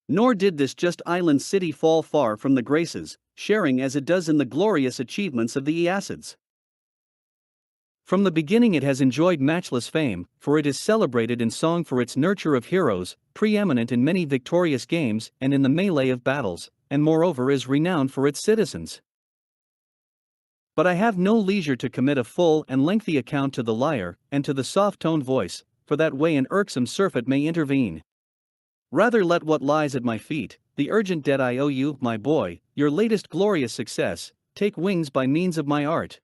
Nor did this just island city fall far from the Graces, sharing as it does in the glorious achievements of the Aeacids. From the beginning it has enjoyed matchless fame, for it is celebrated in song for its nurture of heroes, preeminent in many victorious games and in the melee of battles, and moreover is renowned for its citizens. But I have no leisure to commit a full and lengthy account to the lyre and to the soft-toned voice, for that way an irksome surfeit may intervene. Rather let what lies at my feet, the urgent debt I owe you, my boy, your latest glorious success, take wings by means of my art.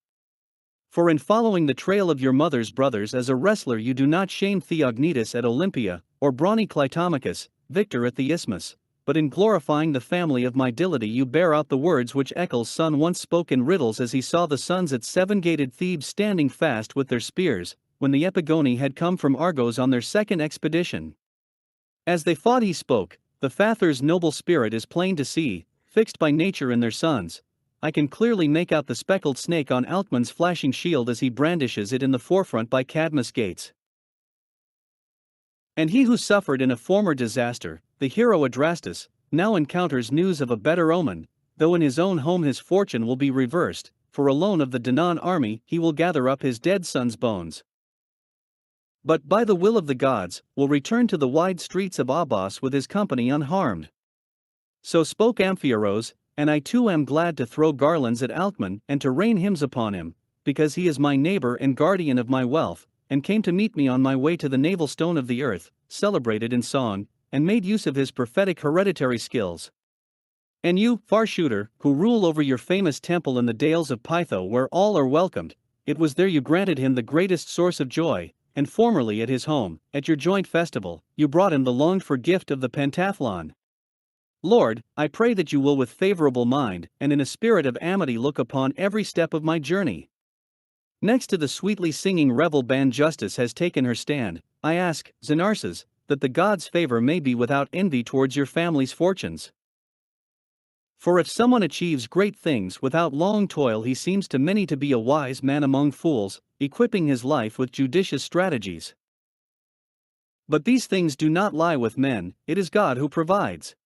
For in following the trail of your mother's brothers as a wrestler you do not shame Theognetus at Olympia, or brawny Clitomachus, victor at the Isthmus, but in glorifying the family of my Dility you bear out the words which Eccles' son once spoke in riddles as he saw the sons at 7-gated Thebes standing fast with their spears, when the Epigoni had come from Argos on their second expedition. As they fought he spoke, the Fathers' noble spirit is plain to see, fixed by nature in their sons. I can clearly make out the speckled snake on Alcman's flashing shield as he brandishes it in the forefront by Cadmus' gates. And he who suffered in a former disaster, the hero Adrastus, now encounters news of a better omen, though in his own home his fortune will be reversed, for alone of the Danaan army he will gather up his dead son's bones. But by the will of the gods, will return to the wide streets of Abos with his company unharmed. So spoke Amphiaraus, and I too am glad to throw garlands at Alcman and to rain hymns upon him, because he is my neighbor and guardian of my wealth, and came to meet me on my way to the navel stone of the earth, celebrated in song, and made use of his prophetic hereditary skills. And you, far shooter, who rule over your famous temple in the dales of Pytho where all are welcomed, it was there you granted him the greatest source of joy, and formerly at his home, at your joint festival, you brought him the longed-for gift of the pentathlon. Lord, I pray that you will with favorable mind and in a spirit of amity look upon every step of my journey. Next to the sweetly singing revel band Justice has taken her stand, I ask, Xenarus, that the gods' favor may be without envy towards your family's fortunes. For if someone achieves great things without long toil, he seems to many to be a wise man among fools, equipping his life with judicious strategies. But these things do not lie with men, it is God who provides.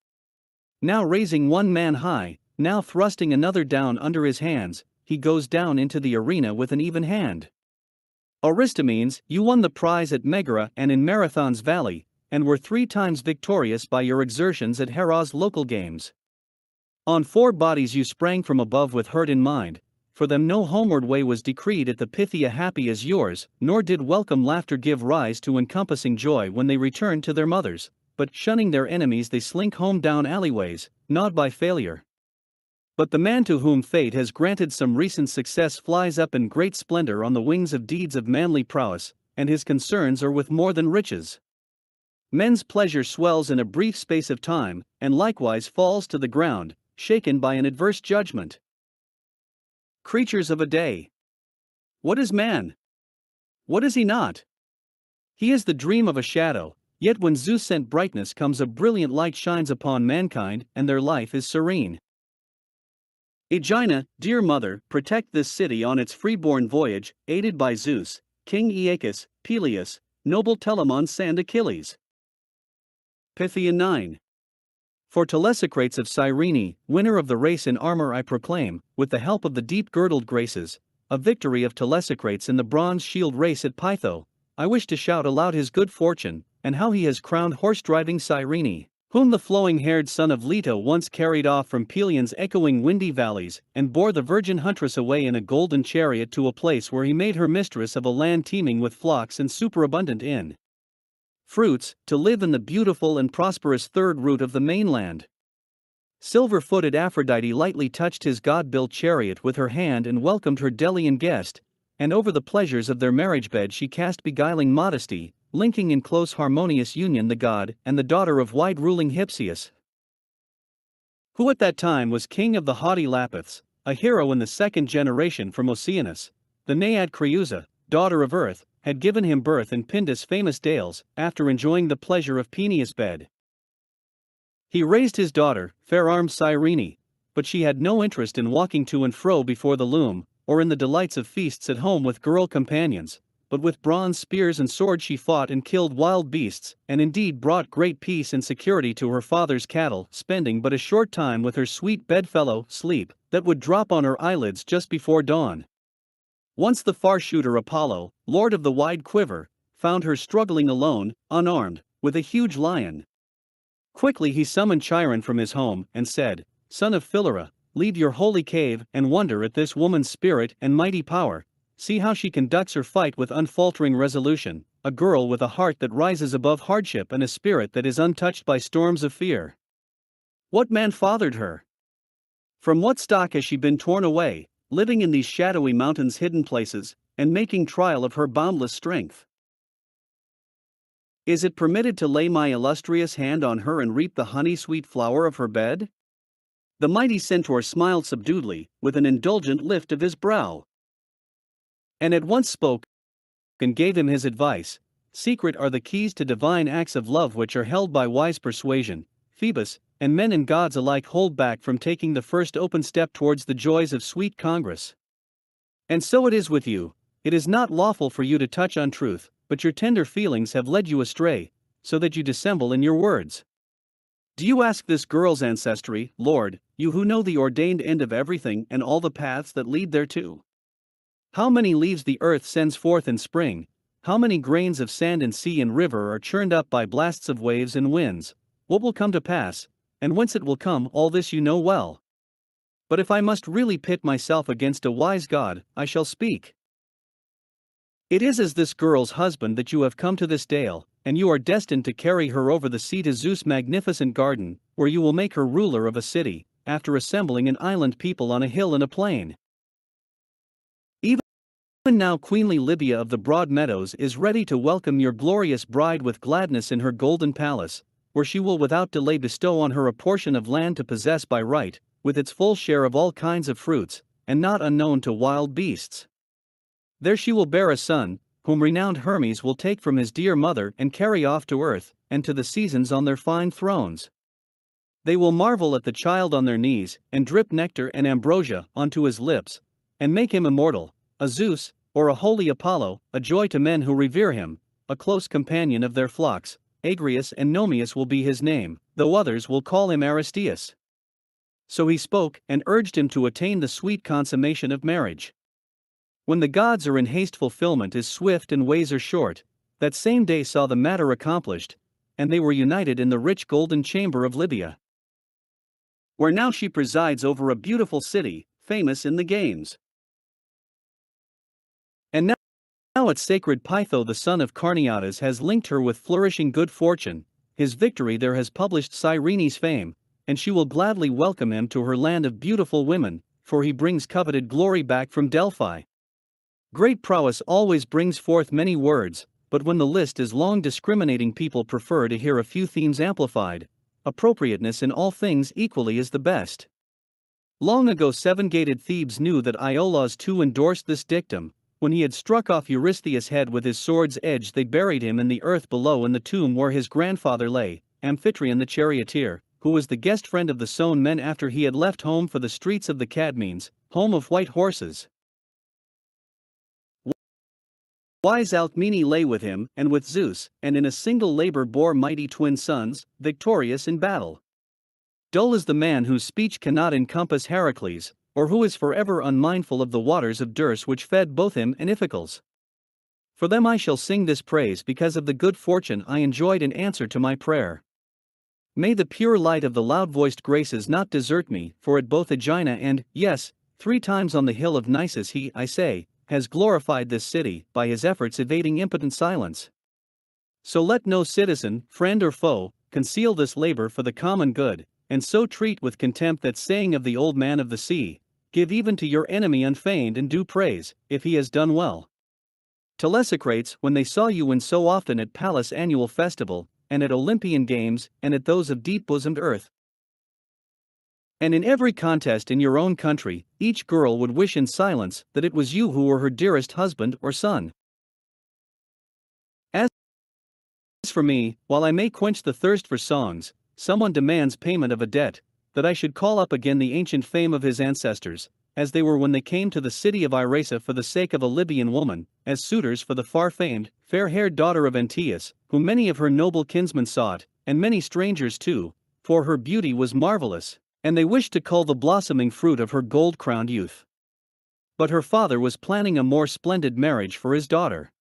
Now raising one man high, now thrusting another down under his hands, he goes down into the arena with an even hand. Aristomenes, you won the prize at Megara and in Marathon's valley, and were 3 times victorious by your exertions at Hera's local games. On 4 bodies you sprang from above with hurt in mind, for them no homeward way was decreed at the Pythia happy as yours, nor did welcome laughter give rise to encompassing joy when they returned to their mothers, but shunning their enemies they slink home down alleyways, gnawed by failure. But the man to whom fate has granted some recent success flies up in great splendor on the wings of deeds of manly prowess, and his concerns are with more than riches. Men's pleasure swells in a brief space of time, and likewise falls to the ground, shaken by an adverse judgment. Creatures of a day. What is man? What is he not? He is the dream of a shadow, yet when Zeus sent brightness comes a brilliant light shines upon mankind, and their life is serene. Aegina, dear mother, protect this city on its freeborn voyage, aided by Zeus, King Aeacus, Peleus, noble Telamon and Achilles. Pythia 9. For Telesicrates of Cyrene, winner of the race in armor, I proclaim, with the help of the deep-girdled Graces, a victory of Telesicrates in the bronze shield race at Pytho. I wish to shout aloud his good fortune, and how he has crowned horse-driving Cyrene, whom the flowing-haired son of Leto once carried off from Pelion's echoing windy valleys, and bore the virgin huntress away in a golden chariot to a place where he made her mistress of a land teeming with flocks and superabundant in fruits, to live in the beautiful and prosperous third root of the mainland. Silver-footed Aphrodite lightly touched his god-built chariot with her hand and welcomed her Delian guest, and over the pleasures of their marriage bed she cast beguiling modesty, linking in close harmonious union the god and the daughter of wide-ruling Hypsius, who at that time was king of the haughty Lapiths, a hero in the 2nd generation from Oceanus. The Naiad Creusa, daughter of Earth, had given him birth in Pindus' famous dales, after enjoying the pleasure of Peneus' bed. He raised his daughter, fair-armed Cyrene, but she had no interest in walking to and fro before the loom, or in the delights of feasts at home with girl companions, but with bronze spears and swords she fought and killed wild beasts, and indeed brought great peace and security to her father's cattle, spending but a short time with her sweet bedfellow, Sleep, that would drop on her eyelids just before dawn. Once the far-shooter Apollo, lord of the wide quiver, found her struggling alone, unarmed, with a huge lion. Quickly he summoned Chiron from his home, and said, "Son of Philyra, leave your holy cave and wonder at this woman's spirit and mighty power. See how she conducts her fight with unfaltering resolution, a girl with a heart that rises above hardship and a spirit that is untouched by storms of fear. What man fathered her? From what stock has she been torn away, living in these shadowy mountains' hidden places, and making trial of her boundless strength? Is it permitted to lay my illustrious hand on her and reap the honey-sweet flower of her bed?" The mighty centaur smiled subduedly, with an indulgent lift of his brow, and at once spoke and gave him his advice. "Secret are the keys to divine acts of love which are held by wise persuasion. Phoebus, and men and gods alike hold back from taking the first open step towards the joys of sweet congress. And so it is with you. It is not lawful for you to touch untruth, but your tender feelings have led you astray, so that you dissemble in your words. Do you ask this girl's ancestry, Lord, you who know the ordained end of everything and all the paths that lead thereto? How many leaves the earth sends forth in spring, how many grains of sand in sea and river are churned up by blasts of waves and winds? What will come to pass, and whence it will come, all this you know well. But if I must really pit myself against a wise god, I shall speak. It is as this girl's husband that you have come to this dale, and you are destined to carry her over the sea to Zeus' magnificent garden, where you will make her ruler of a city, after assembling an island people on a hill and a plain. Even now queenly Libya of the broad meadows is ready to welcome your glorious bride with gladness in her golden palace, where she will without delay bestow on her a portion of land to possess by right, with its full share of all kinds of fruits, and not unknown to wild beasts. There she will bear a son, whom renowned Hermes will take from his dear mother and carry off to earth, and to the seasons on their fine thrones. They will marvel at the child on their knees, and drip nectar and ambrosia onto his lips, and make him immortal, a Zeus, or a holy Apollo, a joy to men who revere him, a close companion of their flocks. Agrius and Nomius will be his name, though others will call him Aristeus. So he spoke, and urged him to attain the sweet consummation of marriage. When the gods are in haste, fulfillment is swift and ways are short. That same day saw the matter accomplished, and they were united in the rich golden chamber of Libya, where now she presides over a beautiful city, famous in the games. And now its sacred Pytho, the son of Carneades, has linked her with flourishing good fortune. His victory there has published Cyrene's fame, and she will gladly welcome him to her land of beautiful women, for he brings coveted glory back from Delphi. Great prowess always brings forth many words, but when the list is long, discriminating people prefer to hear a few themes amplified. Appropriateness in all things equally is the best. Long ago 7-gated Thebes knew that Iolaus too endorsed this dictum. When he had struck off Eurystheus' head with his sword's edge, they buried him in the earth below in the tomb where his grandfather lay. Amphitryon the charioteer, who was the guest friend of the Sown men after he had left home for the streets of the Cadmenes, home of white horses. Wise Alcmene lay with him, and with Zeus, and in a single labor bore mighty twin sons, victorious in battle. Dull is the man whose speech cannot encompass Heracles, or who is forever unmindful of the waters of Dirce which fed both him and Iphicles. For them I shall sing this praise, because of the good fortune I enjoyed in answer to my prayer. May the pure light of the loud-voiced Graces not desert me, for at both Aegina and, yes, 3 times on the hill of Nisus he, I say, has glorified this city, by his efforts evading impotent silence. So let no citizen, friend or foe, conceal this labor for the common good, and so treat with contempt that saying of the old man of the sea, give even to your enemy unfeigned and due praise, if he has done well. Telesocrates, when they saw you win so often at Pallas' annual festival, and at Olympian games, and at those of deep-bosomed earth, and in every contest in your own country, each girl would wish in silence that it was you who were her dearest husband or son. As for me, while I may quench the thirst for songs, someone demands payment of a debt, that I should call up again the ancient fame of his ancestors, as they were when they came to the city of Irasa for the sake of a Libyan woman, as suitors for the far-famed, fair-haired daughter of Antaeus, whom many of her noble kinsmen sought, and many strangers too, for her beauty was marvelous, and they wished to cull the blossoming fruit of her gold-crowned youth. But her father was planning a more splendid marriage for his daughter.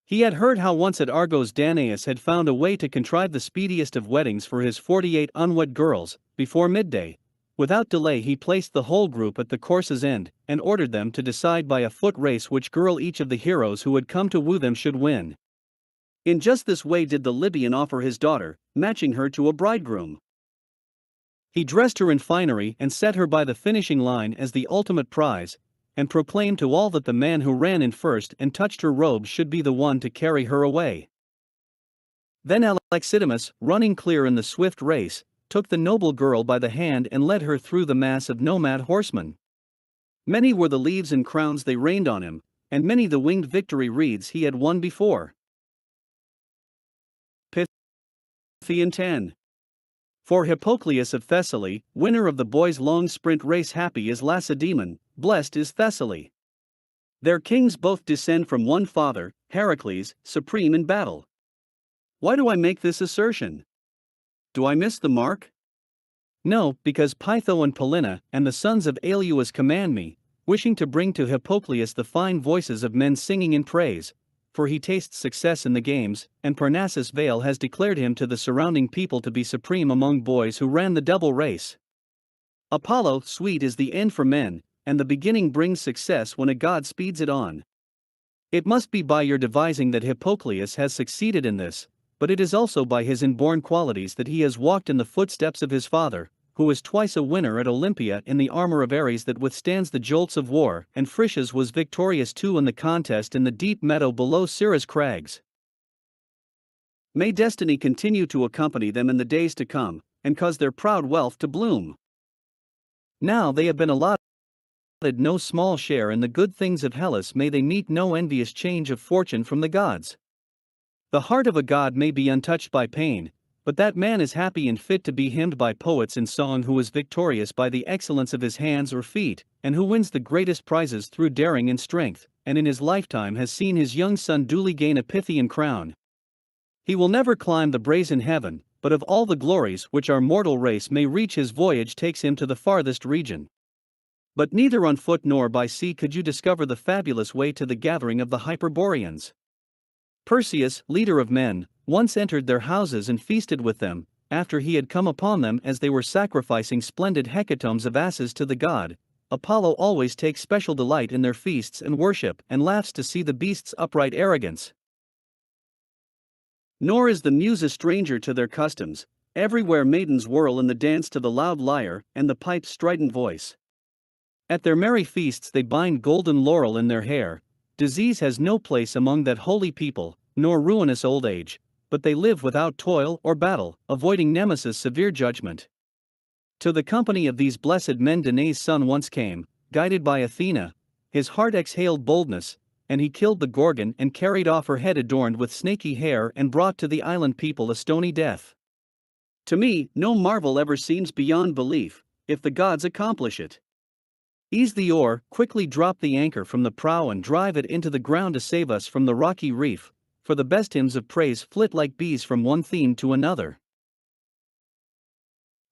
He had heard how once at Argos Danaus had found a way to contrive the speediest of weddings for his 48 unwed girls, before midday. Without delay he placed the whole group at the course's end, and ordered them to decide by a foot race which girl each of the heroes who had come to woo them should win. In just this way did the Libyan offer his daughter, matching her to a bridegroom. He dressed her in finery and set her by the finishing line as the ultimate prize, and proclaimed to all that the man who ran in first and touched her robes should be the one to carry her away. Then Alexithymus, running clear in the swift race, took the noble girl by the hand and led her through the mass of nomad horsemen. Many were the leaves and crowns they rained on him, and many the winged victory wreaths he had won before. Pythian 10. For Hippocleius of Thessaly, winner of the boys' long sprint race, happy is Lacedaemon, blessed is Thessaly. Their kings both descend from one father, Heracles, supreme in battle. Why do I make this assertion? Do I miss the mark? No, because Pytho and Polina and the sons of Aleus command me, wishing to bring to Hippocleius the fine voices of men singing in praise, for he tastes success in the games, and Parnassus Vale has declared him to the surrounding people to be supreme among boys who ran the double race. Apollo, sweet is the end for men, and the beginning brings success when a god speeds it on. It must be by your devising that Hippocleius has succeeded in this, but it is also by his inborn qualities that he has walked in the footsteps of his father, who was twice a winner at Olympia in the armor of Ares that withstands the jolts of war, and Phrygius was victorious too in the contest in the deep meadow below Cirrus crags. May destiny continue to accompany them in the days to come, and cause their proud wealth to bloom. Now they have been allotted no small share in the good things of Hellas, may they meet no envious change of fortune from the gods. The heart of a god may be untouched by pain, But that man is happy and fit to be hymned by poets in song, who is victorious by the excellence of his hands or feet, and who wins the greatest prizes through daring and strength, and in his lifetime has seen his young son duly gain a Pythian crown. He will never climb the brazen heaven, but of all the glories which our mortal race may reach, his voyage takes him to the farthest region. But neither on foot nor by sea could you discover the fabulous way to the gathering of the Hyperboreans. Perseus, leader of men, once entered their houses and feasted with them, after he had come upon them as they were sacrificing splendid hecatombs of asses to the god. Apollo always takes special delight in their feasts and worship, and laughs to see the beasts' upright arrogance. Nor is the muse a stranger to their customs. Everywhere maidens whirl in the dance to the loud lyre and the pipe's strident voice. At their merry feasts they bind golden laurel in their hair. Disease has no place among that holy people, nor ruinous old age, but they live without toil or battle, avoiding Nemesis' severe judgment. To the company of these blessed men Danae's son once came, guided by Athena. His heart exhaled boldness, and he killed the Gorgon and carried off her head adorned with snaky hair, and brought to the island people a stony death. To me, no marvel ever seems beyond belief, if the gods accomplish it. Ease the oar, quickly drop the anchor from the prow, and drive it into the ground to save us from the rocky reef, for the best hymns of praise flit like bees from one theme to another.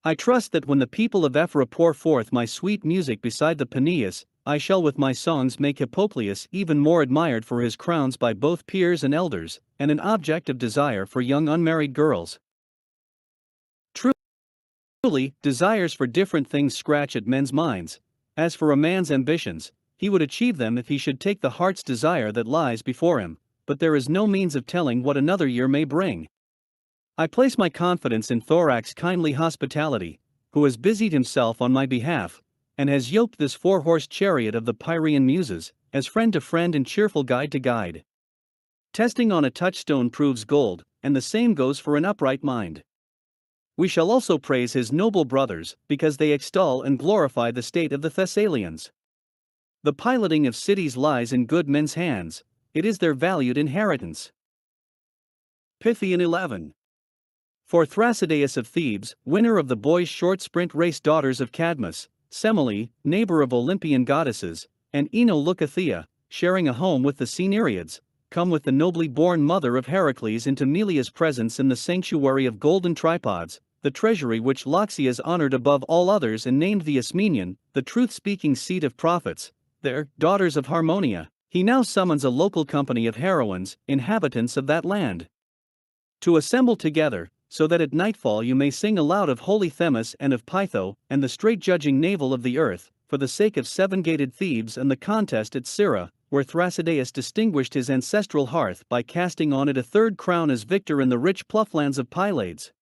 I trust that when the people of Ephyra pour forth my sweet music beside the Peneus, I shall with my songs make Hippocleus even more admired for his crowns by both peers and elders, and an object of desire for young unmarried girls. Truly, desires for different things scratch at men's minds. As for a man's ambitions, he would achieve them if he should take the heart's desire that lies before him, but there is no means of telling what another year may bring. I place my confidence in Thorax's kindly hospitality, who has busied himself on my behalf, and has yoked this four-horse chariot of the Pyrean muses, as friend to friend and cheerful guide to guide. Testing on a touchstone proves gold, and the same goes for an upright mind. We shall also praise his noble brothers, because they extol and glorify the state of the Thessalians. The piloting of cities lies in good men's hands, it is their valued inheritance. Pythian 11. For Thrasydeus of Thebes, winner of the boys' short sprint race, daughters of Cadmus, Semele, neighbor of Olympian goddesses, and Ino Leucothea, sharing a home with the sea Nereids, come with the nobly born mother of Heracles into Melia's presence in the sanctuary of golden tripods, the treasury which Loxias honored above all others and named the Ismenian, the truth-speaking seat of prophets. There, daughters of Harmonia, he now summons a local company of heroines, inhabitants of that land, to assemble together, so that at nightfall you may sing aloud of holy Themis and of Pytho, and the straight-judging navel of the earth, for the sake of seven-gated Thebes and the contest at Syra, where Thrasydeus distinguished his ancestral hearth by casting on it a third crown as victor in the rich ploughlands of Pylades.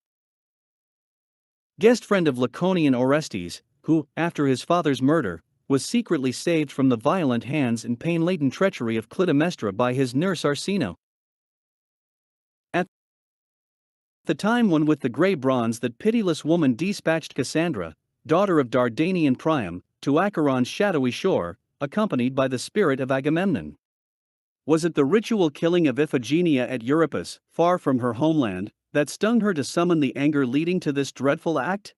Guest friend of Laconian Orestes, who, after his father's murder, was secretly saved from the violent hands and pain-laden treachery of Clytemnestra by his nurse Arsinoe. At the time when with the grey bronze that pitiless woman dispatched Cassandra, daughter of Dardanian Priam, to Acheron's shadowy shore, accompanied by the spirit of Agamemnon. Was it the ritual killing of Iphigenia at Euripus, far from her homeland, that stung her to summon the anger leading to this dreadful act?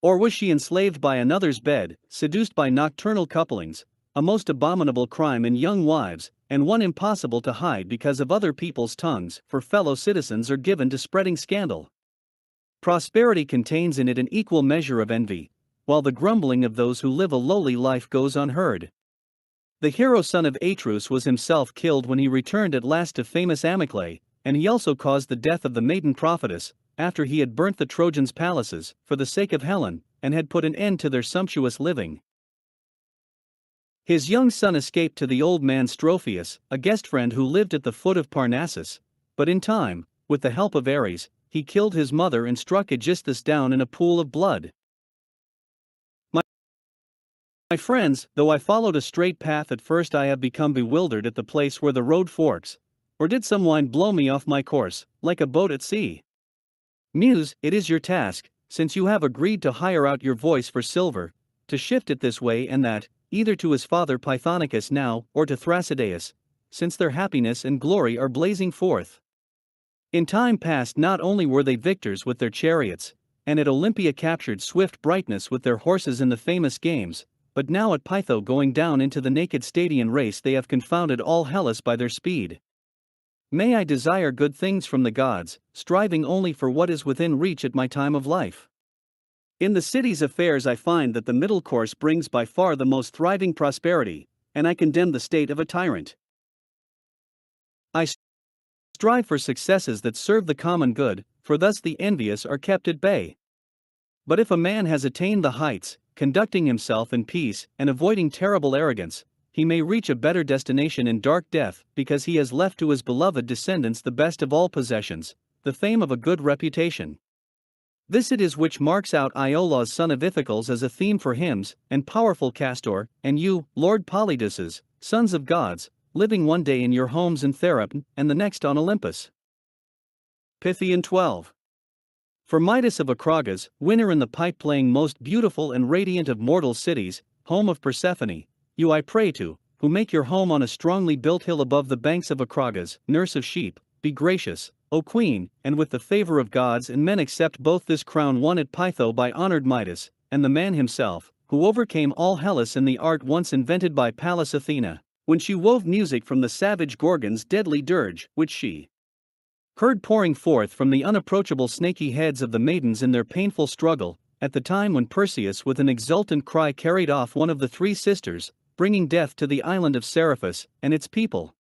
Or was she enslaved by another's bed, seduced by nocturnal couplings, a most abominable crime in young wives, and one impossible to hide because of other people's tongues, for fellow citizens are given to spreading scandal. Prosperity contains in it an equal measure of envy, while the grumbling of those who live a lowly life goes unheard. The hero son of Atreus was himself killed when he returned at last to famous Amyclae, and he also caused the death of the maiden prophetess, after he had burnt the Trojans' palaces, for the sake of Helen, and had put an end to their sumptuous living. His young son escaped to the old man Strophius, a guest friend who lived at the foot of Parnassus, but in time, with the help of Ares, he killed his mother and struck Aegisthus down in a pool of blood. My friends, though I followed a straight path at first, I have become bewildered at the place where the road forks. Or did some wind blow me off my course, like a boat at sea? Muse, it is your task, since you have agreed to hire out your voice for silver, to shift it this way and that, either to his father Pythonicus now, or to Thrasydeus, since their happiness and glory are blazing forth. In time past not only were they victors with their chariots, and at Olympia captured swift brightness with their horses in the famous games, but now at Pytho going down into the naked Stadian race they have confounded all Hellas by their speed. May I desire good things from the gods, striving only for what is within reach at my time of life. In the city's affairs I find that the middle course brings by far the most thriving prosperity, and I condemn the state of a tyrant. I strive for successes that serve the common good, for thus the envious are kept at bay. But if a man has attained the heights, conducting himself in peace and avoiding terrible arrogance, he may reach a better destination in dark death, because he has left to his beloved descendants the best of all possessions, the fame of a good reputation. This it is which marks out Iolaus son of Ithacles as a theme for hymns, and powerful Castor, and you, Lord Polydeuces, sons of gods, living one day in your homes in Therapn, and the next on Olympus. Pythian 12. For Midas of Acragas, winner in the pipe-playing most beautiful and radiant of mortal cities, home of Persephone, you I pray to, who make your home on a strongly built hill above the banks of Acragas, nurse of sheep, be gracious, O Queen, and with the favor of gods and men accept both this crown won at Pytho by honored Midas, and the man himself, who overcame all Hellas in the art once invented by Pallas Athena, when she wove music from the savage Gorgon's deadly dirge, which she heard pouring forth from the unapproachable snaky heads of the maidens in their painful struggle, at the time when Perseus with an exultant cry carried off one of the three sisters, bringing death to the island of Seriphus and its people.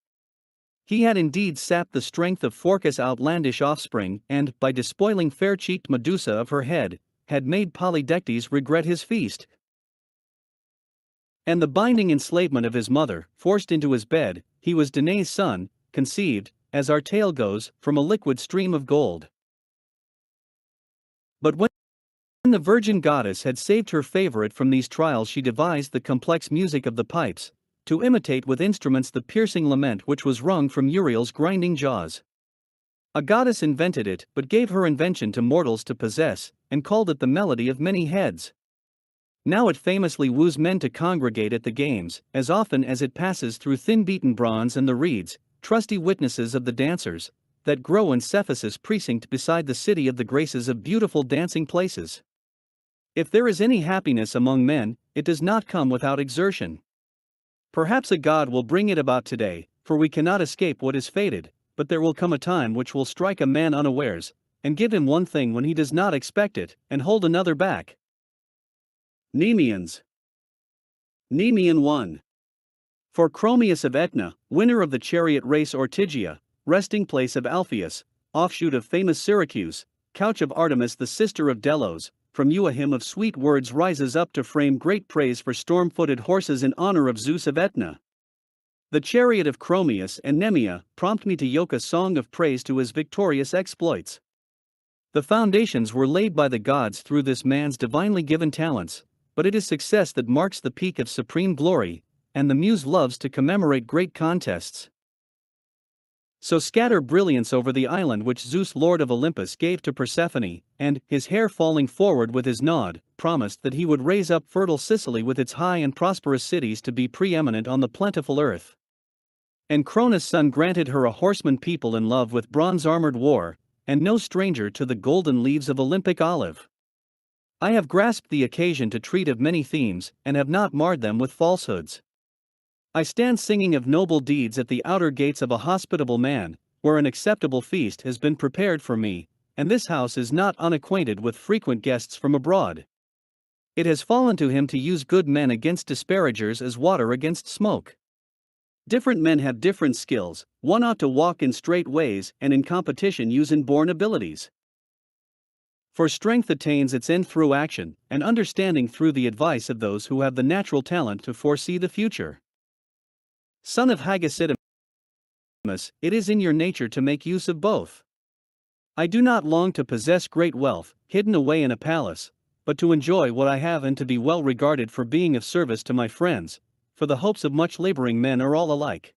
He had indeed sapped the strength of Phorcys' outlandish offspring, and, by despoiling fair-cheeked Medusa of her head, had made Polydectes regret his feast. And the binding enslavement of his mother, forced into his bed, he was Danae's son, conceived, as our tale goes, from a liquid stream of gold. But when the virgin goddess had saved her favorite from these trials, she devised the complex music of the pipes, to imitate with instruments the piercing lament which was wrung from Uriel's grinding jaws. A goddess invented it, but gave her invention to mortals to possess, and called it the melody of many heads. Now it famously woos men to congregate at the games, as often as it passes through thin-beaten bronze and the reeds, trusty witnesses of the dancers, that grow in Cephasus' precinct beside the city of the graces of beautiful dancing places. If there is any happiness among men, it does not come without exertion. Perhaps a god will bring it about today, for we cannot escape what is fated, but there will come a time which will strike a man unawares, and give him one thing when he does not expect it, and hold another back. Nemeans. Nemean 1. For Chromius of Aetna, winner of the chariot race Ortygia, resting place of Alpheus, offshoot of famous Syracuse, couch of Artemis the sister of Delos, from you a hymn of sweet words rises up to frame great praise for storm-footed horses in honor of Zeus of Aetna. The chariot of Chromius and Nemea prompt me to yoke a song of praise to his victorious exploits. The foundations were laid by the gods through this man's divinely given talents, but it is success that marks the peak of supreme glory, and the muse loves to commemorate great contests. So scatter brilliance over the island which Zeus lord of Olympus gave to Persephone, and, his hair falling forward with his nod, promised that he would raise up fertile Sicily with its high and prosperous cities to be preeminent on the plentiful earth. And Cronus' son granted her a horseman people in love with bronze-armored war, and no stranger to the golden leaves of Olympic olive. I have grasped the occasion to treat of many themes, and have not marred them with falsehoods. I stand singing of noble deeds at the outer gates of a hospitable man, where an acceptable feast has been prepared for me, and this house is not unacquainted with frequent guests from abroad. It has fallen to him to use good men against disparagers as water against smoke. Different men have different skills, one ought to walk in straight ways and in competition use inborn abilities. For strength attains its end through action, and understanding through the advice of those who have the natural talent to foresee the future. Son of Hagesidamus, it is in your nature to make use of both. I do not long to possess great wealth, hidden away in a palace, but to enjoy what I have and to be well regarded for being of service to my friends, for the hopes of much laboring men are all alike.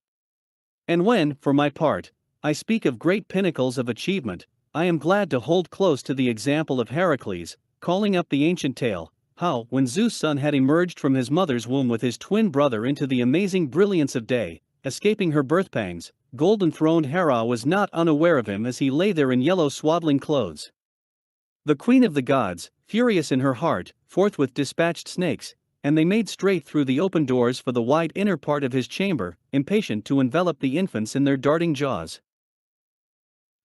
And when, for my part, I speak of great pinnacles of achievement, I am glad to hold close to the example of Heracles, calling up the ancient tale, how, when Zeus' son had emerged from his mother's womb with his twin brother into the amazing brilliance of day, escaping her birth pangs, golden-throned Hera was not unaware of him as he lay there in yellow swaddling clothes. The queen of the gods, furious in her heart, forthwith dispatched snakes, and they made straight through the open doors for the wide inner part of his chamber, impatient to envelop the infants in their darting jaws.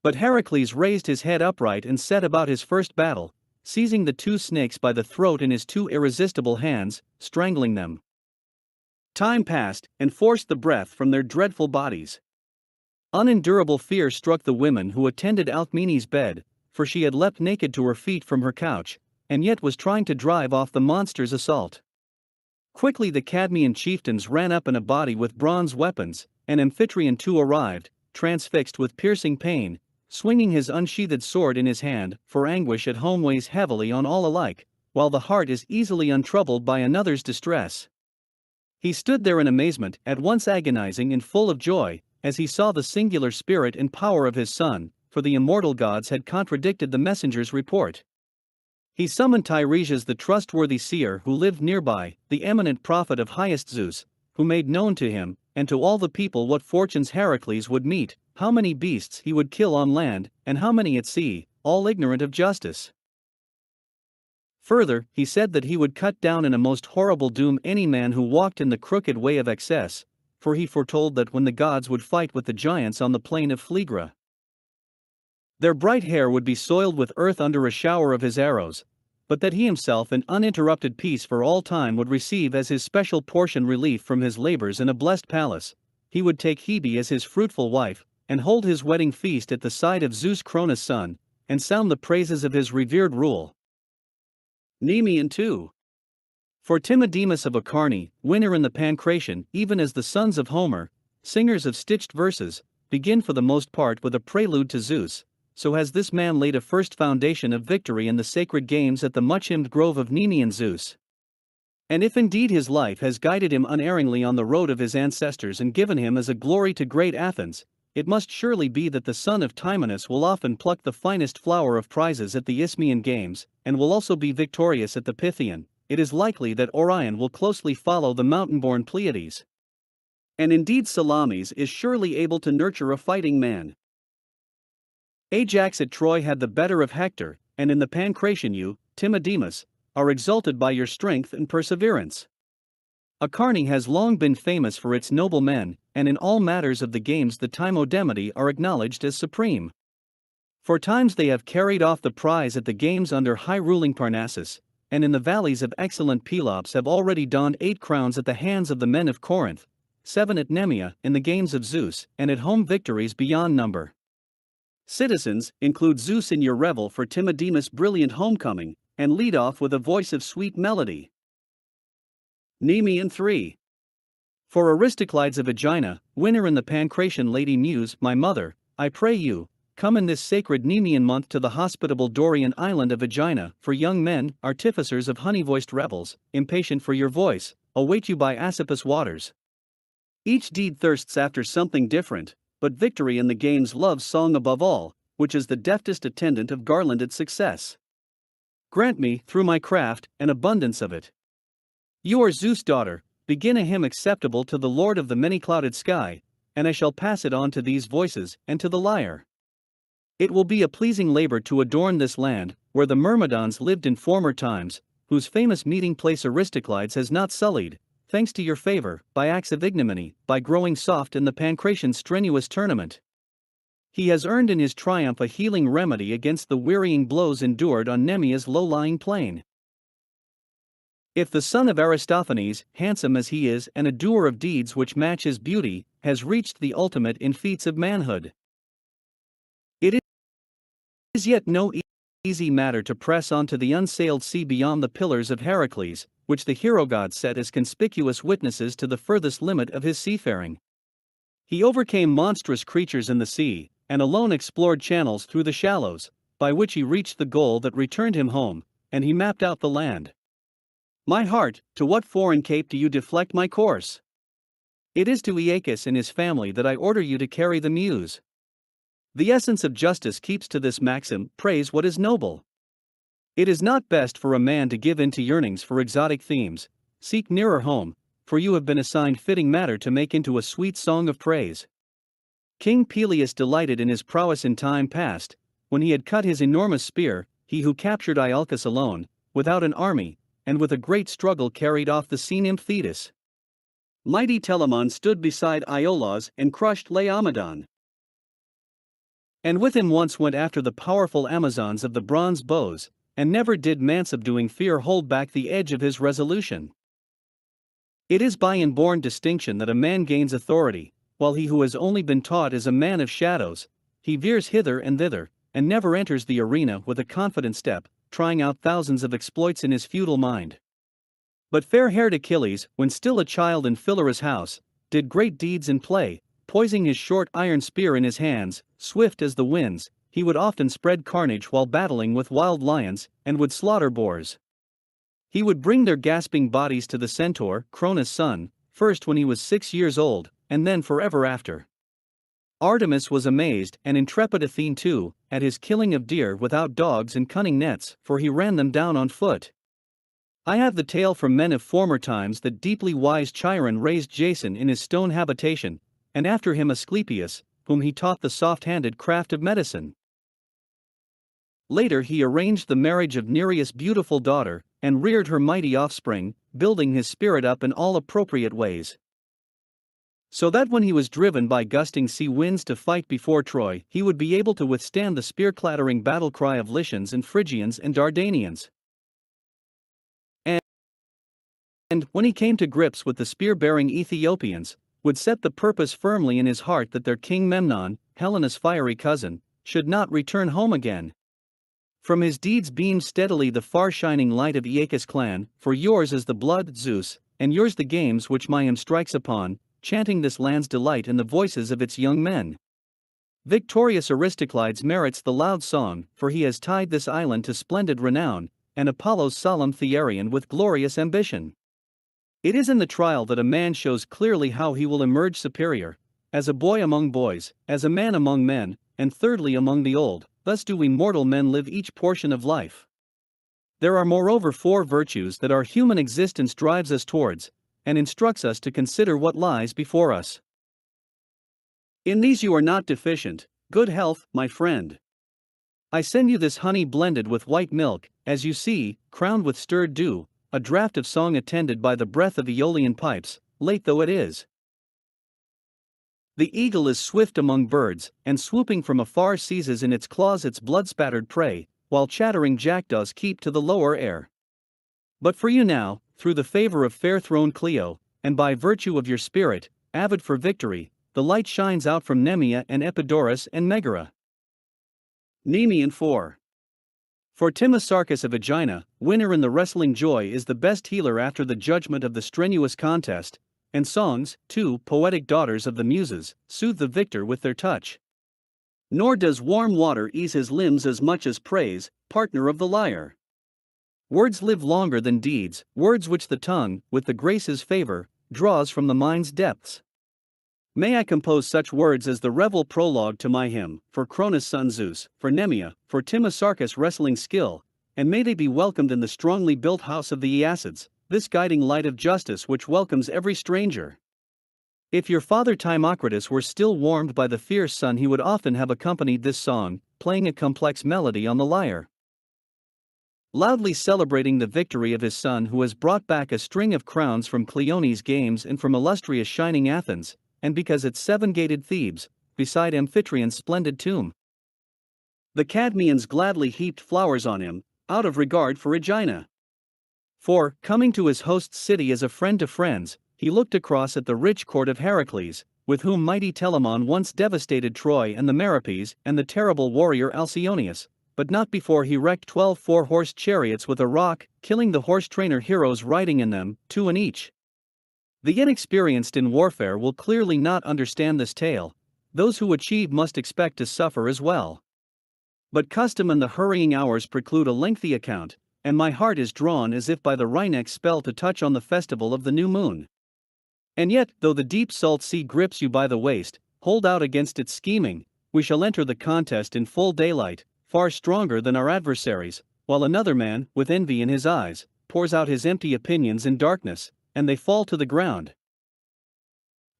But Heracles raised his head upright and set about his first battle, seizing the two snakes by the throat in his two irresistible hands, strangling them. Time passed, and forced the breath from their dreadful bodies. Unendurable fear struck the women who attended Alcmene's bed, for she had leapt naked to her feet from her couch, and yet was trying to drive off the monster's assault. Quickly the Cadmean chieftains ran up in a body with bronze weapons, and Amphitryon too arrived, transfixed with piercing pain, swinging his unsheathed sword in his hand, for anguish at home weighs heavily on all alike, while the heart is easily untroubled by another's distress. He stood there in amazement, at once agonizing and full of joy, as he saw the singular spirit and power of his son, for the immortal gods had contradicted the messenger's report. He summoned Tiresias the trustworthy seer who lived nearby, the eminent prophet of highest Zeus, who made known to him, and to all the people what fortunes Heracles would meet, how many beasts he would kill on land, and how many at sea, all ignorant of justice. Further, he said that he would cut down in a most horrible doom any man who walked in the crooked way of excess, for he foretold that when the gods would fight with the giants on the plain of Phlegra, their bright hair would be soiled with earth under a shower of his arrows, but that he himself in uninterrupted peace for all time would receive as his special portion relief from his labors in a blessed palace. He would take Hebe as his fruitful wife, and hold his wedding feast at the side of Zeus Cronus' son, and sound the praises of his revered rule. Nemean too. For Timodemus of Acharnae, winner in the Pancration, even as the sons of Homer, singers of stitched verses, begin for the most part with a prelude to Zeus, so has this man laid a first foundation of victory in the sacred games at the much-hymned grove of Nemean Zeus. And if indeed his life has guided him unerringly on the road of his ancestors and given him as a glory to great Athens, it must surely be that the son of Timonus will often pluck the finest flower of prizes at the Isthmian games, and will also be victorious at the Pythian. It is likely that Orion will closely follow the mountain-born Pleiades. And indeed Salamis is surely able to nurture a fighting man. Ajax at Troy had the better of Hector, and in the Pancration you, Timodemus, are exalted by your strength and perseverance. Acharnae has long been famous for its noble men, and in all matters of the games the Timodemati are acknowledged as supreme. For times they have carried off the prize at the games under high-ruling Parnassus, and in the valleys of excellent Pelops have already donned 8 crowns at the hands of the men of Corinth, 7 at Nemea in the games of Zeus, and at home victories beyond number. Citizens, include Zeus in your revel for Timodemus' brilliant homecoming, and lead off with a voice of sweet melody. Nemean 3. For Aristoclides of Aegina, winner in the Pancration Lady Muse, my mother, I pray you, come in this sacred Nemean month to the hospitable Dorian island of Aegina, for young men, artificers of honey-voiced revels, impatient for your voice, await you by Asopus waters. Each deed thirsts after something different, but victory in the games loves song above all, which is the deftest attendant of garlanded success. Grant me, through my craft, an abundance of it. You are Zeus' daughter, begin a hymn acceptable to the Lord of the many-clouded sky, and I shall pass it on to these voices and to the lyre. It will be a pleasing labor to adorn this land, where the Myrmidons lived in former times, whose famous meeting-place Aristoclides has not sullied, thanks to your favor, by acts of ignominy, by growing soft in the Pancration's strenuous tournament. He has earned in his triumph a healing remedy against the wearying blows endured on Nemea's low-lying plain. If the son of Aristophanes, handsome as he is and a doer of deeds which match his beauty, has reached the ultimate in feats of manhood, it is yet no easy matter to press on to the unsailed sea beyond the pillars of Heracles, which the hero god set as conspicuous witnesses to the furthest limit of his seafaring. He overcame monstrous creatures in the sea, and alone explored channels through the shallows, by which he reached the goal that returned him home, and he mapped out the land. My heart, to what foreign cape do you deflect my course? It is to Aeacus and his family that I order you to carry the muse. The essence of justice keeps to this maxim, praise what is noble. It is not best for a man to give in to yearnings for exotic themes, seek nearer home, for you have been assigned fitting matter to make into a sweet song of praise. King Peleus delighted in his prowess in time past, when he had cut his enormous spear, he who captured Iolcus alone, without an army, and with a great struggle carried off the sea nymph Thetis. Mighty Telamon stood beside Iolaus and crushed Laomedon. And with him once went after the powerful Amazons of the bronze bows, and never did man subduing fear hold back the edge of his resolution. It is by inborn distinction that a man gains authority, while he who has only been taught is a man of shadows, he veers hither and thither, and never enters the arena with a confident step, trying out thousands of exploits in his futile mind. But fair-haired Achilles, when still a child in Philora's house, did great deeds in play, poising his short iron spear in his hands, swift as the winds, he would often spread carnage while battling with wild lions, and would slaughter boars. He would bring their gasping bodies to the centaur, Cronus' son, first when he was 6 years old, and then forever after. Artemis was amazed, and intrepid Athene too, at his killing of deer without dogs and cunning nets, for he ran them down on foot. I have the tale from men of former times that deeply wise Chiron raised Jason in his stone habitation, and after him Asclepius, whom he taught the soft-handed craft of medicine. Later he arranged the marriage of Nereus' beautiful daughter, and reared her mighty offspring, building his spirit up in all appropriate ways. So that when he was driven by gusting sea winds to fight before Troy, he would be able to withstand the spear-clattering battle cry of Lycians and Phrygians and Dardanians. And when he came to grips with the spear-bearing Ethiopians, would set the purpose firmly in his heart that their king Memnon, Helena's fiery cousin, should not return home again. From his deeds beamed steadily the far-shining light of Aeacus' clan, for yours is the blood, Zeus, and yours the games which my hymn strikes upon, chanting this land's delight in the voices of its young men. Victorious Aristoclides merits the loud song, for he has tied this island to splendid renown, and Apollo's solemn Therion with glorious ambition. It is in the trial that a man shows clearly how he will emerge superior, as a boy among boys, as a man among men, and thirdly among the old. Thus do we mortal men live each portion of life. There are moreover 4 virtues that our human existence drives us towards, and instructs us to consider what lies before us. In these you are not deficient. Good health, my friend. I send you this honey blended with white milk, as you see, crowned with stirred dew, a draught of song attended by the breath of Aeolian pipes, late though it is. The eagle is swift among birds, and swooping from afar seizes in its claws its blood-spattered prey, while chattering jackdaws keep to the lower air. But for you now, through the favor of fair-throned Clio, and by virtue of your spirit, avid for victory, the light shines out from Nemea and Epidaurus and Megara. Nemean 4. For Timosarchus of Aegina, winner in the wrestling joy is the best healer after the judgment of the strenuous contest, and songs, too, poetic daughters of the Muses, soothe the victor with their touch. Nor does warm water ease his limbs as much as praise, partner of the lyre. Words live longer than deeds, words which the tongue, with the graces' favor, draws from the mind's depths. May I compose such words as the revel prologue to my hymn, for Cronus' son Zeus, for Nemea, for Timosarchus' wrestling skill, and may they be welcomed in the strongly built house of the Aeacids, this guiding light of justice which welcomes every stranger. If your father Timocritus were still warmed by the fierce sun, he would often have accompanied this song, playing a complex melody on the lyre, loudly celebrating the victory of his son who has brought back a string of crowns from Cleone's games and from illustrious shining Athens, and because at 7-gated Thebes, beside Amphitrion's splendid tomb, the Cadmeans gladly heaped flowers on him, out of regard for Aegina. For, coming to his host's city as a friend to friends, he looked across at the rich court of Heracles, with whom mighty Telamon once devastated Troy and the Meropes and the terrible warrior Alcyoneus, but not before he wrecked 12 4-horsed chariots with a rock, killing the horse-trainer heroes riding in them, 2 in each. The inexperienced in warfare will clearly not understand this tale. Those who achieve must expect to suffer as well. But custom and the hurrying hours preclude a lengthy account, and my heart is drawn as if by the Rhynex spell to touch on the festival of the new moon. And yet, though the deep salt sea grips you by the waist, hold out against its scheming, we shall enter the contest in full daylight, far stronger than our adversaries, while another man, with envy in his eyes, pours out his empty opinions in darkness, and they fall to the ground.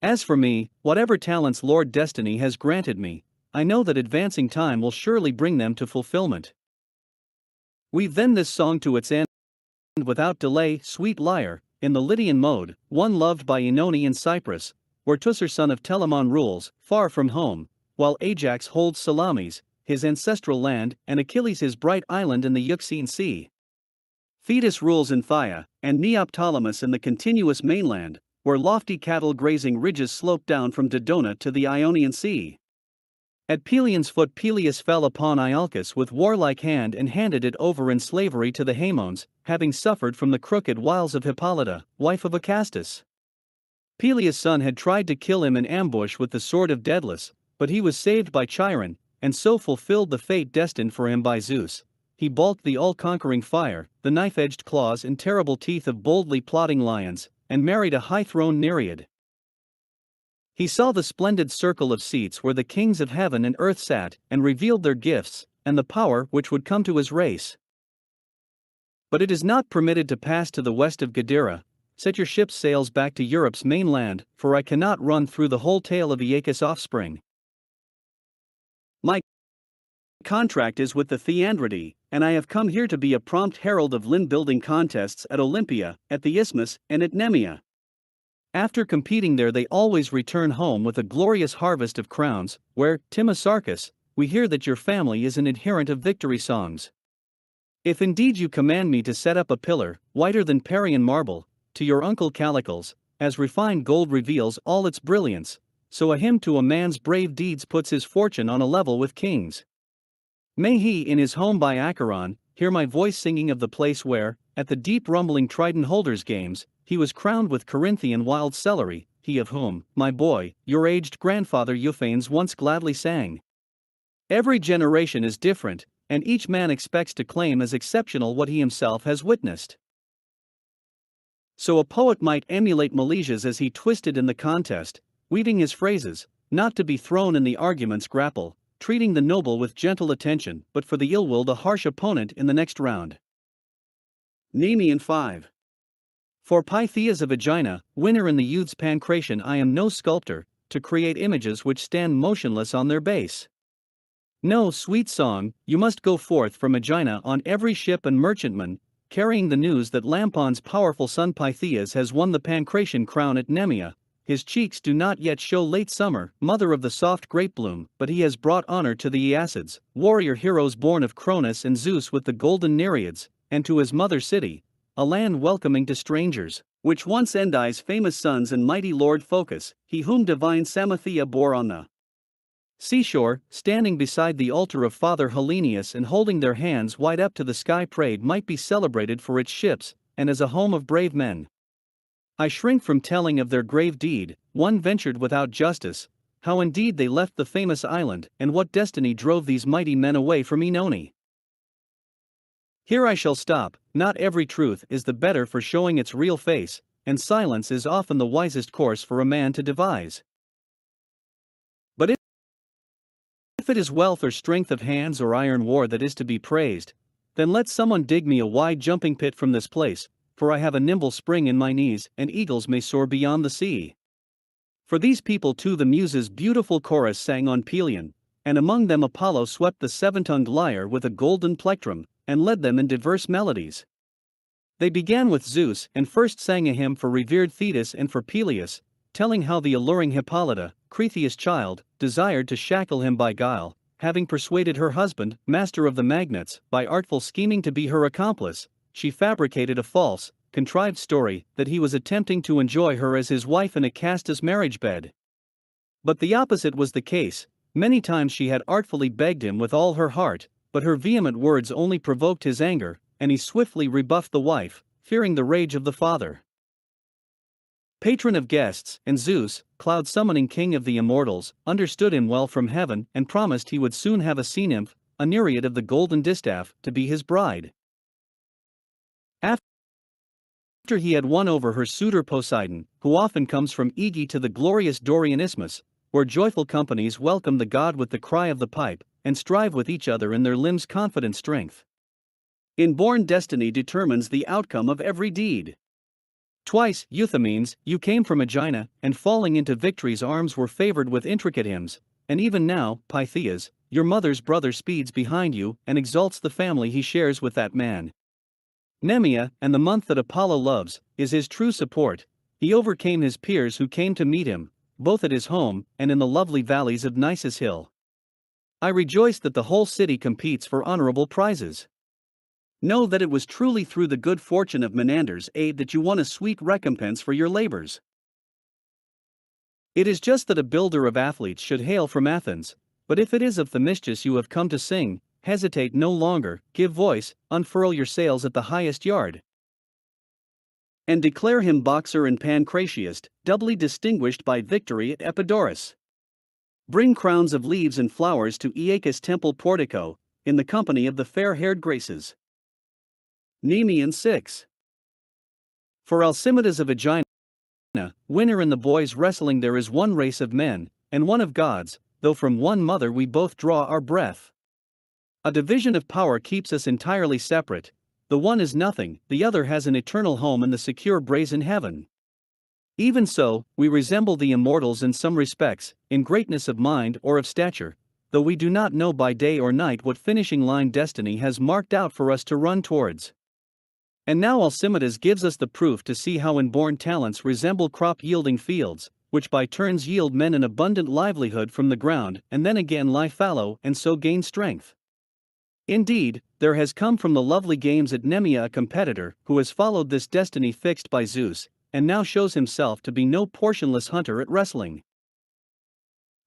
As for me, whatever talents Lord Destiny has granted me, I know that advancing time will surely bring them to fulfillment. Weave then this song to its end without delay, sweet lyre, in the Lydian mode, one loved by Oenone in Cyprus, where Teucer son of Telamon rules, far from home, while Ajax holds Salamis, his ancestral land, and Achilles his bright island in the Euxine Sea. Thetis rules in Phthia, and Neoptolemus in the continuous mainland, where lofty cattle-grazing ridges slope down from Dodona to the Ionian Sea. At Pelion's foot Peleus fell upon Iolcus with warlike hand and handed it over in slavery to the Haemones, having suffered from the crooked wiles of Hippolyta, wife of Acastus. Peleus' son had tried to kill him in ambush with the sword of Daedalus, but he was saved by Chiron, and so fulfilled the fate destined for him by Zeus. He balked the all-conquering fire, the knife-edged claws and terrible teeth of boldly plotting lions, and married a high-throned Nereid. He saw the splendid circle of seats where the kings of heaven and earth sat, and revealed their gifts, and the power which would come to his race. But it is not permitted to pass to the west of Gadara. Set your ship's sails back to Europe's mainland, for I cannot run through the whole tale of Aeacus' offspring. My contract is with the Theandridae, and I have come here to be a prompt herald of limb-building contests at Olympia, at the Isthmus, and at Nemea. After competing there they always return home with a glorious harvest of crowns, where, Timosarchus, we hear that your family is an adherent of victory songs. If indeed you command me to set up a pillar, whiter than Parian marble, to your uncle Callicles, as refined gold reveals all its brilliance, so a hymn to a man's brave deeds puts his fortune on a level with kings. May he in his home by Acheron, hear my voice singing of the place where, at the deep rumbling trident holders' games, he was crowned with Corinthian wild celery, he of whom, my boy, your aged grandfather Euphanes once gladly sang. Every generation is different, and each man expects to claim as exceptional what he himself has witnessed. So a poet might emulate Milesius as he twisted in the contest, weaving his phrases, not to be thrown in the argument's grapple, treating the noble with gentle attention, but for the ill-willed a harsh opponent in the next round. Nemean 5. For Pythias of Aegina, winner in the youth's pancration, I am no sculptor, to create images which stand motionless on their base. No, sweet song, you must go forth from Aegina on every ship and merchantman, carrying the news that Lampon's powerful son Pythias has won the pancration crown at Nemea. His cheeks do not yet show late summer, mother of the soft grape bloom, but he has brought honor to the Aeacids, warrior heroes born of Cronus and Zeus with the golden Nereids, and to his mother city, a land welcoming to strangers, which once Endi's famous sons and mighty lord Phocus, he whom divine Samothea bore on the seashore, standing beside the altar of Father Hellenius and holding their hands wide up to the sky, prayed might be celebrated for its ships, and as a home of brave men. I shrink from telling of their grave deed, one ventured without justice, how indeed they left the famous island, and what destiny drove these mighty men away from Oenone. Here I shall stop. Not every truth is the better for showing its real face, and silence is often the wisest course for a man to devise. But if it is wealth or strength of hands or iron war that is to be praised, then let someone dig me a wide jumping pit from this place, for I have a nimble spring in my knees, and eagles may soar beyond the sea. For these people too the Muses' beautiful chorus sang on Pelion, and among them Apollo swept the seven-tongued lyre with a golden plectrum, and led them in diverse melodies. They began with Zeus, and first sang a hymn for revered Thetis and for Peleus, telling how the alluring Hippolyta, Cretheus' child, desired to shackle him by guile, having persuaded her husband, master of the magnets, by artful scheming to be her accomplice. She fabricated a false, contrived story that he was attempting to enjoy her as his wife in Acastus' marriage bed. But the opposite was the case. Many times she had artfully begged him with all her heart, but her vehement words only provoked his anger, and he swiftly rebuffed the wife, fearing the rage of the father. Patron of guests, and Zeus, cloud-summoning king of the immortals, understood him well from heaven and promised he would soon have a sea-nymph, a Nereid of the golden distaff, to be his bride. After he had won over her suitor Poseidon, who often comes from Aegae to the glorious Dorian Isthmus, where joyful companies welcome the god with the cry of the pipe, and strive with each other in their limbs' confident strength. Inborn destiny determines the outcome of every deed. Twice, Euthymenes, you came from Aegina, and falling into Victory's arms were favored with intricate hymns, and even now, Pythias, your mother's brother speeds behind you and exalts the family he shares with that man. Nemea, and the month that Apollo loves, is his true support. He overcame his peers who came to meet him, both at his home and in the lovely valleys of Nisus Hill. I rejoice that the whole city competes for honorable prizes. Know that it was truly through the good fortune of Menander's aid that you won a sweet recompense for your labors. It is just that a builder of athletes should hail from Athens, but if it is of Themistocles you have come to sing, hesitate no longer, give voice, unfurl your sails at the highest yard, and declare him boxer and pancratiast, doubly distinguished by victory at Epidaurus. Bring crowns of leaves and flowers to Aeacus' temple portico, in the company of the fair-haired Graces. Nemean 6. For Alcimedes of Aegina, winner in the boys' wrestling, there is one race of men, and one of gods, though from one mother we both draw our breath. A division of power keeps us entirely separate, the one is nothing, the other has an eternal home in the secure brazen heaven. Even so, we resemble the immortals in some respects, in greatness of mind or of stature, though we do not know by day or night what finishing line destiny has marked out for us to run towards. And now Alcimedes gives us the proof to see how inborn talents resemble crop-yielding fields, which by turns yield men an abundant livelihood from the ground and then again lie fallow and so gain strength. Indeed, there has come from the lovely games at Nemea a competitor who has followed this destiny fixed by Zeus, and now shows himself to be no portionless hunter at wrestling,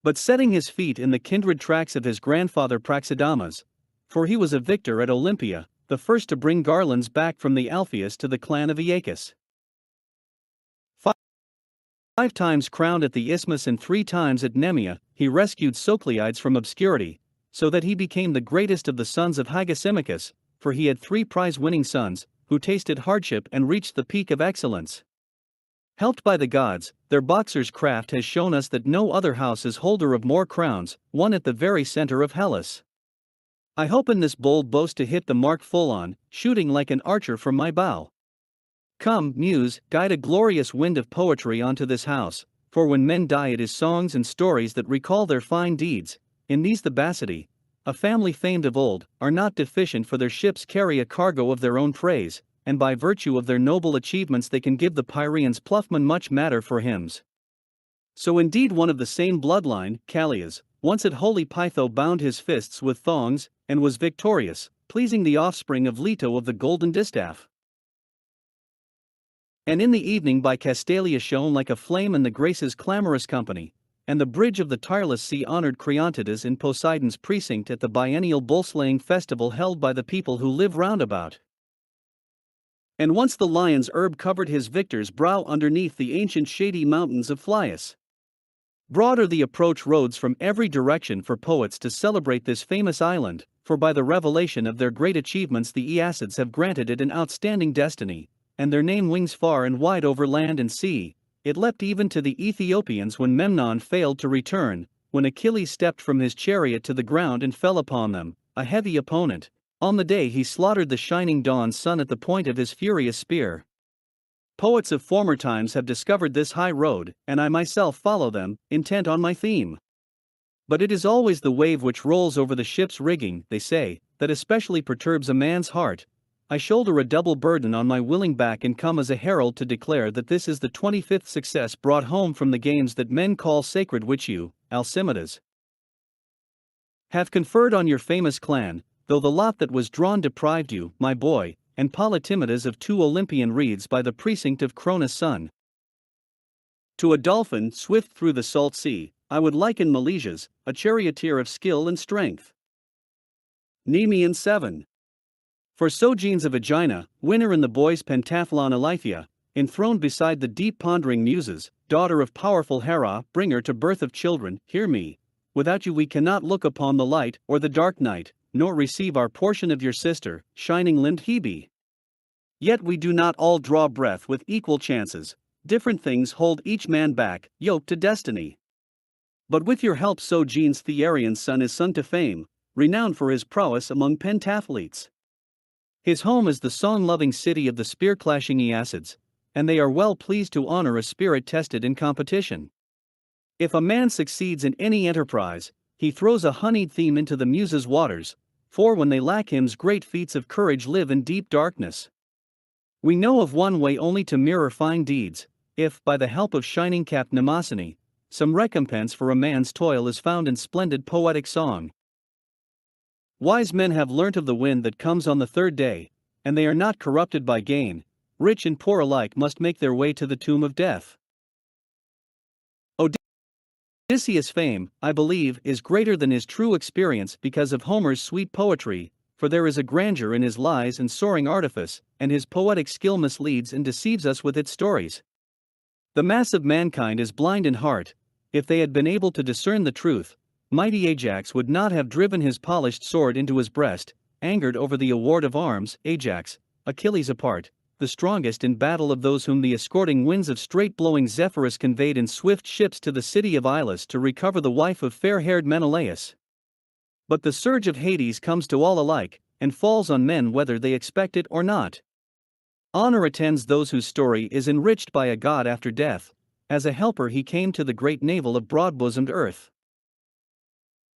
but setting his feet in the kindred tracks of his grandfather Praxidamas, for he was a victor at Olympia, the first to bring garlands back from the Alpheus to the clan of Aeacus. 5 times crowned at the Isthmus and 3 times at Nemea, he rescued Socleides from obscurity, so that he became the greatest of the sons of Hygasymachus, for he had 3 prize-winning sons, who tasted hardship and reached the peak of excellence. Helped by the gods, their boxer's craft has shown us that no other house is holder of more crowns, one at the very center of Hellas. I hope in this bold boast to hit the mark full on, shooting like an archer from my bow. Come, Muse, guide a glorious wind of poetry onto this house, for when men die it is songs and stories that recall their fine deeds. In these the Bacidi, a family famed of old, are not deficient, for their ships carry a cargo of their own praise, and by virtue of their noble achievements they can give the Pyrians Pluffman much matter for hymns. So indeed one of the same bloodline, Callias, once at holy Pytho bound his fists with thongs, and was victorious, pleasing the offspring of Leto of the golden distaff. And in the evening by Castalia shone like a flame in the Graces' clamorous company, and the bridge of the tireless sea honored Creontidas in Poseidon's precinct at the biennial bull-slaying festival held by the people who live round about. And once the lion's herb covered his victor's brow underneath the ancient shady mountains of Phlius. Broad are the approach roads from every direction for poets to celebrate this famous island, for by the revelation of their great achievements the Aeacids have granted it an outstanding destiny, and their name wings far and wide over land and sea. It leapt even to the Ethiopians when Memnon failed to return, when Achilles stepped from his chariot to the ground and fell upon them, a heavy opponent, on the day he slaughtered the shining dawn's sun at the point of his furious spear. Poets of former times have discovered this high road, and I myself follow them, intent on my theme. But it is always the wave which rolls over the ship's rigging, they say, that especially perturbs a man's heart. I shoulder a double burden on my willing back and come as a herald to declare that this is the 25th success brought home from the games that men call sacred, which you, Alcimedes, have conferred on your famous clan, though the lot that was drawn deprived you, my boy, and Polytimedes of 2 Olympian reeds by the precinct of Cronus' son. To a dolphin swift through the salt sea, I would liken Milesius, a charioteer of skill and strength. Nemean 7. For Sogenes of Aegina, winner in the boys' pentathlon Aletheia, enthroned beside the deep pondering Muses, daughter of powerful Hera, bringer to birth of children, hear me. Without you we cannot look upon the light or the dark night, nor receive our portion of your sister, shining-limbed Hebe. Yet we do not all draw breath with equal chances, different things hold each man back, yoked to destiny. But with your help Sogenes Thearian's son is son to fame, renowned for his prowess among pentathletes. His home is the song-loving city of the spear-clashing Aeacids, and they are well pleased to honor a spirit tested in competition. If a man succeeds in any enterprise, he throws a honeyed theme into the muses' waters, for when they lack hymns, great feats of courage live in deep darkness. We know of one way only to mirror fine deeds, if, by the help of shining capped Mnemosyne, some recompense for a man's toil is found in splendid poetic song. Wise men have learnt of the wind that comes on the third day, and they are not corrupted by gain. Rich and poor alike must make their way to the tomb of death. Odysseus' fame, I believe, is greater than his true experience because of Homer's sweet poetry, for there is a grandeur in his lies and soaring artifice, and his poetic skill misleads and deceives us with its stories. The mass of mankind is blind in heart. If they had been able to discern the truth, mighty Ajax would not have driven his polished sword into his breast, angered over the award of arms. Ajax, Achilles apart, the strongest in battle of those whom the escorting winds of straight-blowing Zephyrus conveyed in swift ships to the city of Ilus to recover the wife of fair-haired Menelaus. But the surge of Hades comes to all alike, and falls on men whether they expect it or not. Honor attends those whose story is enriched by a god after death. As a helper he came to the great navel of broad-bosomed earth.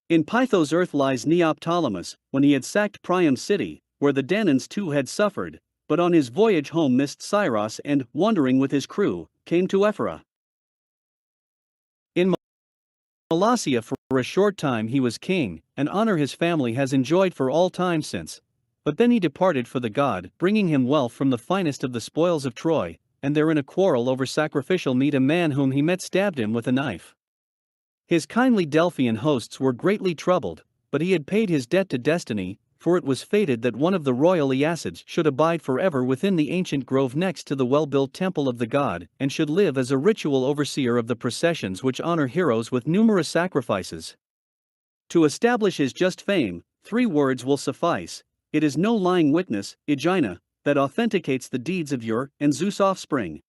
In Pytho's earth lies Neoptolemus, when he had sacked Priam's city, where the Danaans too had suffered, but on his voyage home missed Scyros and, wandering with his crew, came to Ephyra. In Molossia for a short time he was king, and honor his family has enjoyed for all time since. But then he departed for the god, bringing him wealth from the finest of the spoils of Troy, and there in a quarrel over sacrificial meat a man whom he met stabbed him with a knife. His kindly Delphian hosts were greatly troubled, but he had paid his debt to destiny, for it was fated that one of the royal Aeacids should abide forever within the ancient grove next to the well-built temple of the god, and should live as a ritual overseer of the processions which honor heroes with numerous sacrifices. To establish his just fame, 3 words will suffice: it is no lying witness, Aegina, that authenticates the deeds of your and Zeus' offspring.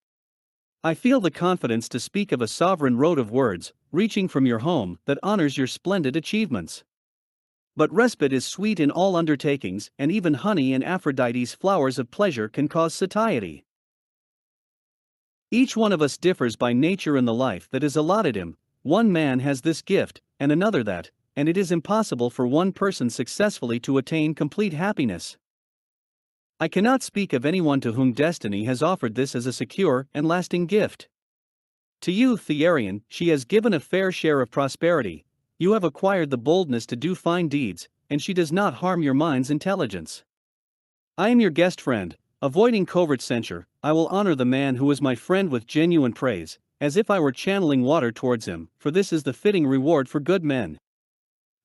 I feel the confidence to speak of a sovereign road of words, reaching from your home, that honors your splendid achievements. But respite is sweet in all undertakings, and even honey and Aphrodite's flowers of pleasure can cause satiety. Each one of us differs by nature in the life that is allotted him. One man has this gift, and another that, and it is impossible for one person successfully to attain complete happiness. I cannot speak of anyone to whom destiny has offered this as a secure and lasting gift. To you, Thearian, she has given a fair share of prosperity. You have acquired the boldness to do fine deeds, and she does not harm your mind's intelligence. I am your guest friend. Avoiding covert censure, I will honor the man who is my friend with genuine praise, as if I were channeling water towards him, for this is the fitting reward for good men.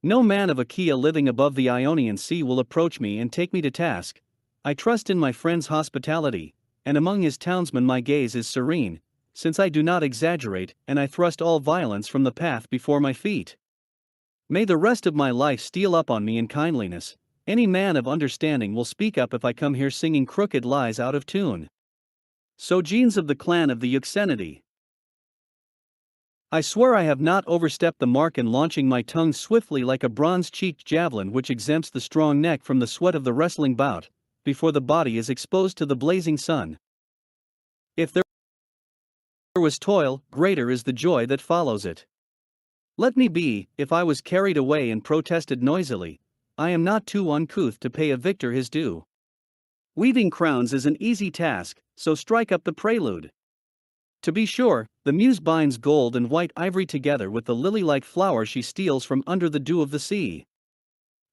No man of Achaia living above the Ionian Sea will approach me and take me to task. I trust in my friend's hospitality, and among his townsmen my gaze is serene, since I do not exaggerate, and I thrust all violence from the path before my feet. May the rest of my life steal up on me in kindliness. Any man of understanding will speak up if I come here singing crooked lies out of tune. Sogenes of the clan of the Euxenidae. I swear I have not overstepped the mark in launching my tongue swiftly like a bronze-cheeked javelin which exempts the strong neck from the sweat of the wrestling bout, before the body is exposed to the blazing sun. If there was toil, greater is the joy that follows it. Let me be, if I was carried away and protested noisily, I am not too uncouth to pay a victor his due. Weaving crowns is an easy task, so strike up the prelude. To be sure, the muse binds gold and white ivory together with the lily-like flower she steals from under the dew of the sea.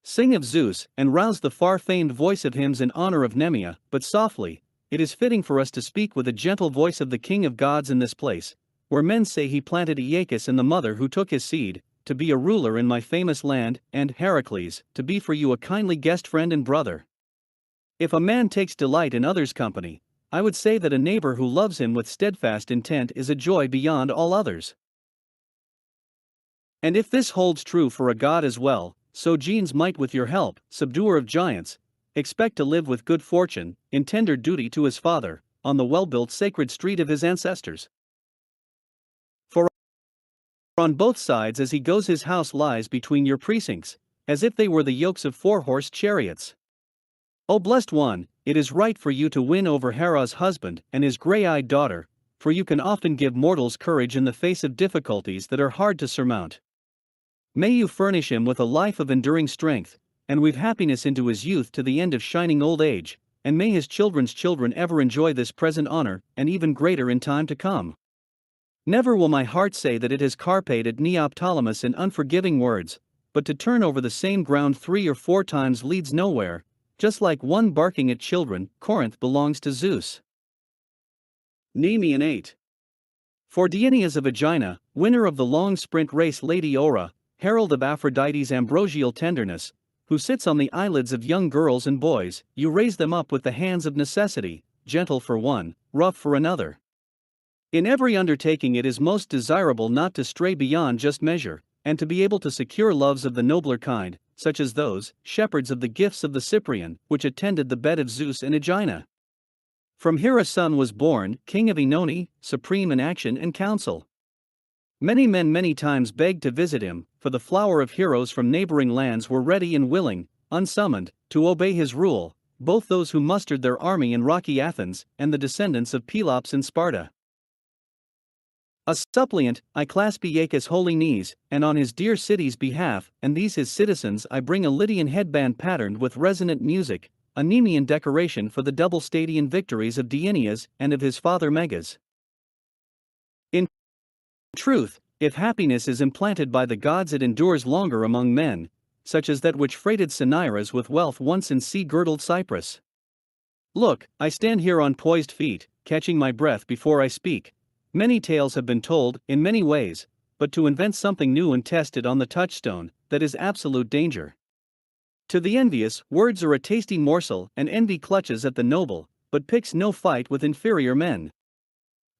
Sing of Zeus, and rouse the far-famed voice of hymns in honor of Nemea, but softly. It is fitting for us to speak with a gentle voice of the king of gods in this place, where men say he planted Aeacus and the mother who took his seed, to be a ruler in my famous land, and Heracles, to be for you a kindly guest friend and brother. If a man takes delight in others' company, I would say that a neighbor who loves him with steadfast intent is a joy beyond all others. And if this holds true for a god as well, Sogenes might with your help, subduer of giants, expect to live with good fortune, in tender duty to his father, on the well-built sacred street of his ancestors. For on both sides as he goes his house lies between your precincts, as if they were the yokes of 4-horse chariots. O blessed one, it is right for you to win over Hera's husband and his grey-eyed daughter, for you can often give mortals courage in the face of difficulties that are hard to surmount. May you furnish him with a life of enduring strength, and weave happiness into his youth to the end of shining old age, and may his children's children ever enjoy this present honor, and even greater in time to come. Never will my heart say that it has carped at Neoptolemus in unforgiving words, but to turn over the same ground 3 or 4 times leads nowhere, just like one barking at children. Corinth belongs to Zeus. Nemean 8. For Deianeus of Aegina, winner of the long sprint race, Lady Ora, herald of Aphrodite's ambrosial tenderness, who sits on the eyelids of young girls and boys, you raise them up with the hands of necessity, gentle for one, rough for another. In every undertaking it is most desirable not to stray beyond just measure, and to be able to secure loves of the nobler kind, such as those shepherds of the gifts of the Cyprian, which attended the bed of Zeus in Aegina. From here a son was born, king of Oenone, supreme in action and counsel. Many men many times begged to visit him, for the flower of heroes from neighboring lands were ready and willing, unsummoned, to obey his rule, both those who mustered their army in rocky Athens, and the descendants of Pelops in Sparta. A suppliant, I clasp Aeacus' holy knees, and on his dear city's behalf, and these his citizens, I bring a Lydian headband patterned with resonant music, a Nemean decoration for the double Stadian victories of Deianeus and of his father Megas. In truth, if happiness is implanted by the gods, it endures longer among men, such as that which freighted Cinyras with wealth once in sea-girdled Cyprus. Look, I stand here on poised feet, catching my breath before I speak. Many tales have been told, in many ways, but to invent something new and test it on the touchstone, that is absolute danger. To the envious, words are a tasty morsel, and envy clutches at the noble, but picks no fight with inferior men.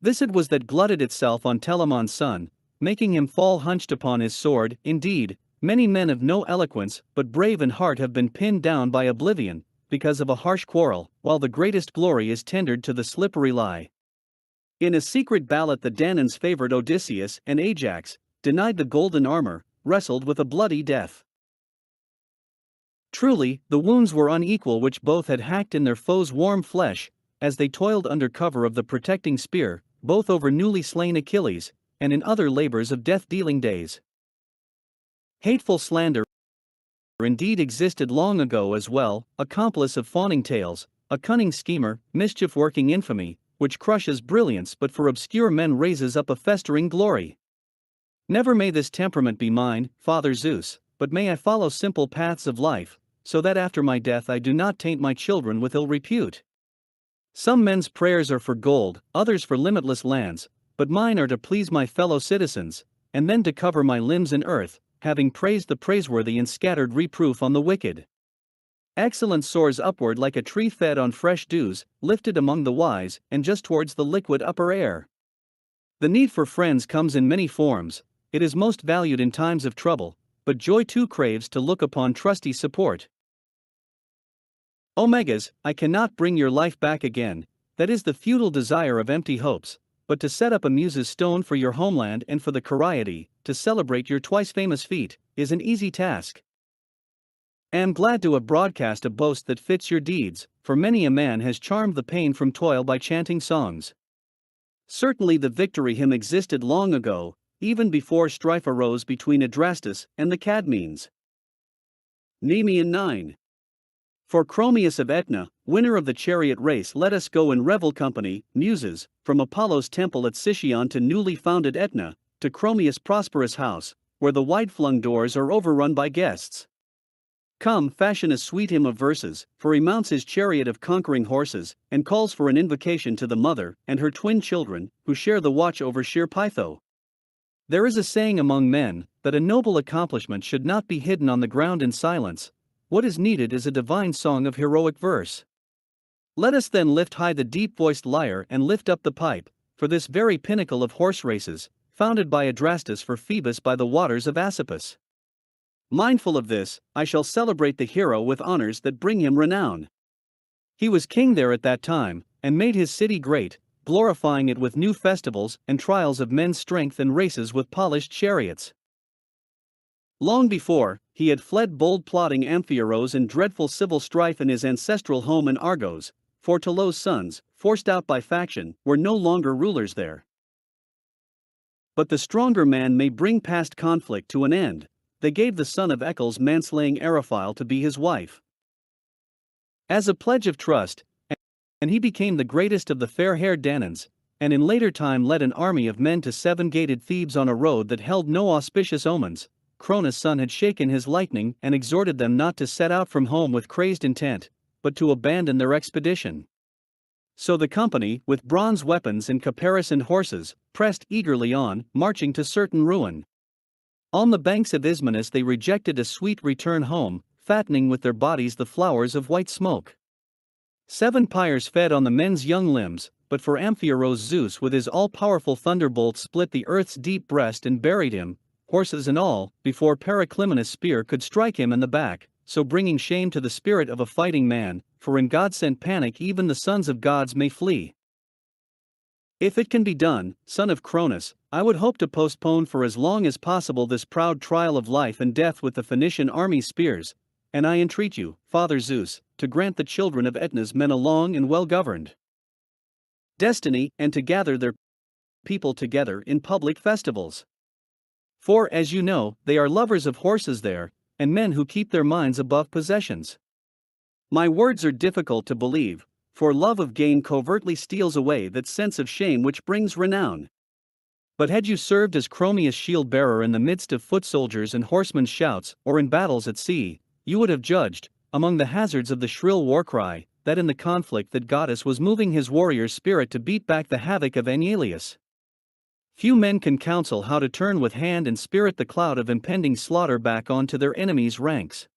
This it was that glutted itself on Telamon's son, making him fall hunched upon his sword. Indeed, many men of no eloquence but brave in heart have been pinned down by oblivion, because of a harsh quarrel, while the greatest glory is tendered to the slippery lie. In a secret ballot the Danaans favored Odysseus, and Ajax, denied the golden armor, wrestled with a bloody death. Truly, the wounds were unequal which both had hacked in their foes' warm flesh, as they toiled under cover of the protecting spear, both over newly slain Achilles, and in other labors of death-dealing days. Hateful slander indeed existed long ago as well, accomplice of fawning tales, a cunning schemer, mischief-working infamy, which crushes brilliance but for obscure men raises up a festering glory. Never may this temperament be mine, Father Zeus, but may I follow simple paths of life, so that after my death I do not taint my children with ill repute. Some men's prayers are for gold, others for limitless lands, but mine are to please my fellow citizens, and then to cover my limbs in earth, having praised the praiseworthy and scattered reproof on the wicked. Excellence soars upward like a tree fed on fresh dews, lifted among the wise, and just towards the liquid upper air. The need for friends comes in many forms, it is most valued in times of trouble, but joy too craves to look upon trusty support. Omegas, I cannot bring your life back again, that is the futile desire of empty hopes, but to set up a muse's stone for your homeland and for the Cariati, to celebrate your twice famous feat, is an easy task. Am glad to have broadcast a boast that fits your deeds, for many a man has charmed the pain from toil by chanting songs. Certainly the victory hymn existed long ago, even before strife arose between Adrastus and the Cadmeans. Nemean 9. For Chromius of Aetna, winner of the chariot race, let us go in revel company, muses, from Apollo's temple at Sicyon to newly founded Aetna, to Chromius' prosperous house, where the wide-flung doors are overrun by guests. Come, fashion a sweet hymn of verses, for he mounts his chariot of conquering horses, and calls for an invocation to the mother and her twin children, who share the watch over sheer Pytho. There is a saying among men, that a noble accomplishment should not be hidden on the ground in silence. What is needed is a divine song of heroic verse. Let us then lift high the deep-voiced lyre and lift up the pipe, for this very pinnacle of horse races, founded by Adrastus for Phoebus by the waters of Asopus. Mindful of this, I shall celebrate the hero with honors that bring him renown. He was king there at that time, and made his city great, glorifying it with new festivals and trials of men's strength and races with polished chariots. Long before, he had fled bold plotting Amphiaraos in dreadful civil strife in his ancestral home in Argos, for Telos' sons, forced out by faction, were no longer rulers there. But the stronger man may bring past conflict to an end. They gave the son of Eccles manslaying Eriphyle to be his wife. As a pledge of trust, and he became the greatest of the fair-haired Danaans, and in later time led an army of men to seven-gated Thebes on a road that held no auspicious omens. Cronus' son had shaken his lightning and exhorted them not to set out from home with crazed intent, but to abandon their expedition. So the company, with bronze weapons and caparisoned horses, pressed eagerly on, marching to certain ruin. On the banks of Ismenus they rejected a sweet return home, fattening with their bodies the flowers of white smoke. 7 pyres fed on the men's young limbs, but for Amphiaraos Zeus with his all-powerful thunderbolt split the earth's deep breast and buried him, horses and all, before Periclymenus' spear could strike him in the back, so bringing shame to the spirit of a fighting man, for in God-sent panic even the sons of gods may flee. If it can be done, son of Cronus, I would hope to postpone for as long as possible this proud trial of life and death with the Phoenician army's spears, and I entreat you, Father Zeus, to grant the children of Aetna's men a long and well-governed destiny, and to gather their people together in public festivals. For, as you know, they are lovers of horses there, and men who keep their minds above possessions. My words are difficult to believe, for love of gain covertly steals away that sense of shame which brings renown. But had you served as Chromius' shield-bearer in the midst of foot soldiers and horsemen's shouts, or in battles at sea, you would have judged, among the hazards of the shrill war-cry, that in the conflict that goddess was moving his warrior's spirit to beat back the havoc of Aeneas. Few men can counsel how to turn with hand and spirit the cloud of impending slaughter back onto their enemies' ranks.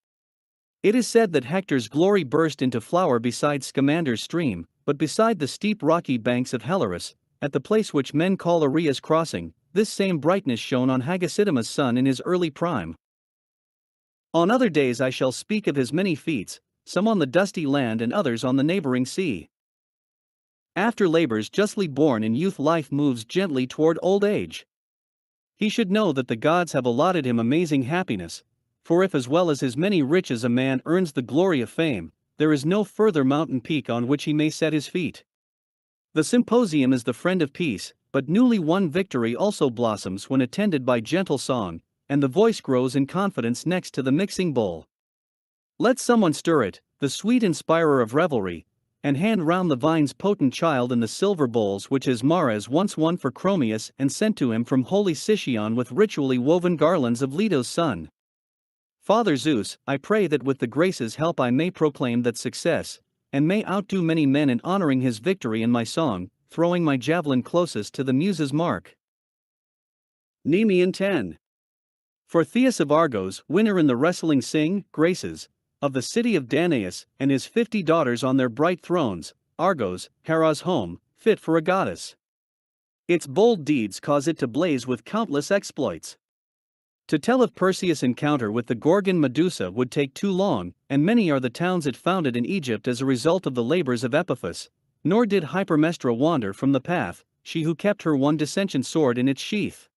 It is said that Hector's glory burst into flower beside Scamander's stream, but beside the steep rocky banks of Helorus, at the place which men call Aria's crossing, this same brightness shone on Hagesidimus' son in his early prime. On other days I shall speak of his many feats, some on the dusty land and others on the neighboring sea. After labors justly born in youth, life moves gently toward old age. He should know that the gods have allotted him amazing happiness, for if as well as his many riches a man earns the glory of fame, there is no further mountain peak on which he may set his feet. The symposium is the friend of peace, but newly won victory also blossoms when attended by gentle song, and the voice grows in confidence next to the mixing bowl. Let someone stir it, the sweet inspirer of revelry, and hand round the vine's potent child in the silver bowls which his Mares once won for Chromius and sent to him from holy Sicyon with ritually woven garlands of Leto's son. Father Zeus, I pray that with the graces' help I may proclaim that success, and may outdo many men in honoring his victory in my song, throwing my javelin closest to the muse's mark. Nemean 10. For Theus of Argos, winner in the wrestling, sing, graces, of the city of Danaus, and his 50 daughters on their bright thrones, Argos, Hera's home, fit for a goddess. Its bold deeds cause it to blaze with countless exploits. To tell of Perseus' encounter with the Gorgon Medusa would take too long, and many are the towns it founded in Egypt as a result of the labors of Epiphus, nor did Hypermestra wander from the path, she who kept her one dissentient sword in its sheath.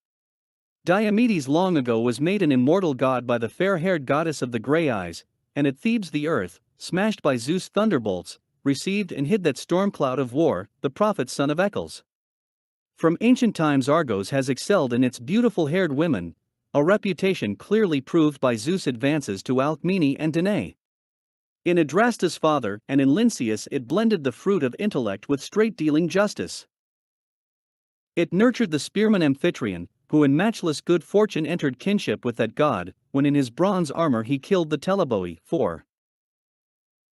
Diomedes long ago was made an immortal god by the fair-haired goddess of the grey eyes, and at Thebes the earth, smashed by Zeus' thunderbolts, received and hid that storm cloud of war, the prophet son of Eccles. From ancient times Argos has excelled in its beautiful-haired women, a reputation clearly proved by Zeus' advances to Alcmene and Danae. In Adrastus' father and in Lynceus it blended the fruit of intellect with straight-dealing justice. It nurtured the spearman Amphitryon, who in matchless good fortune entered kinship with that god, when in his bronze armor he killed the Teleboi. 4.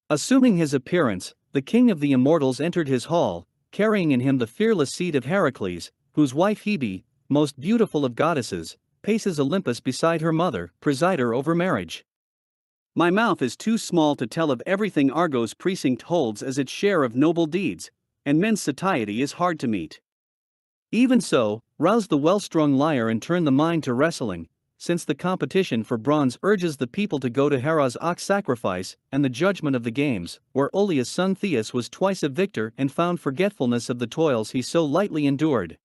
Assuming his appearance, the king of the immortals entered his hall, carrying in him the fearless seed of Heracles, whose wife Hebe, most beautiful of goddesses, paces Olympus beside her mother, presider over marriage. My mouth is too small to tell of everything Argos' precinct holds as its share of noble deeds, and men's satiety is hard to meet. Even so, rouse the well-strung lyre and turn the mind to wrestling, since the competition for bronze urges the people to go to Hera's ox sacrifice and the judgment of the games, where Oileus' son Theus was twice a victor and found forgetfulness of the toils he so lightly endured.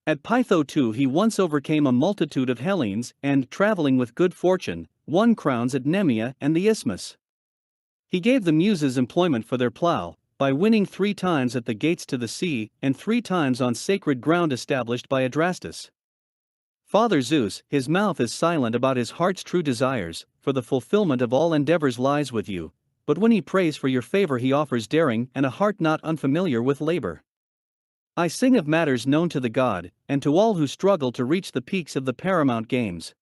At Pytho too he once overcame a multitude of Hellenes, and, traveling with good fortune, won crowns at Nemea and the Isthmus. He gave the Muses employment for their plough, by winning 3 times at the gates to the sea, and 3 times on sacred ground established by Adrastus. Father Zeus, his mouth is silent about his heart's true desires, for the fulfillment of all endeavors lies with you, but when he prays for your favor he offers daring and a heart not unfamiliar with labor. I sing of matters known to the god, and to all who struggle to reach the peaks of the paramount games.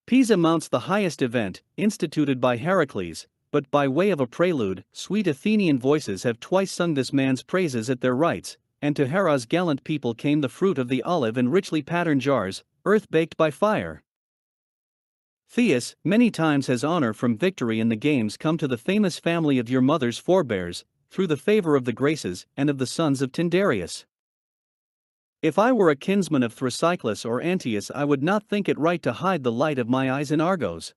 Pisa mounts the highest event, instituted by Heracles, but by way of a prelude, sweet Athenian voices have twice sung this man's praises at their rites, and to Hera's gallant people came the fruit of the olive in richly patterned jars, earth baked by fire. Theus, many times has honor from victory in the games come to the famous family of your mother's forebears, through the favor of the Graces and of the sons of Tyndareus. If I were a kinsman of Thrascyclus or Antaeus I would not think it right to hide the light of my eyes in Argos.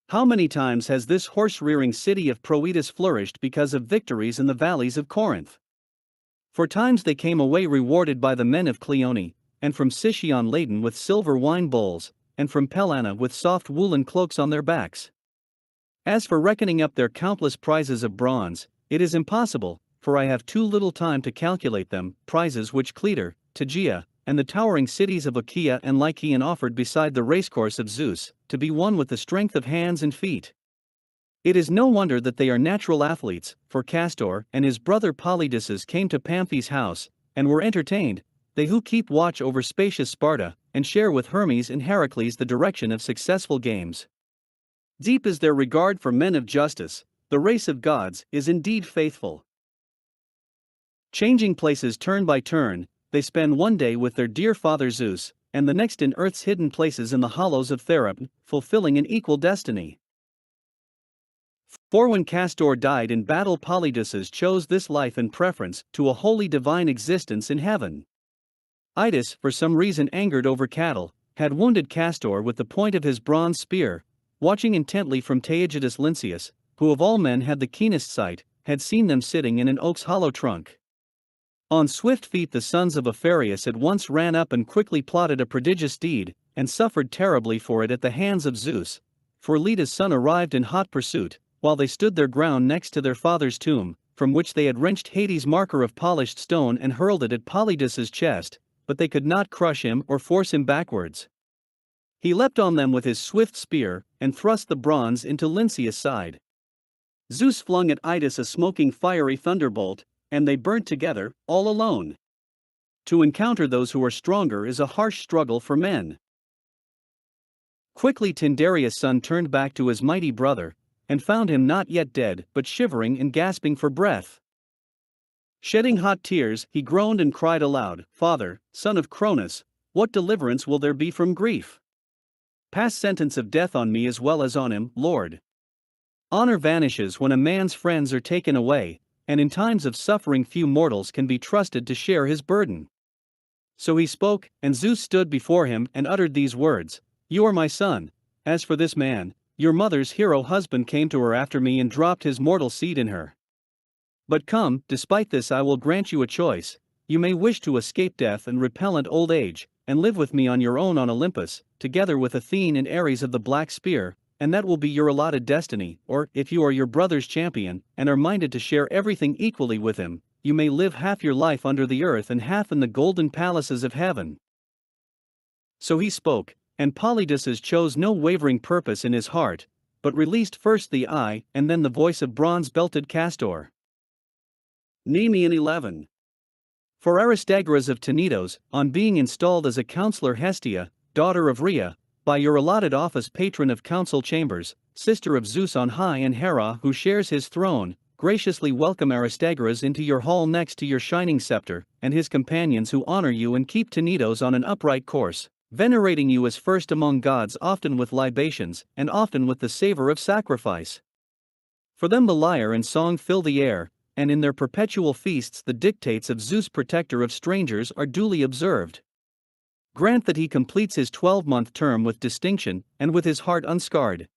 How many times has this horse-rearing city of Proetus flourished because of victories in the valleys of Corinth? For times they came away rewarded by the men of Cleone, and from Sicyon laden with silver wine bowls, and from Pellana with soft woolen cloaks on their backs. As for reckoning up their countless prizes of bronze, it is impossible, for I have too little time to calculate them, prizes which Cletor, Tegea, and the towering cities of Achaea and Lycaon offered beside the racecourse of Zeus, to be won with the strength of hands and feet. It is no wonder that they are natural athletes, for Castor and his brother Polydeuces came to Pamphis' house, and were entertained, they who keep watch over spacious Sparta, and share with Hermes and Heracles the direction of successful games. Deep is their regard for men of justice, the race of gods is indeed faithful. Changing places turn by turn, they spend one day with their dear father Zeus, and the next in earth's hidden places in the hollows of Therapn, fulfilling an equal destiny. For when Castor died in battle Polydeuces chose this life in preference to a wholly divine existence in heaven. Idas, for some reason angered over cattle, had wounded Castor with the point of his bronze spear, watching intently from Taygetus Lynceus, who of all men had the keenest sight, had seen them sitting in an oak's hollow trunk. On swift feet the sons of Aphareus at once ran up and quickly plotted a prodigious deed, and suffered terribly for it at the hands of Zeus, for Leda's son arrived in hot pursuit, while they stood their ground next to their father's tomb, from which they had wrenched Hades' marker of polished stone and hurled it at Polydeuces' chest, but they could not crush him or force him backwards. He leapt on them with his swift spear, and thrust the bronze into Lynceus' side. Zeus flung at Idas a smoking fiery thunderbolt, and they burnt together, all alone. To encounter those who are stronger is a harsh struggle for men. Quickly Tyndareus' son turned back to his mighty brother, and found him not yet dead, but shivering and gasping for breath. Shedding hot tears, he groaned and cried aloud, "Father, son of Cronus, what deliverance will there be from grief? Pass sentence of death on me as well as on him, Lord." Honor vanishes when a man's friends are taken away, and in times of suffering few mortals can be trusted to share his burden. So he spoke, and Zeus stood before him and uttered these words, "You are my son. As for this man, your mother's hero husband came to her after me and dropped his mortal seed in her. But come, despite this I will grant you a choice. You may wish to escape death and repellent old age, and live with me on your own on Olympus, together with Athene and Ares of the Black Spear, and that will be your allotted destiny, or, if you are your brother's champion, and are minded to share everything equally with him, you may live half your life under the earth and half in the golden palaces of heaven." So he spoke, and Polydeuces chose no wavering purpose in his heart, but released first the eye and then the voice of bronze-belted Castor. Nemean 11. For Aristagoras of Tenedos, on being installed as a counselor Hestia, daughter of Rhea, by your allotted office patron of council chambers, sister of Zeus on high and Hera who shares his throne, graciously welcome Aristagoras into your hall next to your shining scepter, and his companions who honor you and keep Tenedos on an upright course, venerating you as first among gods, often with libations, and often with the savor of sacrifice. For them the lyre and song fill the air, and in their perpetual feasts the dictates of Zeus protector of strangers are duly observed. Grant that he completes his 12-month term with distinction, and with his heart unscarred.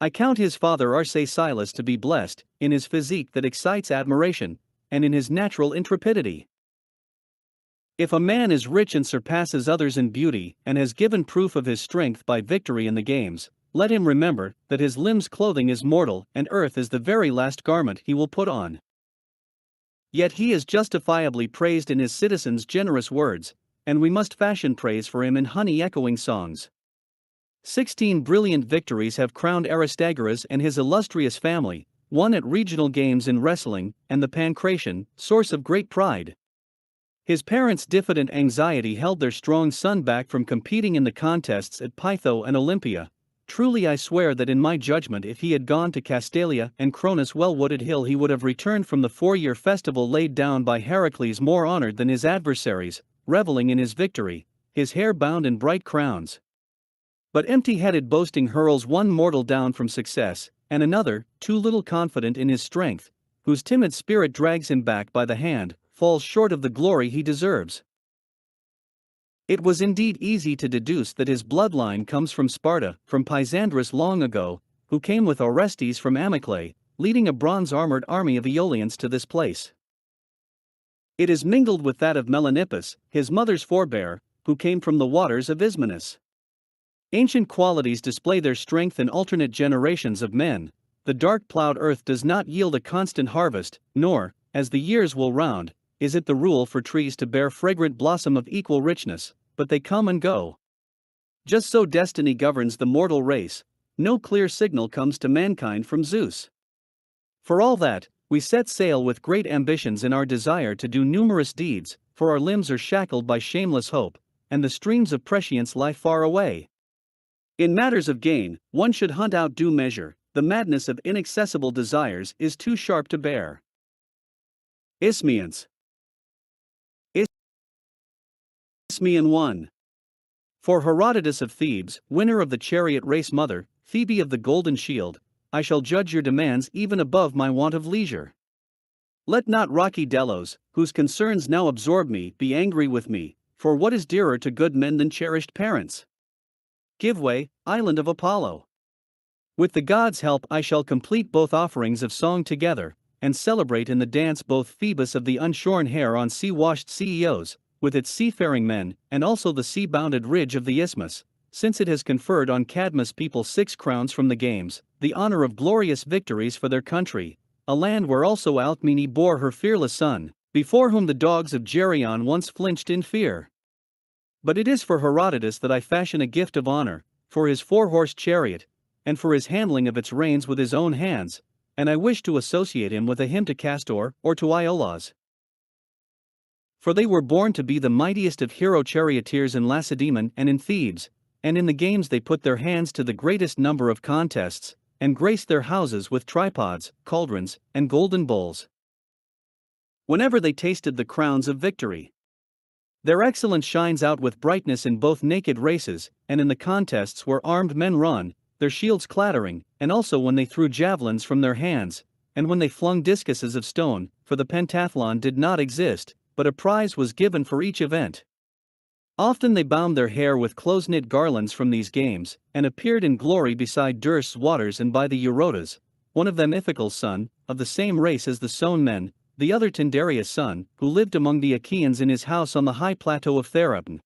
I count his father Arcesilas to be blessed, in his physique that excites admiration, and in his natural intrepidity. If a man is rich and surpasses others in beauty, and has given proof of his strength by victory in the games, let him remember that his limbs' clothing is mortal, and earth is the very last garment he will put on. Yet he is justifiably praised in his citizens' generous words, and we must fashion praise for him in honey-echoing songs. 16 brilliant victories have crowned Aristagoras and his illustrious family, won at regional games in wrestling and the pancration, source of great pride. His parents' diffident anxiety held their strong son back from competing in the contests at Pytho and Olympia. Truly I swear that in my judgment if he had gone to Castalia and Cronus' well-wooded hill he would have returned from the 4-year festival laid down by Heracles more honored than his adversaries, reveling in his victory, his hair bound in bright crowns. But empty-headed boasting hurls one mortal down from success, and another, too little confident in his strength, whose timid spirit drags him back by the hand, falls short of the glory he deserves. It was indeed easy to deduce that his bloodline comes from Sparta, from Pysandrus long ago, who came with Orestes from Amyclae, leading a bronze-armored army of Aeolians to this place. It is mingled with that of Melanippus, his mother's forebear, who came from the waters of Ismenus. Ancient qualities display their strength in alternate generations of men. The dark plowed earth does not yield a constant harvest, nor, as the years will round, is it the rule for trees to bear fragrant blossom of equal richness, but they come and go. Just so destiny governs the mortal race, no clear signal comes to mankind from Zeus. For all that, we set sail with great ambitions in our desire to do numerous deeds, for our limbs are shackled by shameless hope, and the streams of prescience lie far away. In matters of gain, one should hunt out due measure, the madness of inaccessible desires is too sharp to bear. Isthmians. Isthmian 1. For Herodotus of Thebes, winner of the chariot race mother, Phoebe of the golden shield, I shall judge your demands even above my want of leisure. Let not rocky Delos, whose concerns now absorb me, be angry with me, for what is dearer to good men than cherished parents? Give way, island of Apollo. With the gods' help I shall complete both offerings of song together, and celebrate in the dance both Phoebus of the unshorn hair on sea-washed CEOs, with its seafaring men, and also the sea-bounded ridge of the isthmus, since it has conferred on Cadmus' people 6 crowns from the games, the honor of glorious victories for their country, a land where also Alcmene bore her fearless son, before whom the dogs of Geryon once flinched in fear. But it is for Herodotus that I fashion a gift of honor, for his 4-horse chariot, and for his handling of its reins with his own hands, and I wish to associate him with a hymn to Castor or to Iolaus. For they were born to be the mightiest of hero charioteers in Lacedaemon and in Thebes, and in the games they put their hands to the greatest number of contests, and graced their houses with tripods, cauldrons, and golden bowls. Whenever they tasted the crowns of victory, their excellence shines out with brightness in both naked races, and in the contests where armed men run, their shields clattering, and also when they threw javelins from their hands, and when they flung discuses of stone, for the pentathlon did not exist, but a prize was given for each event. Often they bound their hair with close-knit garlands from these games, and appeared in glory beside Dirce's waters and by the Eurotas, one of them Ithacal's son, of the same race as the Soan men, the other Tyndareus' son, who lived among the Achaeans in his house on the high plateau of Therapon.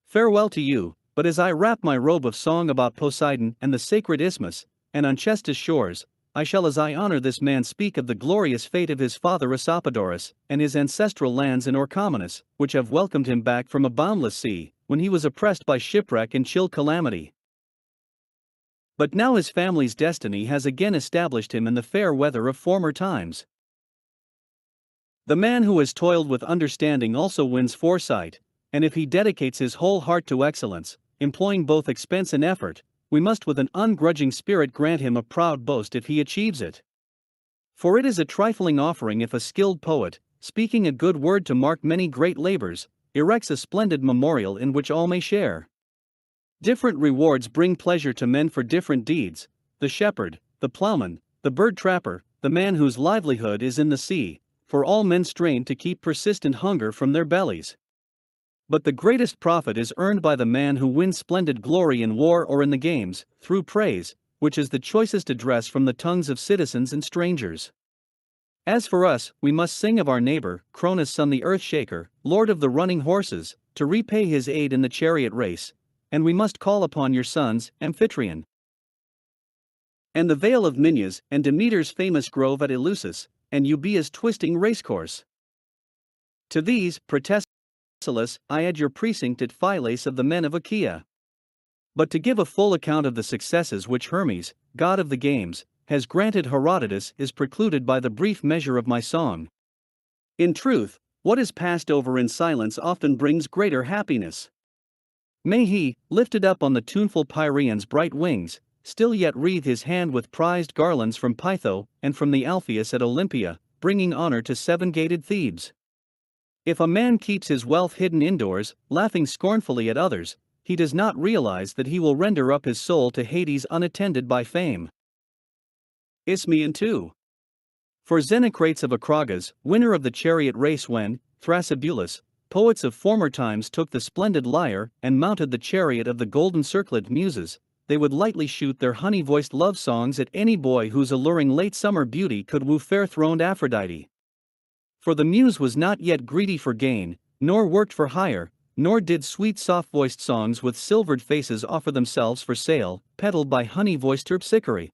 Farewell to you, but as I wrap my robe of song about Poseidon and the sacred isthmus, and on Chestus' shores, I shall as I honor this man speak of the glorious fate of his father Asopadorus, and his ancestral lands in Orchomenus, which have welcomed him back from a boundless sea, when he was oppressed by shipwreck and chill calamity. But now his family's destiny has again established him in the fair weather of former times. The man who has toiled with understanding also wins foresight, and if he dedicates his whole heart to excellence, employing both expense and effort, we must with an ungrudging spirit grant him a proud boast if he achieves it. For it is a trifling offering if a skilled poet, speaking a good word to mark many great labors, erects a splendid memorial in which all may share. Different rewards bring pleasure to men for different deeds: the shepherd, the plowman, the bird trapper, the man whose livelihood is in the sea, for all men strain to keep persistent hunger from their bellies. But the greatest profit is earned by the man who wins splendid glory in war or in the games, through praise, which is the choicest address from the tongues of citizens and strangers. As for us, we must sing of our neighbor, Cronus son the Earth-shaker, lord of the running horses, to repay his aid in the chariot race, and we must call upon your sons, Amphitryon, and the vale of Minyas, and Demeter's famous grove at Eleusis, and Euboea's twisting racecourse. To these, Protesilaus, I add your precinct at Phylace of the men of Achaia. But to give a full account of the successes which Hermes, god of the games, has granted Herodotus is precluded by the brief measure of my song. In truth, what is passed over in silence often brings greater happiness. May he, lifted up on the tuneful Pyrrhion's bright wings, still yet wreathe his hand with prized garlands from Pytho and from the Alpheus at Olympia, bringing honor to seven-gated Thebes. If a man keeps his wealth hidden indoors, laughing scornfully at others, he does not realize that he will render up his soul to Hades unattended by fame. Isthmian 2. For Xenocrates of Acragas, winner of the chariot race when, Thrasybulus, poets of former times took the splendid lyre and mounted the chariot of the golden circlet muses, they would lightly shoot their honey-voiced love songs at any boy whose alluring late summer beauty could woo fair-throned Aphrodite. For the muse was not yet greedy for gain, nor worked for hire, nor did sweet soft-voiced songs with silvered faces offer themselves for sale, peddled by honey-voiced Terpsichore.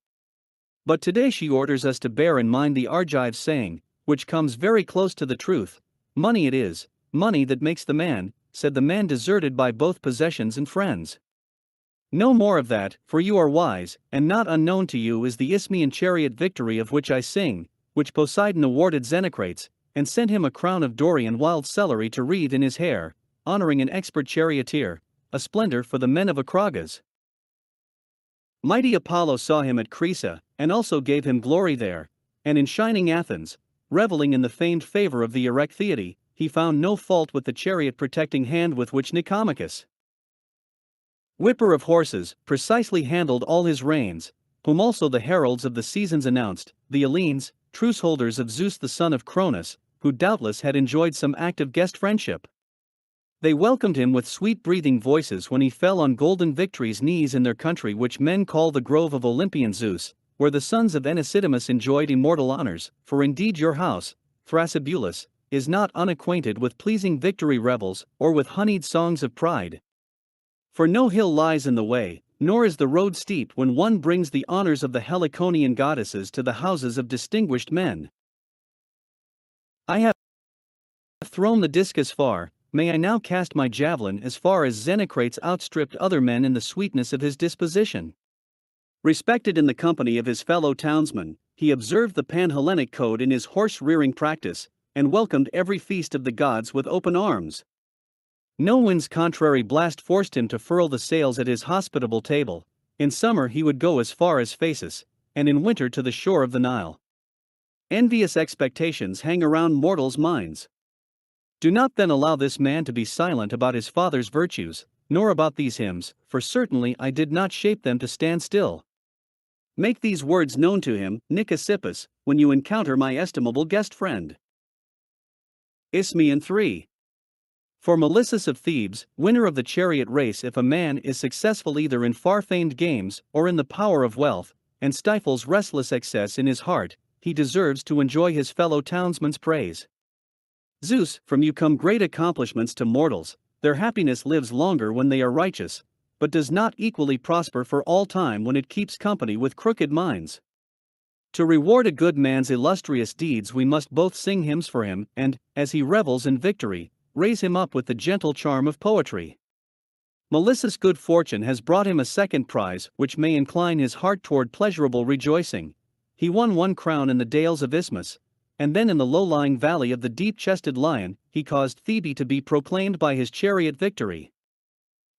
But today she orders us to bear in mind the Argives saying, which comes very close to the truth, money it is, money that makes the man, said the man deserted by both possessions and friends. No more of that, for you are wise, and not unknown to you is the Isthmian chariot victory of which I sing, which Poseidon awarded Xenocrates, and sent him a crown of Dorian wild celery to wreathe in his hair, honoring an expert charioteer, a splendor for the men of Acragas. Mighty Apollo saw him at Crisa, and also gave him glory there, and in shining Athens, reveling in the famed favor of the erect Theody, he found no fault with the chariot-protecting hand with which Nicomachus, whipper of horses, precisely handled all his reins, whom also the heralds of the seasons announced, the Hellenes, truce-holders of Zeus the son of Cronus, who doubtless had enjoyed some active guest friendship. They welcomed him with sweet-breathing voices when he fell on golden Victory's knees in their country which men call the grove of Olympian Zeus, where the sons of Enisidamus enjoyed immortal honors, for indeed your house, Thrasybulus, is not unacquainted with pleasing victory revels or with honeyed songs of pride. For no hill lies in the way, nor is the road steep when one brings the honors of the Heliconian goddesses to the houses of distinguished men. I have thrown the discus far, may I now cast my javelin as far as Xenocrates outstripped other men in the sweetness of his disposition. Respected in the company of his fellow townsmen, he observed the Pan-Hellenic code in his horse-rearing practice, and welcomed every feast of the gods with open arms. No wind's contrary blast forced him to furl the sails at his hospitable table. In summer he would go as far as Phasis, and in winter to the shore of the Nile. Envious expectations hang around mortals' minds. Do not then allow this man to be silent about his father's virtues, nor about these hymns, for certainly I did not shape them to stand still. Make these words known to him, Nicossippus, when you encounter my estimable guest friend. Isthmian 3. For Melissus of Thebes, winner of the chariot race, if a man is successful either in far-famed games or in the power of wealth, and stifles restless excess in his heart, he deserves to enjoy his fellow townsmen's praise. Zeus, from you come great accomplishments to mortals, their happiness lives longer when they are righteous, but does not equally prosper for all time when it keeps company with crooked minds. To reward a good man's illustrious deeds we must both sing hymns for him and, as he revels in victory, raise him up with the gentle charm of poetry. Melissus' good fortune has brought him a second prize which may incline his heart toward pleasurable rejoicing. He won one crown in the dales of Isthmus, and then in the low-lying valley of the deep-chested lion, he caused Thebe to be proclaimed by his chariot victory.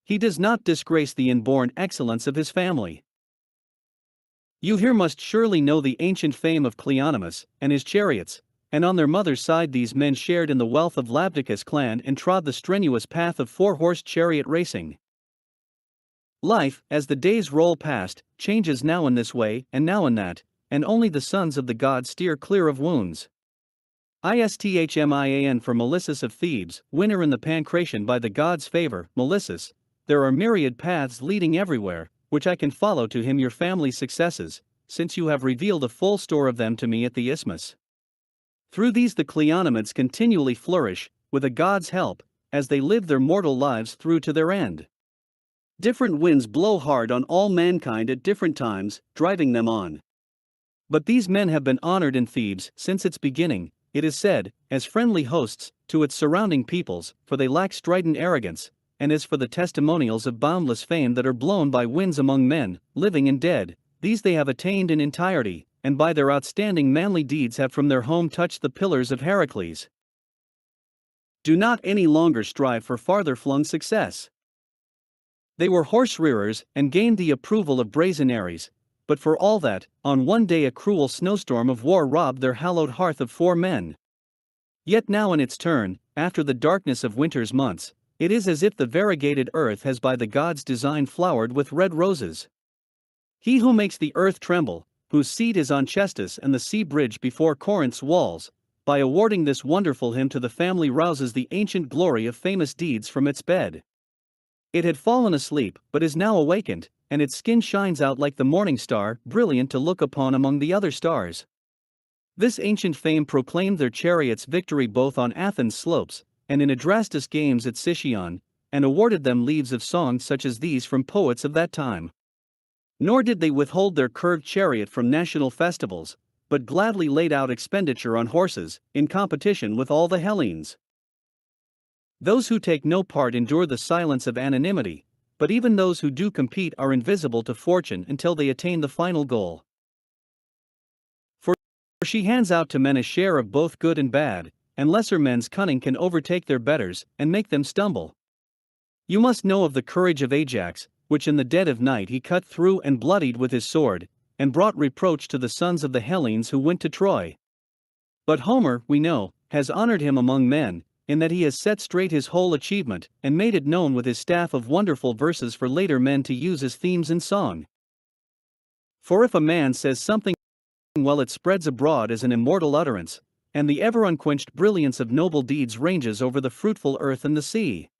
He does not disgrace the inborn excellence of his family. You here must surely know the ancient fame of Cleonymus and his chariots, and on their mother's side these men shared in the wealth of Labdacus' clan and trod the strenuous path of four-horse chariot racing. Life, as the days roll past, changes now in this way and now in that, and only the sons of the gods steer clear of wounds. Isthmian for Melissus of Thebes, winner in the Pancration by the gods' favor, Melissus, there are myriad paths leading everywhere, which I can follow to him your family's successes, since you have revealed a full store of them to me at the Isthmus. Through these the Cleonomids continually flourish, with a god's help, as they live their mortal lives through to their end. Different winds blow hard on all mankind at different times, driving them on. But these men have been honored in Thebes since its beginning, it is said, as friendly hosts to its surrounding peoples, for they lack strident arrogance, and as for the testimonials of boundless fame that are blown by winds among men, living and dead, these they have attained in entirety, and by their outstanding manly deeds have from their home touched the pillars of Heracles. Do not any longer strive for farther flung success. They were horse-rearers and gained the approval of brazenaries, but for all that, on one day a cruel snowstorm of war robbed their hallowed hearth of 4 men. Yet now in its turn, after the darkness of winter's months, it is as if the variegated earth has by the gods' design flowered with red roses. He who makes the earth tremble, whose seat is on Chestus and the sea bridge before Corinth's walls, by awarding this wonderful hymn to the family rouses the ancient glory of famous deeds from its bed. It had fallen asleep, but is now awakened, and its skin shines out like the morning star, brilliant to look upon among the other stars. This ancient fame proclaimed their chariots' victory both on Athens' slopes, and in Adrastus' games at Sicyon, and awarded them leaves of song such as these from poets of that time. Nor did they withhold their curved chariot from national festivals, but gladly laid out expenditure on horses, in competition with all the Hellenes. Those who take no part endure the silence of anonymity, but even those who do compete are invisible to fortune until they attain the final goal. For she hands out to men a share of both good and bad, and lesser men's cunning can overtake their betters and make them stumble. You must know of the courage of Ajax, which in the dead of night he cut through and bloodied with his sword, and brought reproach to the sons of the Hellenes who went to Troy. But Homer, we know, has honored him among men, in that he has set straight his whole achievement, and made it known with his staff of wonderful verses for later men to use as themes in song. For if a man says something well, it spreads abroad as an immortal utterance, and the ever unquenched brilliance of noble deeds ranges over the fruitful earth and the sea.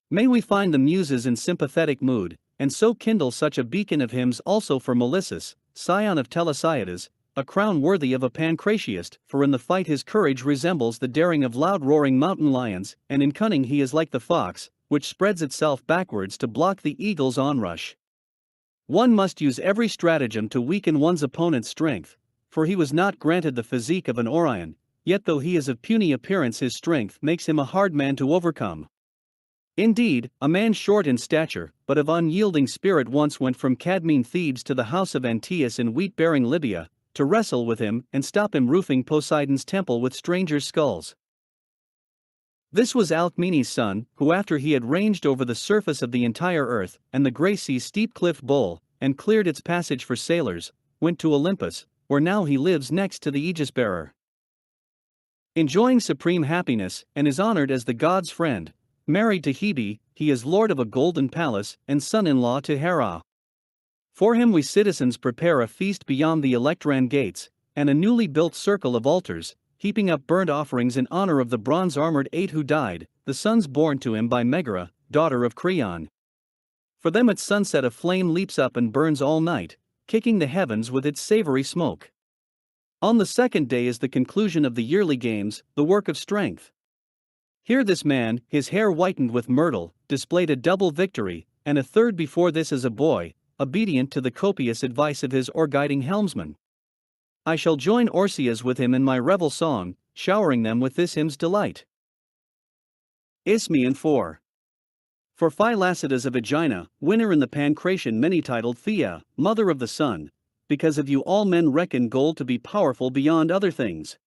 May we find the Muses in sympathetic mood, and so kindle such a beacon of hymns also for Melissus, scion of Telesiades, a crown worthy of a Pancratiast, for in the fight his courage resembles the daring of loud-roaring mountain lions, and in cunning he is like the fox, which spreads itself backwards to block the eagle's onrush. One must use every stratagem to weaken one's opponent's strength, for he was not granted the physique of an Orion, yet though he is of puny appearance his strength makes him a hard man to overcome. Indeed, a man short in stature, but of unyielding spirit once went from Cadmean Thebes to the house of Antaeus in wheat-bearing Libya, to wrestle with him and stop him roofing Poseidon's temple with strangers' skulls. This was Alcmene's son, who after he had ranged over the surface of the entire earth, and the grey sea's steep cliff bowl, and cleared its passage for sailors, went to Olympus, where now he lives next to the Aegis-bearer. Enjoying supreme happiness, and is honored as the god's friend, married to Hebe, he is lord of a golden palace, and son-in-law to Hera. For him we citizens prepare a feast beyond the Electran gates, and a newly built circle of altars, heaping up burnt offerings in honor of the bronze-armored 8 who died, the sons born to him by Megara, daughter of Creon. For them at sunset a flame leaps up and burns all night, kicking the heavens with its savory smoke. On the second day is the conclusion of the yearly games, the work of strength. Here this man, his hair whitened with myrtle, displayed a double victory, and a third before this as a boy, obedient to the copious advice of his guiding helmsman. I shall join Orsias with him in my revel song, showering them with this hymn's delight. Isthmian 4. For Phylacidas of Aegina, winner in the Pancratian many-titled Thea, mother of the sun, because of you all men reckon gold to be powerful beyond other things.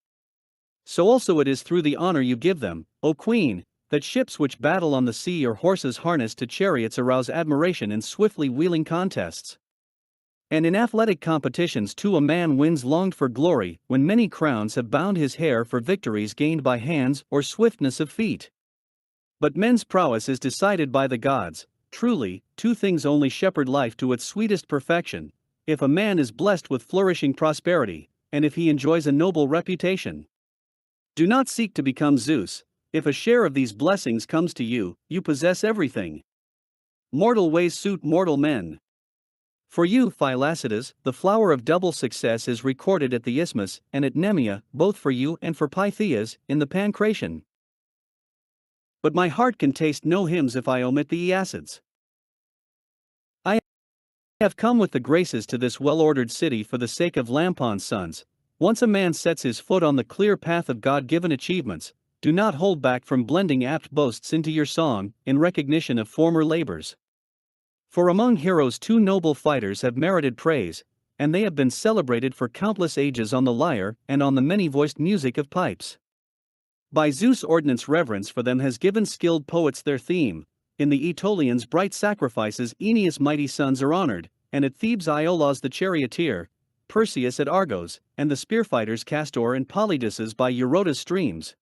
So also it is through the honor you give them, O Queen, that ships which battle on the sea or horses harnessed to chariots arouse admiration in swiftly wheeling contests. And in athletic competitions too a man wins longed-for glory when many crowns have bound his hair for victories gained by hands or swiftness of feet. But men's prowess is decided by the gods. Truly, 2 things only shepherd life to its sweetest perfection: if a man is blessed with flourishing prosperity, and if he enjoys a noble reputation. Do not seek to become Zeus. If a share of these blessings comes to you, you possess everything. Mortal ways suit mortal men. For you, Phylacidas, the flower of double success is recorded at the Isthmus and at Nemea, both for you and for Pythias, in the Pancration. But my heart can taste no hymns if I omit the Aeacids. I have come with the Graces to this well-ordered city for the sake of Lampon's sons. Once a man sets his foot on the clear path of God-given achievements, do not hold back from blending apt boasts into your song, in recognition of former labors. For among heroes 2 noble fighters have merited praise, and they have been celebrated for countless ages on the lyre and on the many-voiced music of pipes. By Zeus' ordinance reverence for them has given skilled poets their theme. In the Aetolians' bright sacrifices Aeneas' mighty sons are honored, and at Thebes Iolaus the charioteer, Perseus at Argos, and the spearfighters Castor and Polydeuces by Eurota's streams.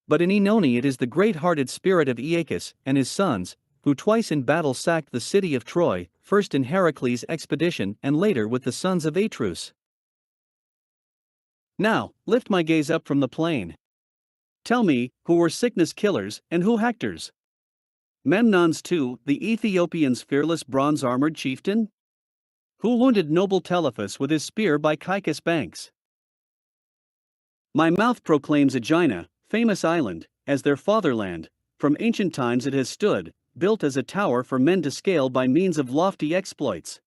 But in Oenone it is the great-hearted spirit of Aeacus and his sons, who twice in battle sacked the city of Troy, first in Heracles' expedition and later with the sons of Atreus. Now, lift my gaze up from the plain. Tell me, who were sickness killers, and who Hectors? Memnon's too, the Ethiopian's fearless bronze-armored chieftain? Who wounded noble Telephus with his spear by Caicus' banks? My mouth proclaims Aegina, famous island, as their fatherland. From ancient times it has stood, built as a tower for men to scale by means of lofty exploits.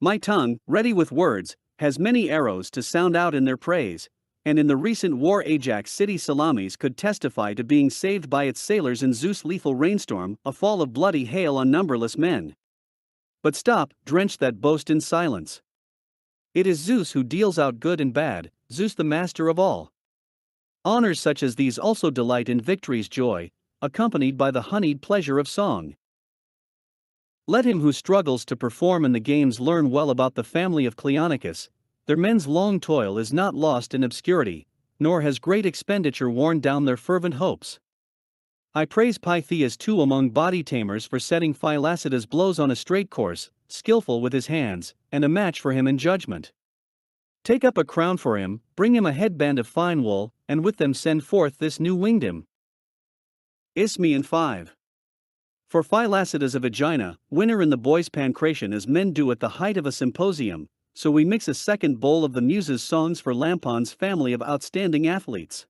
My tongue, ready with words, has many arrows to sound out in their praise, and in the recent war Ajax city Salamis could testify to being saved by its sailors in Zeus' lethal rainstorm, a fall of bloody hail on numberless men. But stop, drench that boast in silence. It is Zeus who deals out good and bad, Zeus the master of all. Honors such as these also delight in victory's joy, accompanied by the honeyed pleasure of song. Let him who struggles to perform in the games learn well about the family of Cleonicus. Their men's long toil is not lost in obscurity, nor has great expenditure worn down their fervent hopes. I praise Pythias too among body tamers for setting Phylacidas' blows on a straight course, skillful with his hands, and a match for him in judgment. Take up a crown for him, bring him a headband of fine wool, and with them send forth this new winged him. Isthmian 5. For Phylacidas of Aegina, winner in the boys' pancration as men do at the height of a symposium, so we mix a second bowl of the Muses' songs for Lampon's family of outstanding athletes.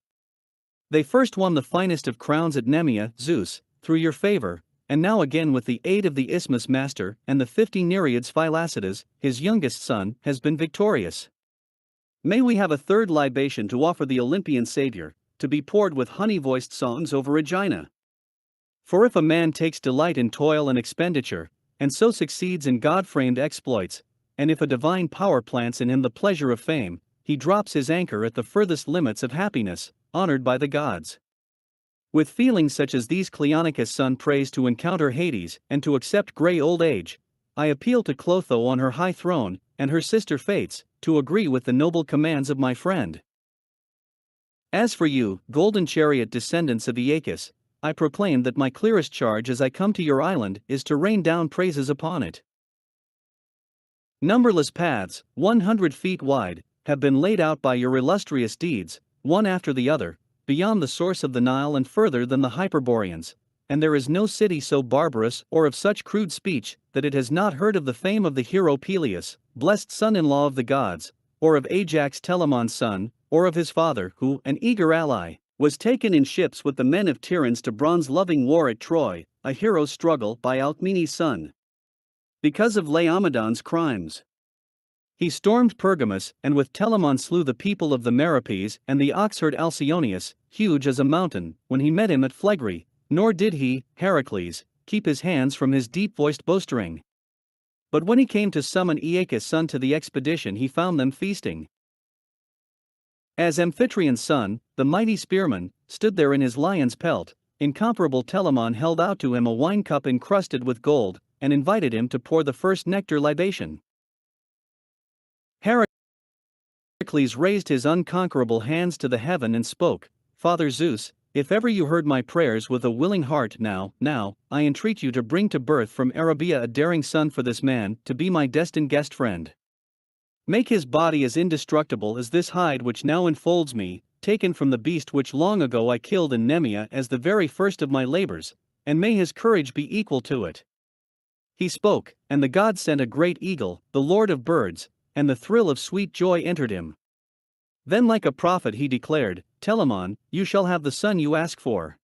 They first won the finest of crowns at Nemea, Zeus, through your favor, and now again with the aid of the Isthmus master and the 50 Nereids Phylacidas, his youngest son, has been victorious. May we have a third libation to offer the Olympian Savior, to be poured with honey-voiced songs over Aegina. For if a man takes delight in toil and expenditure, and so succeeds in God-framed exploits, and if a divine power plants in him the pleasure of fame, he drops his anchor at the furthest limits of happiness, honored by the gods. With feelings such as these Cleonicus' son prays to encounter Hades and to accept grey old age, I appeal to Clotho on her high throne, and her sister Fates, to agree with the noble commands of my friend. As for you, golden chariot descendants of Aeacus, I proclaim that my clearest charge as I come to your island is to rain down praises upon it. Numberless paths, 100 feet wide, have been laid out by your illustrious deeds, one after the other, beyond the source of the Nile and further than the Hyperboreans, and there is no city so barbarous or of such crude speech that it has not heard of the fame of the hero Peleus, blessed son-in-law of the gods, or of Ajax Telamon's son, or of his father who, an eager ally, was taken in ships with the men of Tiryns to bronze-loving war at Troy, a hero's struggle by Alcmene's son. Because of Laomedon's crimes, he stormed Pergamus and with Telamon slew the people of the Meropes and the ox-herd Alcyonius, huge as a mountain, when he met him at Phlegri, nor did he, Heracles, keep his hands from his deep-voiced boastering. But when he came to summon Aeacus' son to the expedition he found them feasting. As Amphitrion's son, the mighty spearman, stood there in his lion's pelt, incomparable Telamon held out to him a wine cup encrusted with gold, and invited him to pour the first nectar libation. Heracles raised his unconquerable hands to the heaven and spoke, Father Zeus, if ever you heard my prayers with a willing heart now, I entreat you to bring to birth from Arabia a daring son for this man to be my destined guest friend. Make his body as indestructible as this hide which now enfolds me, taken from the beast which long ago I killed in Nemea as the very first of my labors, and may his courage be equal to it. He spoke, and the god sent a great eagle, the lord of birds, and the thrill of sweet joy entered him. Then like a prophet he declared, Telamon, you shall have the son you ask for.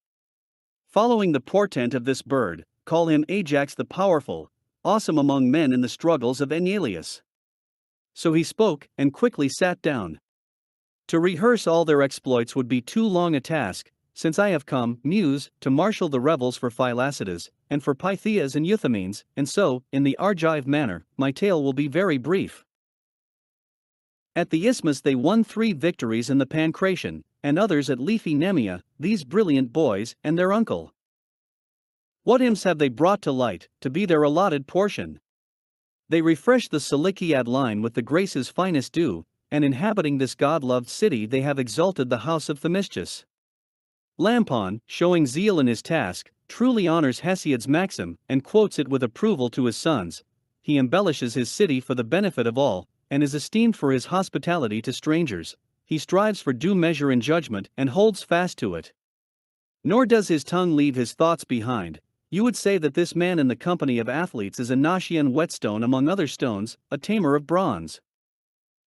Following the portent of this bird, call him Ajax the powerful, awesome among men in the struggles of Aeneas. So he spoke, and quickly sat down. To rehearse all their exploits would be too long a task, since I have come, Muse, to marshal the revels for Phylacidas, and for Pythias and Euthymenes, and so, in the Argive manner, my tale will be very brief. At the Isthmus they won 3 victories in the Pancration, and others at leafy Nemea, these brilliant boys and their uncle. What hymns have they brought to light, to be their allotted portion? They refreshed the Silikiad line with the Grace's finest dew, and inhabiting this god-loved city they have exalted the house of Themistus. Lampon, showing zeal in his task, truly honors Hesiod's maxim, and quotes it with approval to his sons. He embellishes his city for the benefit of all, and is esteemed for his hospitality to strangers. He strives for due measure in judgment, and holds fast to it. Nor does his tongue leave his thoughts behind. You would say that this man in the company of athletes is a Gnossian whetstone among other stones, a tamer of bronze.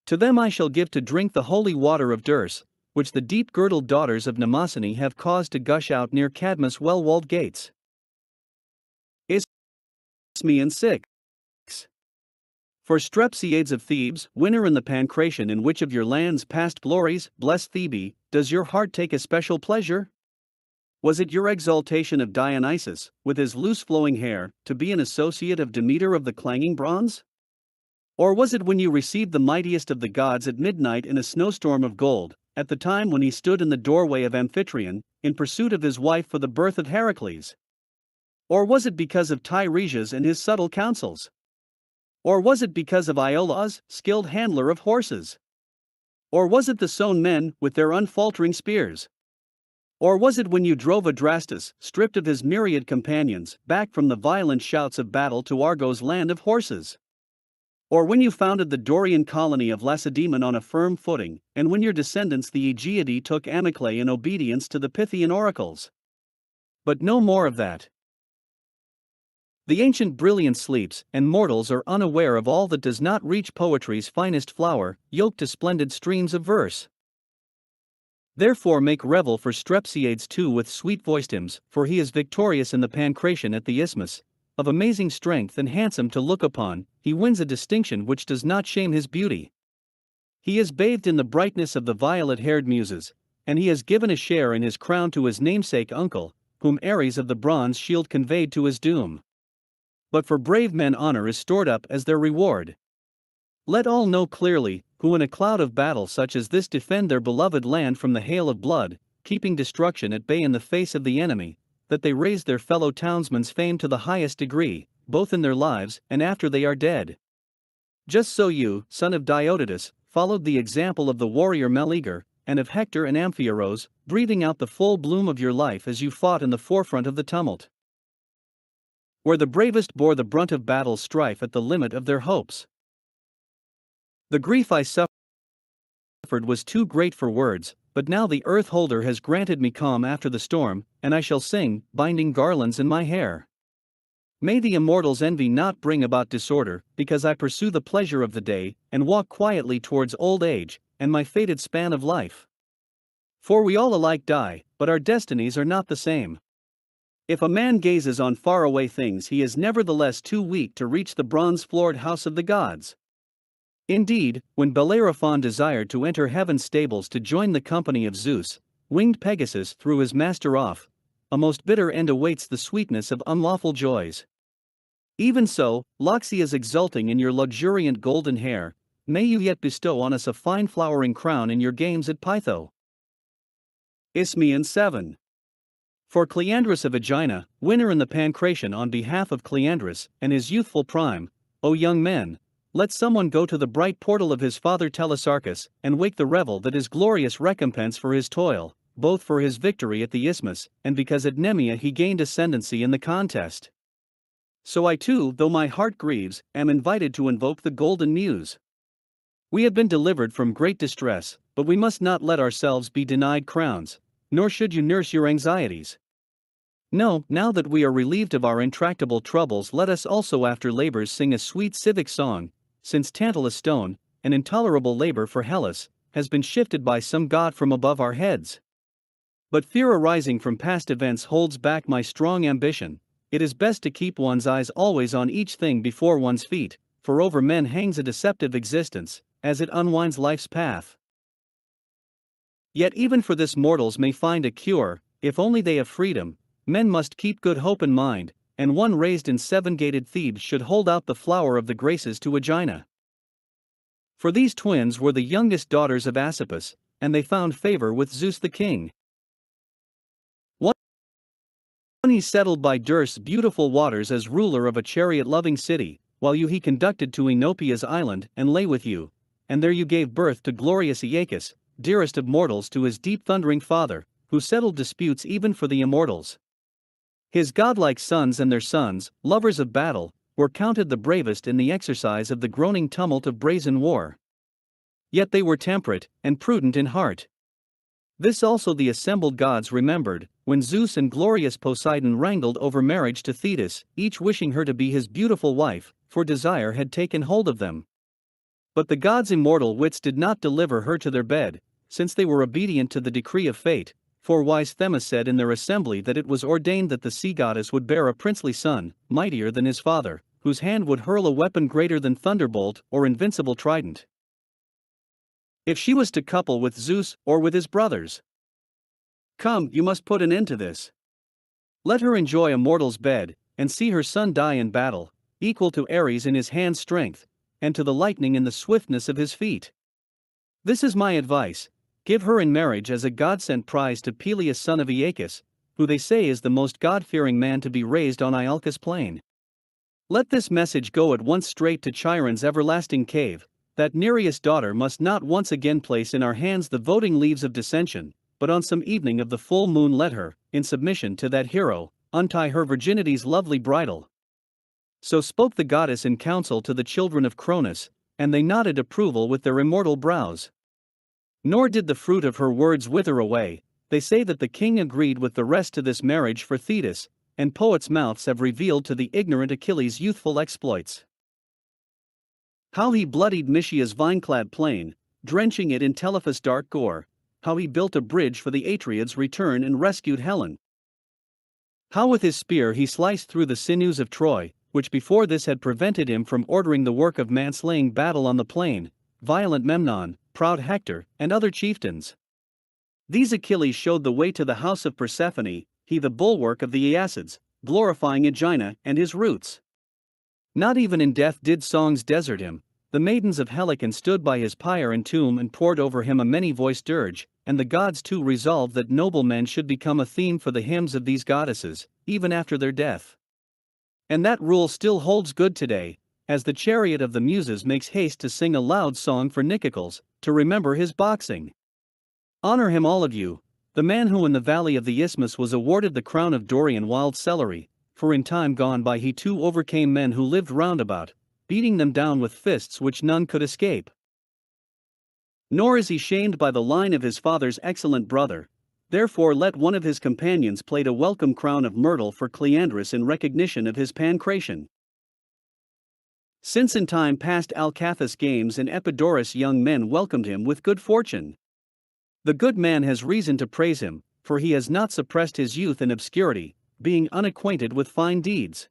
To them I shall give to drink the holy water of Dirce, which the deep-girdled daughters of Mnemosyne have caused to gush out near Cadmus' well-walled gates. Isthmian 6. For Strepsiades of Thebes, winner in the Pancration, in which of your land's past glories, blessed Thebe, does your heart take especial pleasure? Was it your exaltation of Dionysus, with his loose-flowing hair, to be an associate of Demeter of the clanging bronze? Or was it when you received the mightiest of the gods at midnight in a snowstorm of gold, at the time when he stood in the doorway of Amphitryon, in pursuit of his wife for the birth of Heracles? Or was it because of Tiresias and his subtle counsels? Or was it because of Iolaus, skilled handler of horses? Or was it the sown men, with their unfaltering spears? Or was it when you drove Adrastus, stripped of his myriad companions, back from the violent shouts of battle to Argos' land of horses? Or when you founded the Dorian colony of Lacedaemon on a firm footing, and when your descendants the Aegeadae took Amyclae in obedience to the Pythian oracles? But no more of that. The ancient brilliance sleeps, and mortals are unaware of all that does not reach poetry's finest flower, yoked to splendid streams of verse. Therefore make revel for Strepsiades too with sweet-voiced hymns, for he is victorious in the Pancration at the Isthmus. Of amazing strength and handsome to look upon, he wins a distinction which does not shame his beauty. He is bathed in the brightness of the violet-haired Muses, and he has given a share in his crown to his namesake uncle, whom Ares of the bronze shield conveyed to his doom. But for brave men honor is stored up as their reward. Let all know clearly, who in a cloud of battle such as this defend their beloved land from the hail of blood, keeping destruction at bay in the face of the enemy, that they raise their fellow townsmen's fame to the highest degree, both in their lives and after they are dead. Just so you, son of Diodotus, followed the example of the warrior Meleager, and of Hector and Amphiaraus, breathing out the full bloom of your life as you fought in the forefront of the tumult, where the bravest bore the brunt of battle's strife at the limit of their hopes. The grief I suffered was too great for words, but now the earth holder has granted me calm after the storm, and I shall sing, binding garlands in my hair. May the immortals' envy not bring about disorder, because I pursue the pleasure of the day, and walk quietly towards old age, and my fated span of life. For we all alike die, but our destinies are not the same. If a man gazes on faraway things, he is nevertheless too weak to reach the bronze-floored house of the gods. Indeed, when Bellerophon desired to enter heaven's stables to join the company of Zeus, winged Pegasus threw his master off. A most bitter end awaits the sweetness of unlawful joys. Even so, Loxias exulting in your luxuriant golden hair, may you yet bestow on us a fine flowering crown in your games at Pytho. Isthmian 7. For Cleandrus of Aegina, winner in the Pancration on behalf of Cleandrus and his youthful prime, O young men, let someone go to the bright portal of his father Telesarchus, and wake the revel that is glorious recompense for his toil, both for his victory at the Isthmus, and because at Nemea he gained ascendancy in the contest. So I too, though my heart grieves, am invited to invoke the golden muse. We have been delivered from great distress, but we must not let ourselves be denied crowns, nor should you nurse your anxieties. No, now that we are relieved of our intractable troubles, let us also after labors sing a sweet civic song, since Tantalus stone, an intolerable labor for Hellas, has been shifted by some god from above our heads. But fear arising from past events holds back my strong ambition. It is best to keep one's eyes always on each thing before one's feet, for over men hangs a deceptive existence, as it unwinds life's path. Yet even for this mortals may find a cure, if only they have freedom. Men must keep good hope in mind, and one raised in seven-gated Thebes should hold out the flower of the graces to Aegina. For these twins were the youngest daughters of Asopus, and they found favor with Zeus the king. One he settled by Dirce's beautiful waters as ruler of a chariot-loving city, while you he conducted to Oenopia's island and lay with you, and there you gave birth to glorious Aeacus, dearest of mortals to his deep thundering father, who settled disputes even for the immortals. His godlike sons and their sons, lovers of battle, were counted the bravest in the exercise of the groaning tumult of brazen war. Yet they were temperate and prudent in heart. This also the assembled gods remembered, when Zeus and glorious Poseidon wrangled over marriage to Thetis, each wishing her to be his beautiful wife, for desire had taken hold of them. But the gods' immortal wits did not deliver her to their bed, since they were obedient to the decree of fate, for wise Themis said in their assembly that it was ordained that the sea goddess would bear a princely son, mightier than his father, whose hand would hurl a weapon greater than thunderbolt or invincible trident, if she was to couple with Zeus or with his brothers. Come, you must put an end to this. Let her enjoy a mortal's bed, and see her son die in battle, equal to Ares in his hand's strength, and to the lightning in the swiftness of his feet. This is my advice: give her in marriage as a god-sent prize to Peleus son of Aeacus, who they say is the most god-fearing man to be raised on Iolcus plain. Let this message go at once straight to Chiron's everlasting cave, that Nereus' daughter must not once again place in our hands the voting leaves of dissension, but on some evening of the full moon let her, in submission to that hero, untie her virginity's lovely bridle. So spoke the goddess in council to the children of Cronus, and they nodded approval with their immortal brows. Nor did the fruit of her words wither away. They say that the king agreed with the rest to this marriage for Thetis, and poets' mouths have revealed to the ignorant Achilles' youthful exploits. How he bloodied Mysia's vine-clad plain, drenching it in Telephus' dark gore, how he built a bridge for the Atreids' return and rescued Helen. How with his spear he sliced through the sinews of Troy, which before this had prevented him from ordering the work of manslaying battle on the plain, violent Memnon, proud Hector, and other chieftains. These Achilles showed the way to the house of Persephone, he the bulwark of the Aeacids, glorifying Aegina and his roots. Not even in death did songs desert him. The maidens of Helicon stood by his pyre and tomb and poured over him a many-voiced dirge, and the gods too resolved that noble men should become a theme for the hymns of these goddesses, even after their death. And that rule still holds good today, as the chariot of the Muses makes haste to sing a loud song for Nichicles, to remember his boxing. Honor him all of you, the man who in the valley of the Isthmus was awarded the crown of Dorian wild celery, for in time gone by he too overcame men who lived round about, beating them down with fists which none could escape. Nor is he shamed by the line of his father's excellent brother, therefore let one of his companions plait a welcome crown of myrtle for Cleandrus in recognition of his pancration. Since in time past Alcathous games and Epidaurus young men welcomed him with good fortune. The good man has reason to praise him, for he has not suppressed his youth in obscurity, being unacquainted with fine deeds.